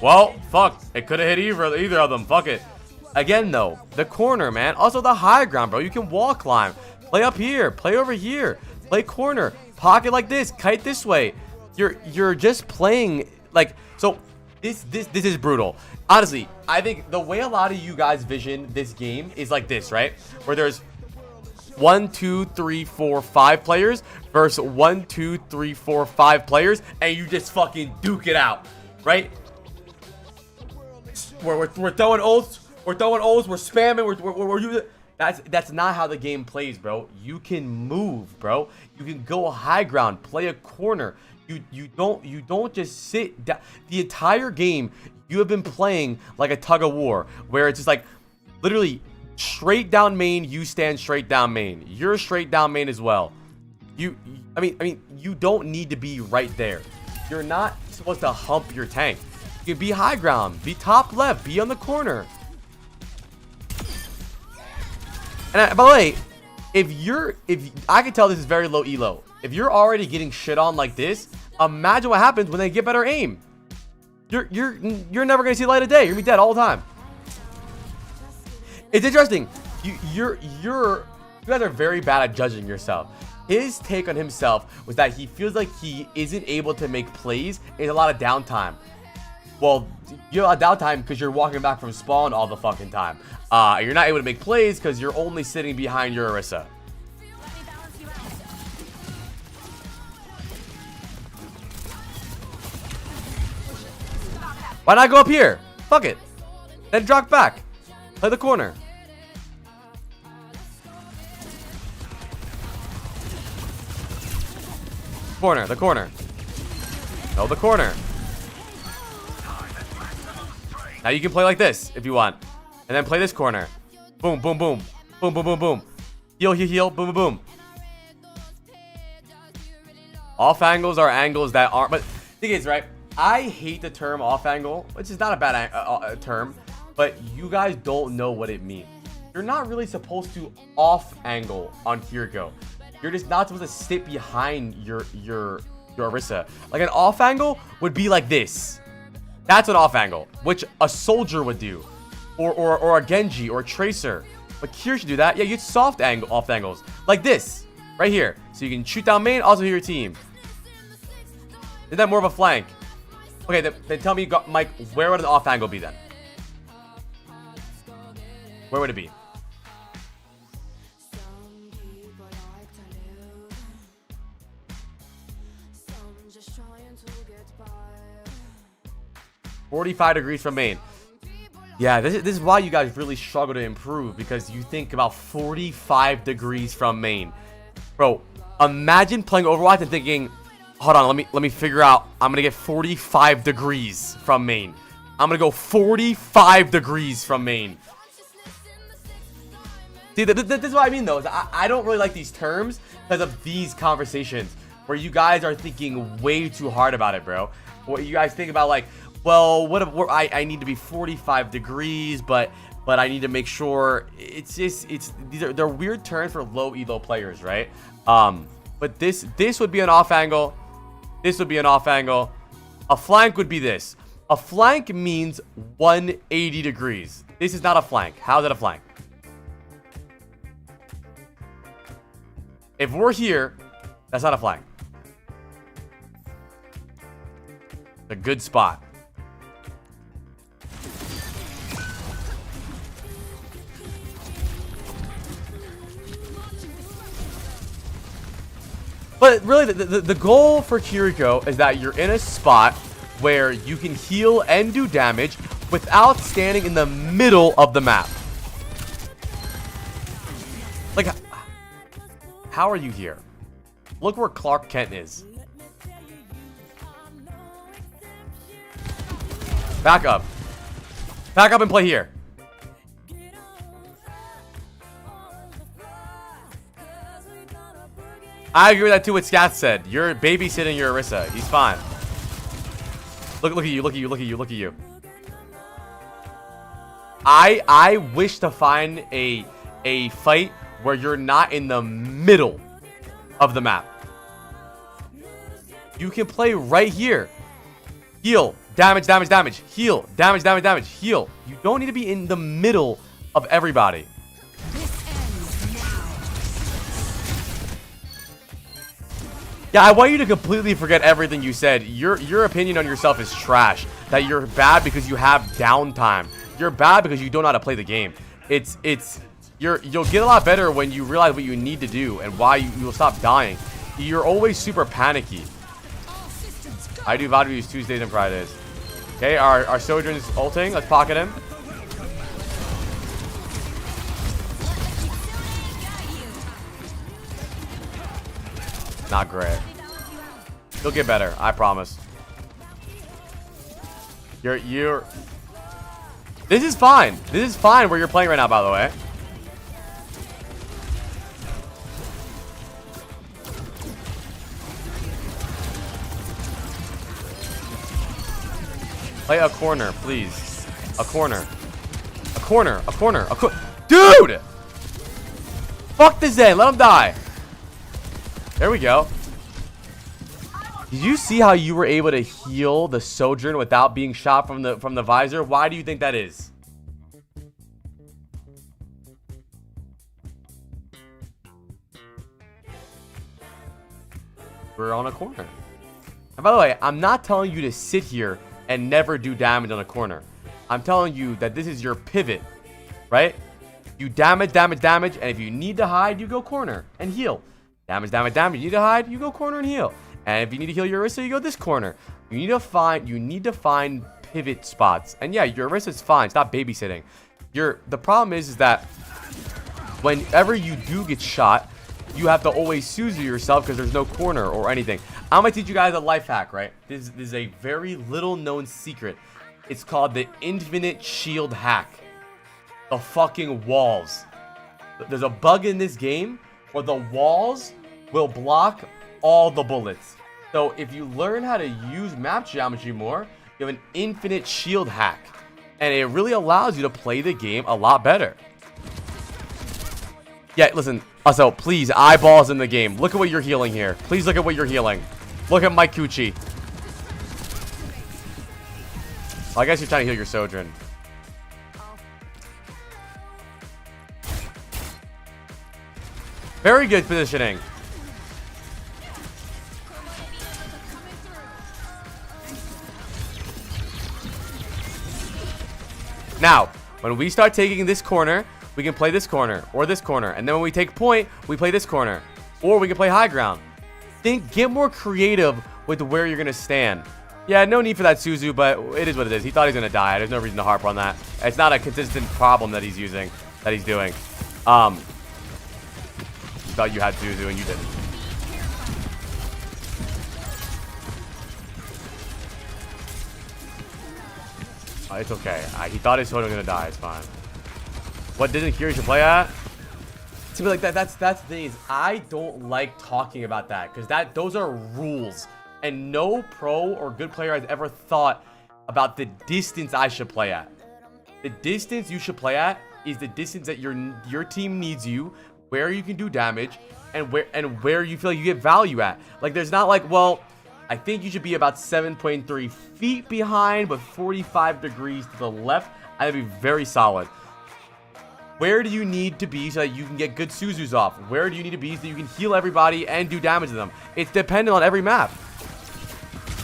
Well, fuck. It could have hit either of them. Fuck it. Again, though, the corner, man. Also, the high ground, bro. You can wall climb. Play up here. Play over here. Play corner. Pocket like this. Kite this way. You're just playing like so. This is brutal. Honestly, I think the way a lot of you guys vision this game is like this, right? Where there's 1, 2, 3, 4, 5 players versus 1, 2, 3, 4, 5 players, and you just fucking duke it out, right? We're throwing ults. We're throwing ults. We're spamming. We're using. That's not how the game plays, bro. You can move, bro. You can go high ground, play a corner. You don't just sit down. The entire game you have been playing like a tug of war, where it's just like literally straight down main. You stand straight down main. You're straight down main as well. I mean, you don't need to be right there. You're not supposed to hump your tank. You can be high ground, be top left, be on the corner. And by the way, if I can tell this is very low elo. If you're already getting shit on like this, imagine what happens when they get better aim. You're never gonna see the light of day. You're gonna be dead all the time. It's interesting. You guys are very bad at judging yourself. His take on himself was that he feels like he isn't able to make plays. There's a lot of downtime. Well, you have a lot of downtime because you're walking back from spawn all the fucking time. You're not able to make plays because you're only sitting behind your Orisa. Why not go up here? Fuck it. Then drop back. Play the corner. Corner, the corner. No, the corner. Now you can play like this if you want. And then play this corner. Boom, boom, boom. Boom, boom, boom, boom. Heal, heal, heal. Boom, boom, boom. Off angles are angles that aren't... But the thing is, right? I hate the term off angle, which is not a bad term. But you guys don't know what it means. You're not really supposed to off angle on Kiriko. You're just not supposed to sit behind your Orisa. Like an off angle would be like this. That's an off angle, which a soldier would do, or a Genji or a Tracer. But Kiriko should do that. Yeah, you get soft angle off angles like this right here, so you can shoot down main, also heal your team. Is that more of a flank? Okay, then tell me, Mike, where would an off angle be then? Where would it be? "45 degrees from main." Yeah, this is why you guys really struggle to improve, because you think about 45 degrees from main. Bro, imagine playing Overwatch and thinking, hold on, let me figure out. I'm gonna get 45 degrees from main. I'm gonna go 45 degrees from main. See, this is what I mean though. Is I don't really like these terms because of these conversations where you guys are thinking way too hard about it, bro. What you guys think about, like, well, what if I need to be 45 degrees, but I need to make sure they're weird terms for low elo players, right? But this would be an off angle. This would be an off angle. A flank would be this. A flank means 180 degrees. This is not a flank. How is it a flank? If we're here, that's not a flank. A good spot. But really, the goal for Kiriko is that you're in a spot where you can heal and do damage without standing in the middle of the map. Like, how are you here? Look where Clark Kent is. Back up. Back up and play here. I agree with that too, what Scat said. You're babysitting your Orisa. He's fine. Look at you, look at you, look at you, look at you. I wish to find a fight where you're not in the middle of the map. You can play right here. Heal, damage, damage, damage. Heal, damage, damage, damage. Heal. You don't need to be in the middle of everybody. Yeah, I want you to completely forget everything you said. Your opinion on yourself is trash. That you're bad because you have downtime. You're bad because you don't know how to play the game. You'll get a lot better when you realize what you need to do and why you'll stop dying. You're always super panicky. I do Vod Reviews Tuesdays and Fridays. Okay, our Sojourn's ulting. Let's pocket him. Not great. You'll get better, I promise. You're This is fine. This is fine where you're playing right now, by the way. Play a corner, please. A corner. A corner. A corner. Dude! Fuck this Zen. Let him die. There we go. Did you see how you were able to heal the Sojourn without being shot from the visor? Why do you think that is? We're on a corner. And by the way, I'm not telling you to sit here and never do damage on a corner. I'm telling you that this is your pivot, right? You damage, damage, damage, and if you need to hide, you go corner and heal. Damage, damage, damage. You need to hide, you go corner and heal. And if you need to heal your Orisa, you go this corner. You need to find pivot spots. And yeah, your Orisa's fine. Stop babysitting. The problem is that whenever you do get shot, you have to always Suzu yourself because there's no corner or anything. I'm gonna teach you guys a life hack, right? This is a very little known secret It's called the infinite shield hack. The fucking walls. There's a bug in this game where the walls will block all the bullets. So if you learn how to use map geometry more, you have an infinite shield hack. And it really allows you to play the game a lot better. Yeah, listen. Also, please, eyeballs in the game. Look at what you're healing here. Please look at what you're healing. Look at my coochie. Well, I guess you're trying to heal your Sojourn. Very good positioning. Now, when we start taking this corner, we can play this corner or this corner. And then when we take point, we play this corner. Or we can play high ground. Get more creative with where you're going to stand. Yeah, no need for that Suzu, but it is what it is. He thought he was going to die. There's no reason to harp on that. It's not a consistent problem that he's doing. Thought you had Suzu and you didn't. It's okay. He thought his Sojourn was going to die. It's fine. What didn't Kiriko play at? To be like that, that's the thing is I don't like talking about that because those are rules. And no pro or good player has ever thought about the distance I should play at. The distance you should play at is the distance that your team needs you, where you can do damage, and where you feel like you get value at. Like there's not like, well, I think you should be about 7.3 feet behind, but 45 degrees to the left. That'd be very solid. Where do you need to be so that you can get good Suzus off? Where do you need to be so you can heal everybody and do damage to them? It's dependent on every map.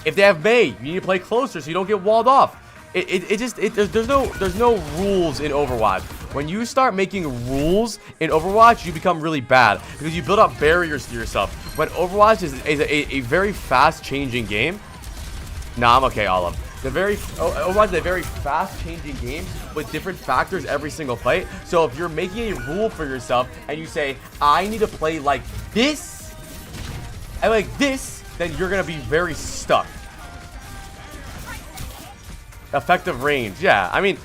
If they have Mei, you need to play closer so you don't get walled off. There's no rules in Overwatch. When you start making rules in Overwatch, you become really bad because you build up barriers to yourself. When Overwatch is a very fast-changing game. Nah, I'm okay, Olive. Overwatch is a very fast-changing game with different factors every single fight. So if you're making a rule for yourself and you say, I need to play like this and like this, then you're going to be very stuck. Effective range. Yeah, I mean,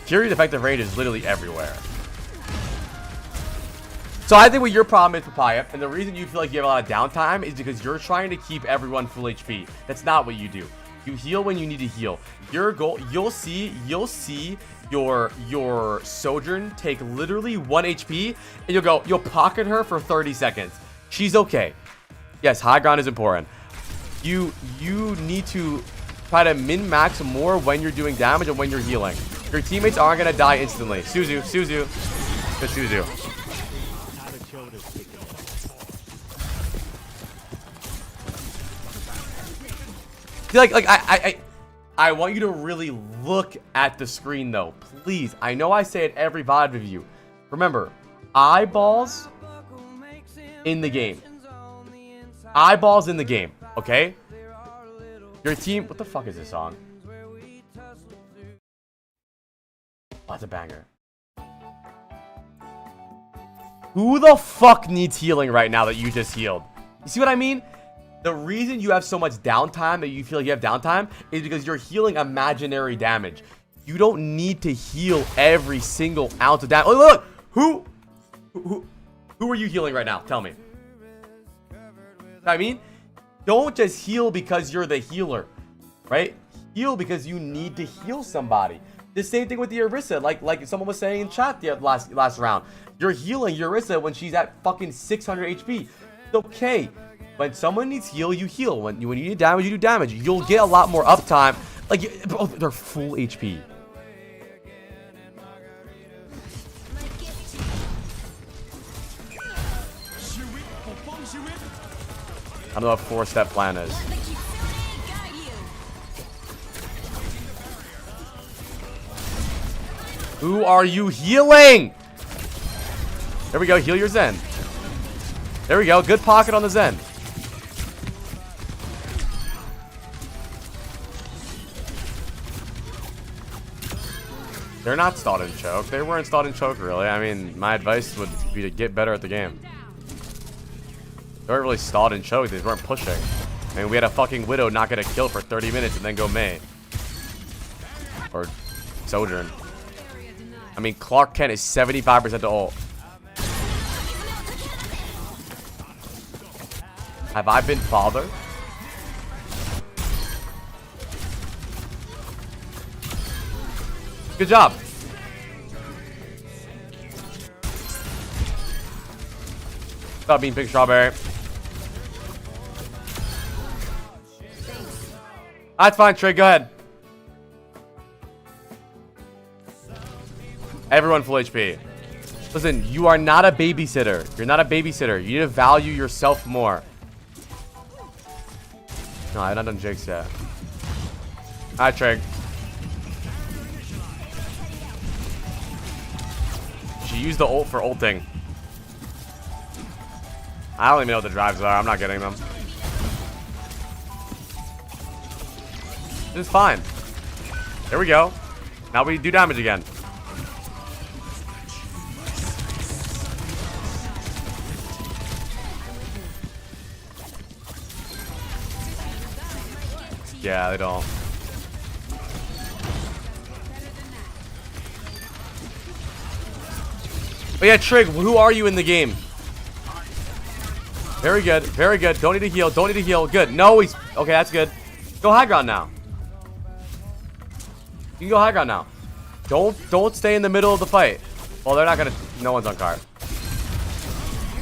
Kiriko's effective range is literally everywhere. So I think what your problem is, Papaya, and the reason you feel like you have a lot of downtime is because you're trying to keep everyone full HP. That's not what you do. You heal when you need to heal. Your goal, you'll see your Sojourn take literally 1 HP, and you'll pocket her for 30 seconds. She's okay. Yes, high ground is important. You need to try to min-max more when you're doing damage and when you're healing. Your teammates aren't gonna die instantly. Suzu. Good Suzu. Like I want you to really look at the screen though, please. I know I say it every VOD review. Remember, eyeballs in the game. Eyeballs in the game, okay? Your team, what the fuck is this song? Oh, that's a banger. Who the fuck needs healing right now that you just healed? You see what I mean? The reason you have so much downtime, that you feel like you have downtime, is because you're healing imaginary damage. You don't need to heal every single ounce of damage. Look! Who are you healing right now? Tell me. I mean, don't just heal because you're the healer, right? Heal because you need to heal somebody. The same thing with the Orisa, like someone was saying in chat the last round. You're healing Orisa when she's at fucking 600 HP. It's okay. When someone needs heal, you heal. When you need damage, you do damage. You'll get a lot more uptime. Like, they're full HP. I don't know what 4-step plan is. Who are you healing? There we go. Heal your Zen. There we go. Good pocket on the Zen. They're not stalled in choke. They weren't stalled in choke, really. I mean, my advice would be to get better at the game. They weren't really stalled in choke. They weren't pushing. I mean, we had a fucking Widow not get a kill for 30 minutes and then go Mei. Or Sojourn. I mean, Clark Kent is 75% to ult. Have I been father? Good job. Stop being Big Strawberry. That's fine, Trey. Go ahead. Everyone full HP. Listen, you are not a babysitter. You're not a babysitter. You need to value yourself more. No, I've not done Jake's yet. Alright, Trey. She used the ult for ulting. I don't even know what the drives are. I'm not getting them. It's fine. There we go. Now we do damage again. Yeah, they don't. But yeah, Trig, who are you in the game? Very good. Very good. Don't need to heal. Don't need to heal. Good. No, he's... Okay, that's good. Go high ground now. You can go high ground now. Don't stay in the middle of the fight. Well, they're not gonna... No one's on cart.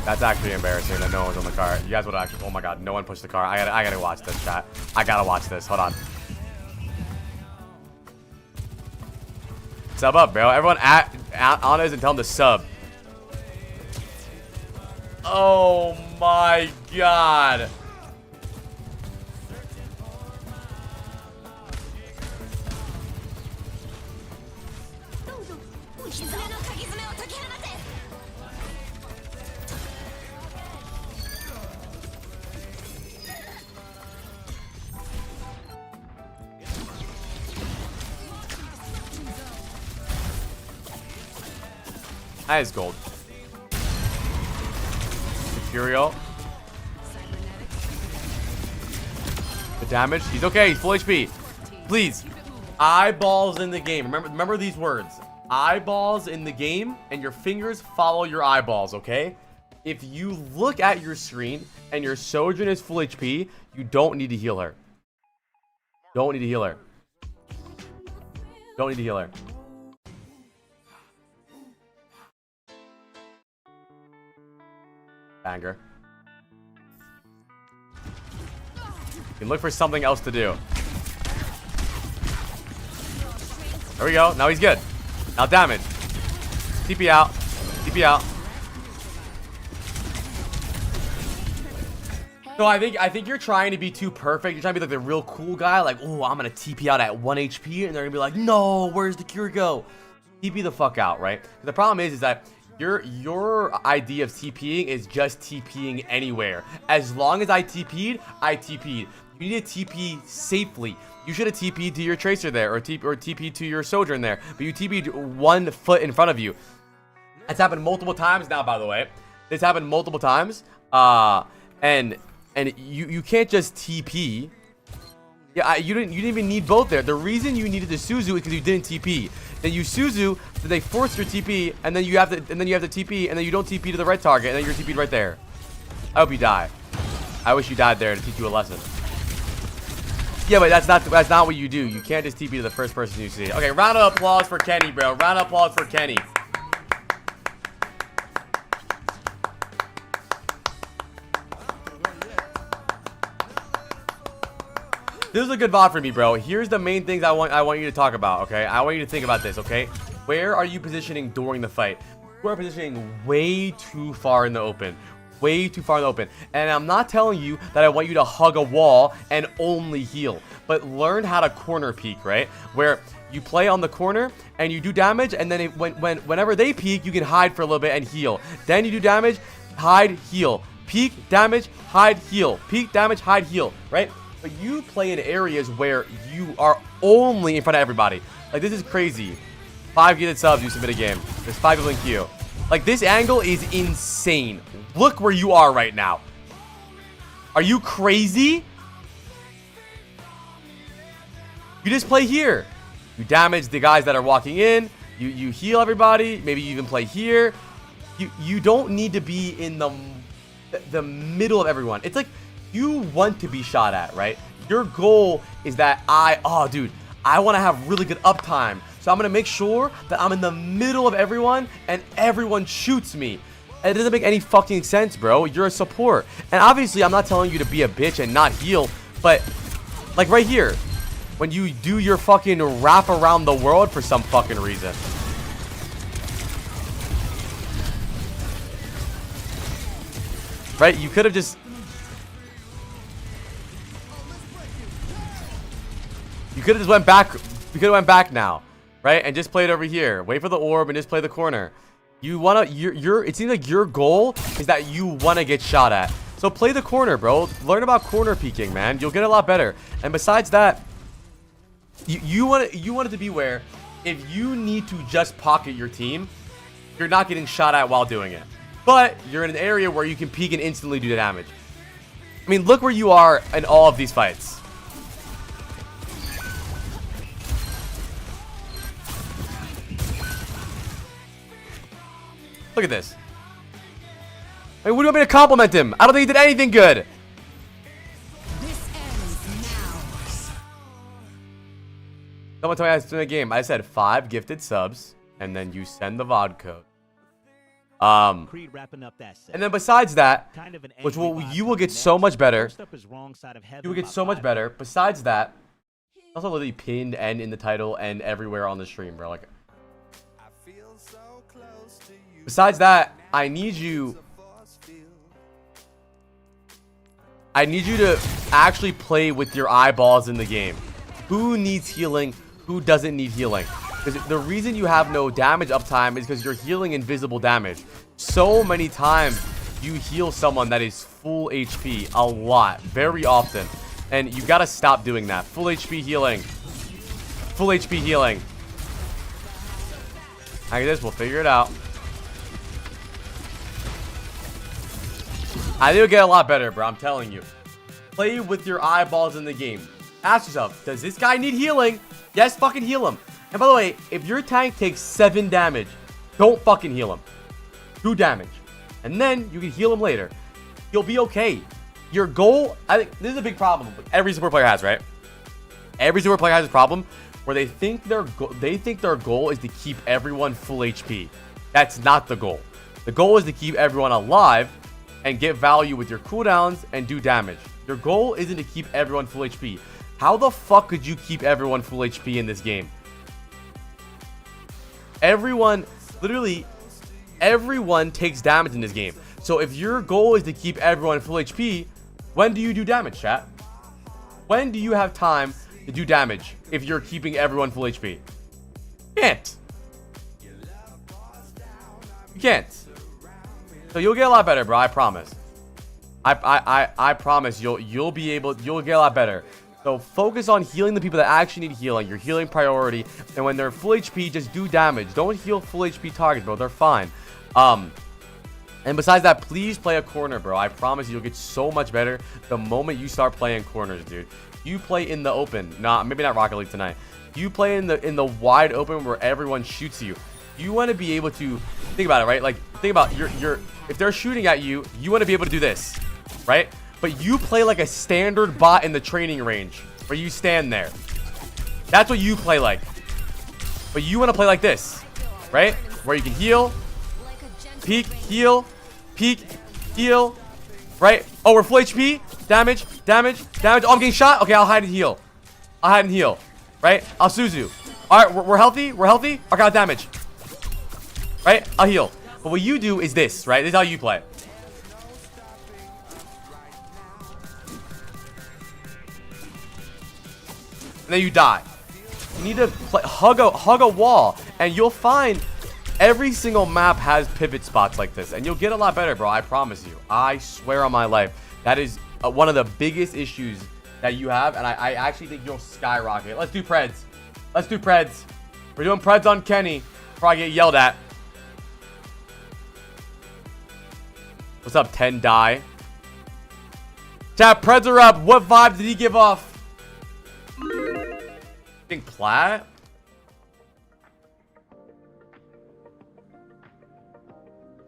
That's actually embarrassing that no one's on the cart. You guys would actually... Oh my god, no one pushed the cart. I gotta watch this, chat. I gotta watch this. Hold on. Sub up, bro. Everyone at Honest and tell him to sub. Oh my god. That is gold. Mercurial. The damage. He's okay. He's full HP. Please. Eyeballs in the game. Remember these words. Eyeballs in the game, and your fingers follow your eyeballs, okay? If you look at your screen and your Sojourn is full HP, you don't need to heal her. Don't need to heal her. Don't need to heal her. Banger. You can look for something else to do. There we go. Now he's good. Now damage. TP out. TP out. So I think you're trying to be too perfect. You're trying to be like the real cool guy. Like, oh, I'm gonna TP out at 1 HP, and they're gonna be like, no, where's the Kiriko? TP the fuck out, right? The problem is that your idea of TPing is just TPing anywhere. As long as I TP'd, I TP'd. You need to TP safely. You should have TP'd to your Tracer there, or TP'd to your Sojourn there, but you TP'd 1 foot in front of you. It's happened multiple times now, by the way. This happened multiple times, and you can't just TP. Yeah, you didn't even need both there. The reason you needed the Suzu is because you didn't TP. Then you Suzu, then they force your TP, and then you have to TP, and then you don't TP to the right target, and then you're TP'd right there. I hope you die. I wish you died there to teach you a lesson. Yeah, but that's not what you do. You can't just TP to the first person you see. Okay, round of applause for Kenny, bro. Round of applause for Kenny. This is a good VOD for me, bro. Here's the main things I want you to talk about, okay? I want you to think about this, okay? Where are you positioning during the fight? You are positioning way too far in the open. Way too far in the open. And I'm not telling you that I want you to hug a wall and only heal. But learn how to corner peek, right? Where you play on the corner and you do damage, and then whenever they peek, you can hide for a little bit and heal. Then you do damage, hide, heal. Peek, damage, hide, heal. Peek, damage, hide, heal, right? But you play in areas where you are only in front of everybody. Like, this is crazy. 5 gated subs, you submit a game. There's 5 people in queue. Like, this angle is insane. Look where you are right now. Are you crazy? You just play here. You damage the guys that are walking in. You heal everybody. Maybe you even play here. You don't need to be in the middle of everyone. It's like you want to be shot at, right? Your goal is that I want to have really good uptime. So I'm going to make sure that I'm in the middle of everyone and everyone shoots me. It doesn't make any fucking sense, bro. You're a support. And obviously, I'm not telling you to be a bitch and not heal. But, like right here, when you do your fucking wrap around the world for some fucking reason. Right? You could have just... You could have just went back. You could have went back now. Right? And just played over here. Wait for the orb and just play the corner. You wanna, it seems like your goal is that you wanna get shot at. So play the corner, bro. Learn about corner peeking, man. You'll get a lot better. And besides that, you want it to be where if you need to just pocket your team, you're not getting shot at while doing it. But you're in an area where you can peek and instantly do the damage. I mean, look where you are in all of these fights. Look at this. I mean, what do you want me to compliment him? I don't think he did anything good. Someone told me I was doing a game. I said 5 gifted subs, and then you send the VOD code. And then besides that, which you will get so much better. You will get so much better. Besides that, also literally pinned and in the title and everywhere on the stream, bro. Like. Besides that, I need you to actually play with your eyeballs in the game. Who needs healing? Who doesn't need healing? Because the reason you have no damage uptime is because you're healing invisible damage. So many times you heal someone that is full HP a lot, very often. And you gotta stop doing that. Full HP healing. Full HP healing. Like this, we'll figure it out. I think it'll get a lot better, bro. I'm telling you. Play with your eyeballs in the game. Ask yourself, does this guy need healing? Yes, fucking heal him. And by the way, if your tank takes 7 damage, don't fucking heal him. 2 damage. And then you can heal him later. You'll be okay. Your goal, I think this is a big problem every support player has, right? Every support player has a problem where they think their goal is to keep everyone full HP. That's not the goal. The goal is to keep everyone alive and get value with your cooldowns and do damage. Your goal isn't to keep everyone full HP. How the fuck could you keep everyone full HP in this game? Literally everyone takes damage in this game. So if your goal is to keep everyone full HP, when do you do damage, chat? When do you have time to do damage if you're keeping everyone full HP? You can't. You can't. So you'll get a lot better, bro. I promise. I promise you'll get a lot better. So focus on healing the people that actually need healing. Your healing priority. And when they're full HP, just do damage. Don't heal full HP targets, bro. They're fine. And besides that, please play a corner, bro. I promise you'll get so much better the moment you start playing corners, dude. You play in the open. Nah, maybe not Rocket League tonight. You play in the wide open where everyone shoots you. You want to be able to think about it, right? Like think about if they're shooting at you, you want to be able to do this, right? But you play like a standard bot in the training range where you stand there. That's what you play like. But you want to play like this, right? Where you can heal, peek, heal, right? Oh, we're full HP. Damage. Oh, I'm getting shot. Okay, I'll hide and heal. Right? I'll Suzu. All right, we're healthy. Okay, I'll damage. Right? I'll heal. But what you do is this, right? This is how you play. And then you die. You need to hug a wall, and you'll find every single map has pivot spots like this, and you'll get a lot better, bro. I promise you. I swear on my life. That is one of the biggest issues that you have, and I actually think you'll skyrocket. Let's do Preds. We're doing Preds on Kenny before I get yelled at. What's up, 10 die? Chat, Preds are up. What vibe did he give off? I think Plat?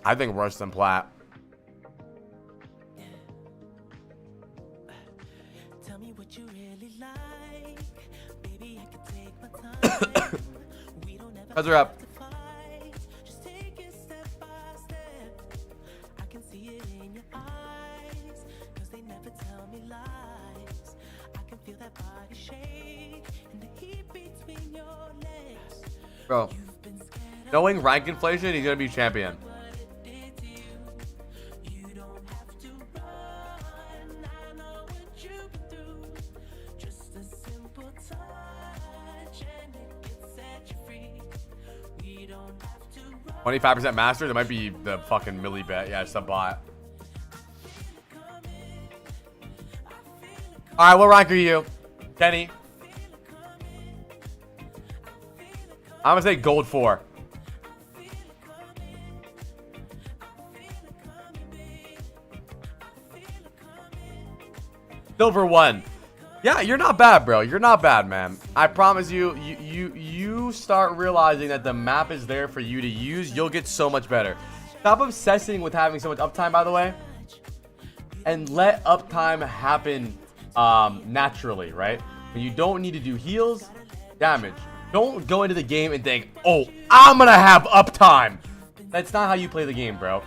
I think worse than Plat. Tell me what you really like. Baby, I can take my time. We don't ever Heads are up. have to fight. Just take it step by step. I can see it in your eyes. Cause they never tell me lies. I can feel that body shake and the heat between your legs. Bro, knowing rank inflation, he's gonna be champion. I know what you've been through. Just a simple touch and it can set you free. We don't have to run. 25% master. That might be the fucking milli bet. Yeah, it's a bot. All right, what rank are you, Kenny? I'm gonna say gold 4. Silver 1. Yeah, you're not bad, bro. You're not bad, man. I promise you, you start realizing that the map is there for you to use, you'll get so much better. Stop obsessing with having so much uptime, by the way, and let uptime happen naturally, right? When you don't need to do heals, damage. Don't go into the game and think, oh, I'm gonna have uptime. That's not how you play the game, bro.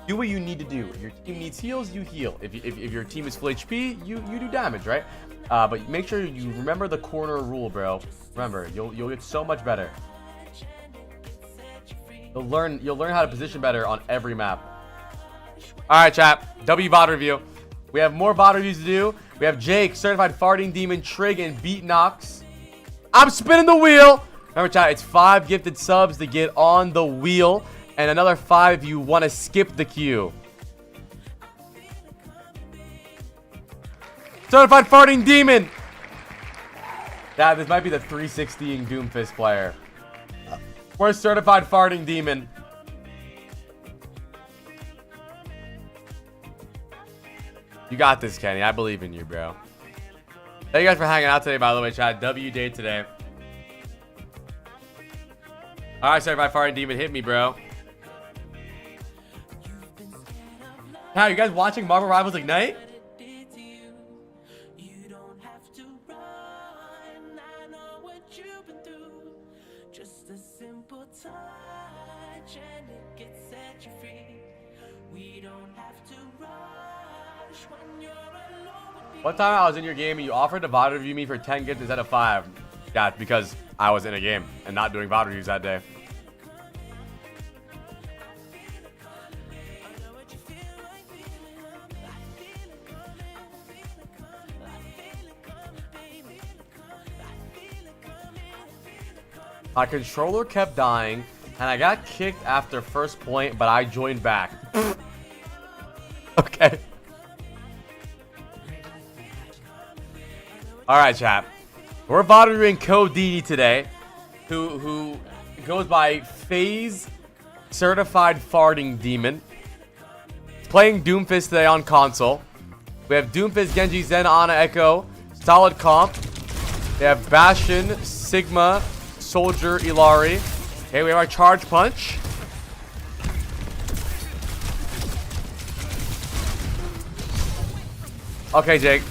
Do what you need to do. If your team needs heals, you heal. If your team is full HP, you do damage, right? But make sure you remember the corner rule, bro. Remember, you'll get so much better. You'll learn how to position better on every map. All right, chat. Vod review. We have more Vod reviews to do. We have Jake, Certified Farting Demon, Trig, and Beat Knox. I'm spinning the wheel. Remember, chat, it's 5 gifted subs to get on the wheel, and another 5 if you want to skip the queue. Certified Farting Demon. Yeah, this might be the 360ing Doomfist player. Where's Certified Farting Demon? You got this, Kenny. I believe in you, bro. Thank you guys for hanging out today, by the way, chat. W day today. All right, Certified Farting Demon, hit me, bro. How you guys watching Marvel Rivals Ignite? Just a simple touch and it gets set you free. We don't have to rush when you're alone with me. One time I was in your game and you offered to VOD review me for 10 gifts instead of 5. Yeah, because I was in a game and not doing VOD reviews that day. My controller kept dying, and I got kicked after first point, but I joined back. Okay. Alright, chat. We're VOD reviewing Code DD today, who goes by FaZe Certified Farting Demon. Playing Doomfist today on console. We have Doomfist, Genji, Zen, Ana, Echo. Solid comp. They have Bastion, Sigma, Soldier, Ilari. Okay, we have our charge punch. Okay, Jake.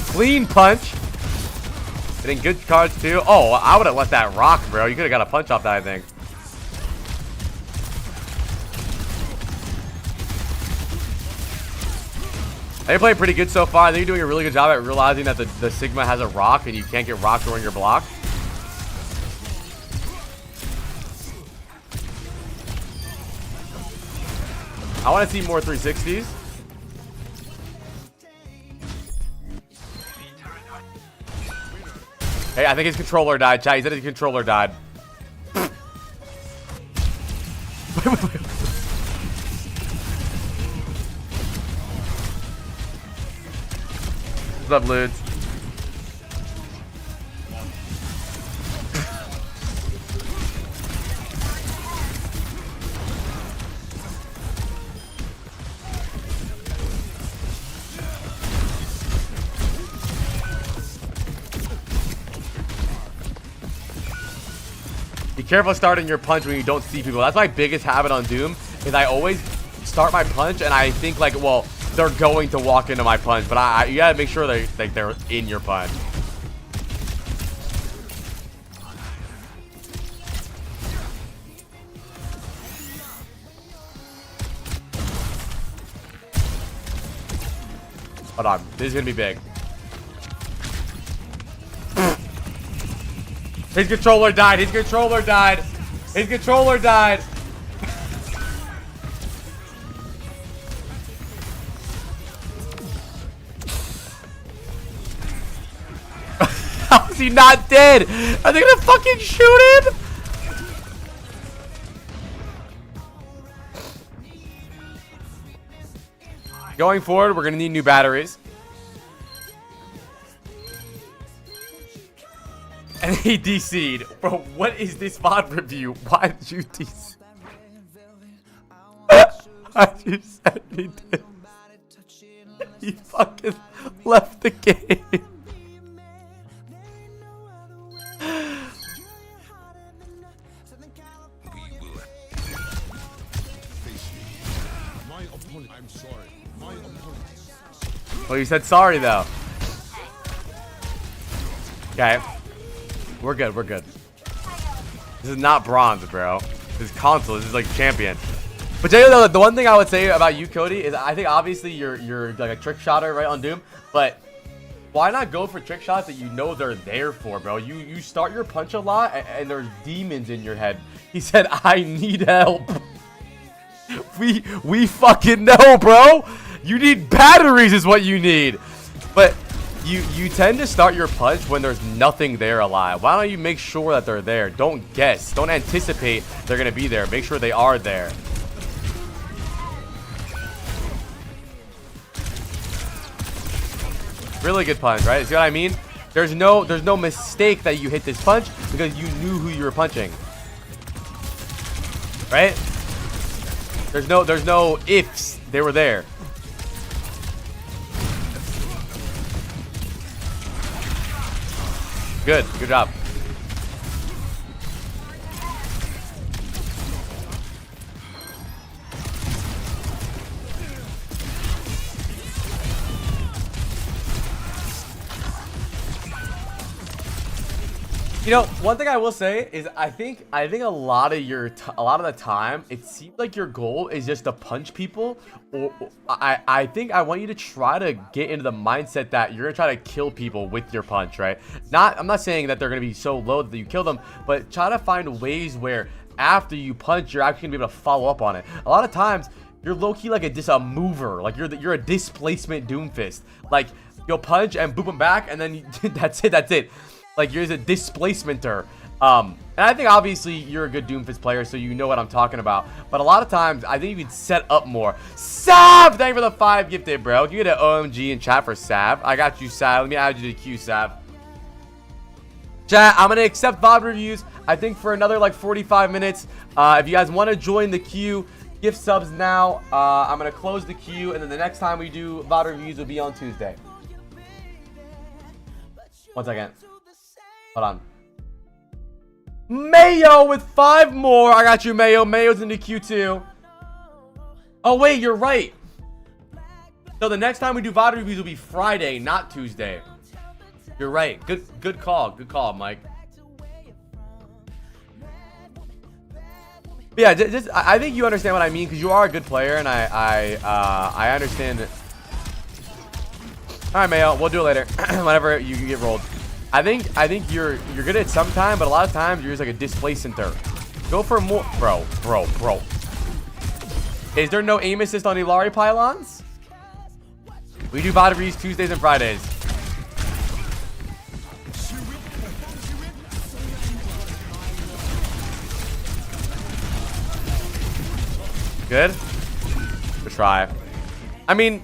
Clean punch. Getting good cards too. Oh, I would have let that rock, bro. You could have got a punch off that, I think. They play pretty good so far. I think you're doing a really good job at realizing that the Sigma has a rock and you can't get rocked during your block. I want to see more 360s. Hey, I think his controller died, chat. He said his controller died. What's up, Ludes? careful starting your punch when you don't see people. That's my biggest habit on Doom, is I always start my punch and I think like, well, they're going to walk into my punch, but you gotta make sure they're in your punch. Hold on, this is gonna be big. His controller died. His controller died. His controller died. How is he not dead? Are they gonna fucking shoot him? Going forward, we're gonna need new batteries. And he DC'd. Bro, what is this VOD review? Why did you DC? Why'd you send me this? He fucking left the game. Well, you said sorry though. Okay. We're good, we're good. This is not bronze, bro. This is console, this is like champion. But Jello, the one thing I would say about you, Cody, is I think obviously you're like a trick shotter, right, on Doom, but why not go for trick shots that you know they're there for, bro? You start your punch a lot and there's demons in your head. He said, I need help. We fucking know, bro. You need batteries is what you need. But you tend to start your punch when there's nothing there alive. Why don't you make sure that they're there? Don't guess. Don't anticipate they're going to be there. Make sure they are there. Really good punch, right? See what I mean? There's no mistake that you hit this punch because you knew who you were punching. Right? There's no ifs. They were there. Good job. You know, one thing I will say is I think a lot of the time it seems like your goal is just to punch people, or I think I want you to try to get into the mindset that you're gonna try to kill people with your punch, right? I'm not saying that they're gonna be so low that you kill them, but try to find ways where after you punch you're actually gonna be able to follow up on it. A lot of times you're low-key like a mover, like you're a displacement Doomfist. Like you'll punch and boop them back and then that's it. Like you're a displacementer. And I think obviously you're a good Doomfist player, so you know what I'm talking about. But a lot of times, I think you can set up more. Sav! Thank you for the 5 gifted, bro. Can you get an OMG in chat for Sav? I got you, Sav. Let me add you to the queue, Sav. Chat, I'm going to accept VOD reviews, I think, for another like 45 minutes. If you guys want to join the queue, gift subs now. I'm going to close the queue, and then the next time we do VOD reviews will be on Tuesday. 1 second. Hold on. Mayo with 5 more. I got you, Mayo. Mayo's in the queue too. Oh, wait, you're right. So the next time we do VOD reviews will be Friday, not Tuesday. You're right. Good call. Good call, Mike. But yeah, just I think you understand what I mean because you are a good player, and I understand it. All right, Mayo. We'll do it later whenever you get rolled. I think you're good at some time, but a lot of times you're just like a displacenter. Go for more, bro. Is there no aim assist on Ilari pylons? We do VOD reviews Tuesdays and Fridays. Good. Good try. I mean,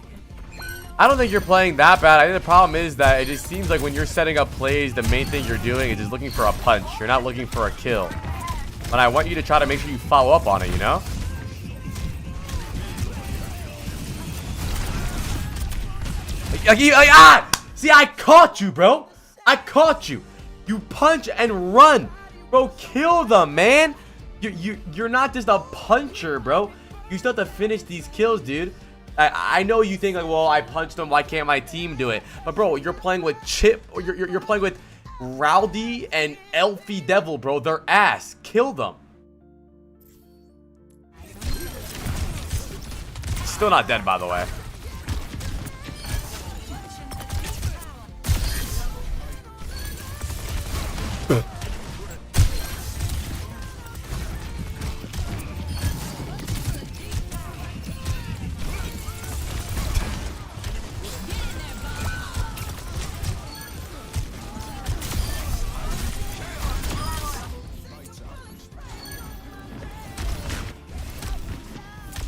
I don't think you're playing that bad. I think the problem is that it just seems like when you're setting up plays, the main thing you're doing is just looking for a punch. You're not looking for a kill. And I want you to try to make sure you follow up on it, you know? See, I caught you, bro. I caught you. You punch and run. Bro, kill them, man. You're not just a puncher, bro. You still have to finish these kills, dude. I know you think like, well, I punched them. Why can't my team do it? But bro, you're playing with Chip. Or you're playing with Rowdy and Elfie Devil, bro. They're ass. Kill them. Still not dead, by the way.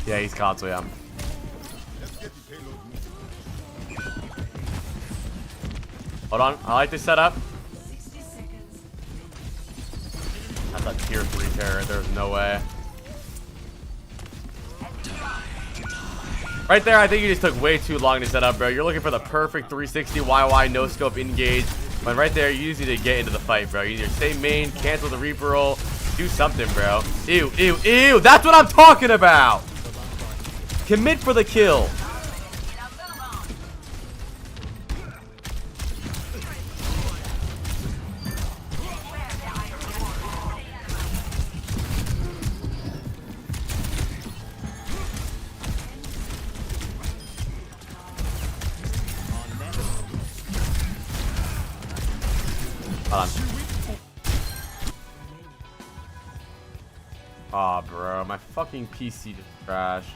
Yeah, he's console, yeah. Hold on, I like this setup. That's a tier 3 turret, there's no way. Right there, I think you just took way too long to set up, bro. You're looking for the perfect 360 YY no scope engage. But right there, you just need to get into the fight, bro. You either stay main, cancel the Reaper roll, do something, bro. Ew, ew, ew. That's what I'm talking about. Commit for the kill. Hold on. Aw, bro, my fucking PC just crashed.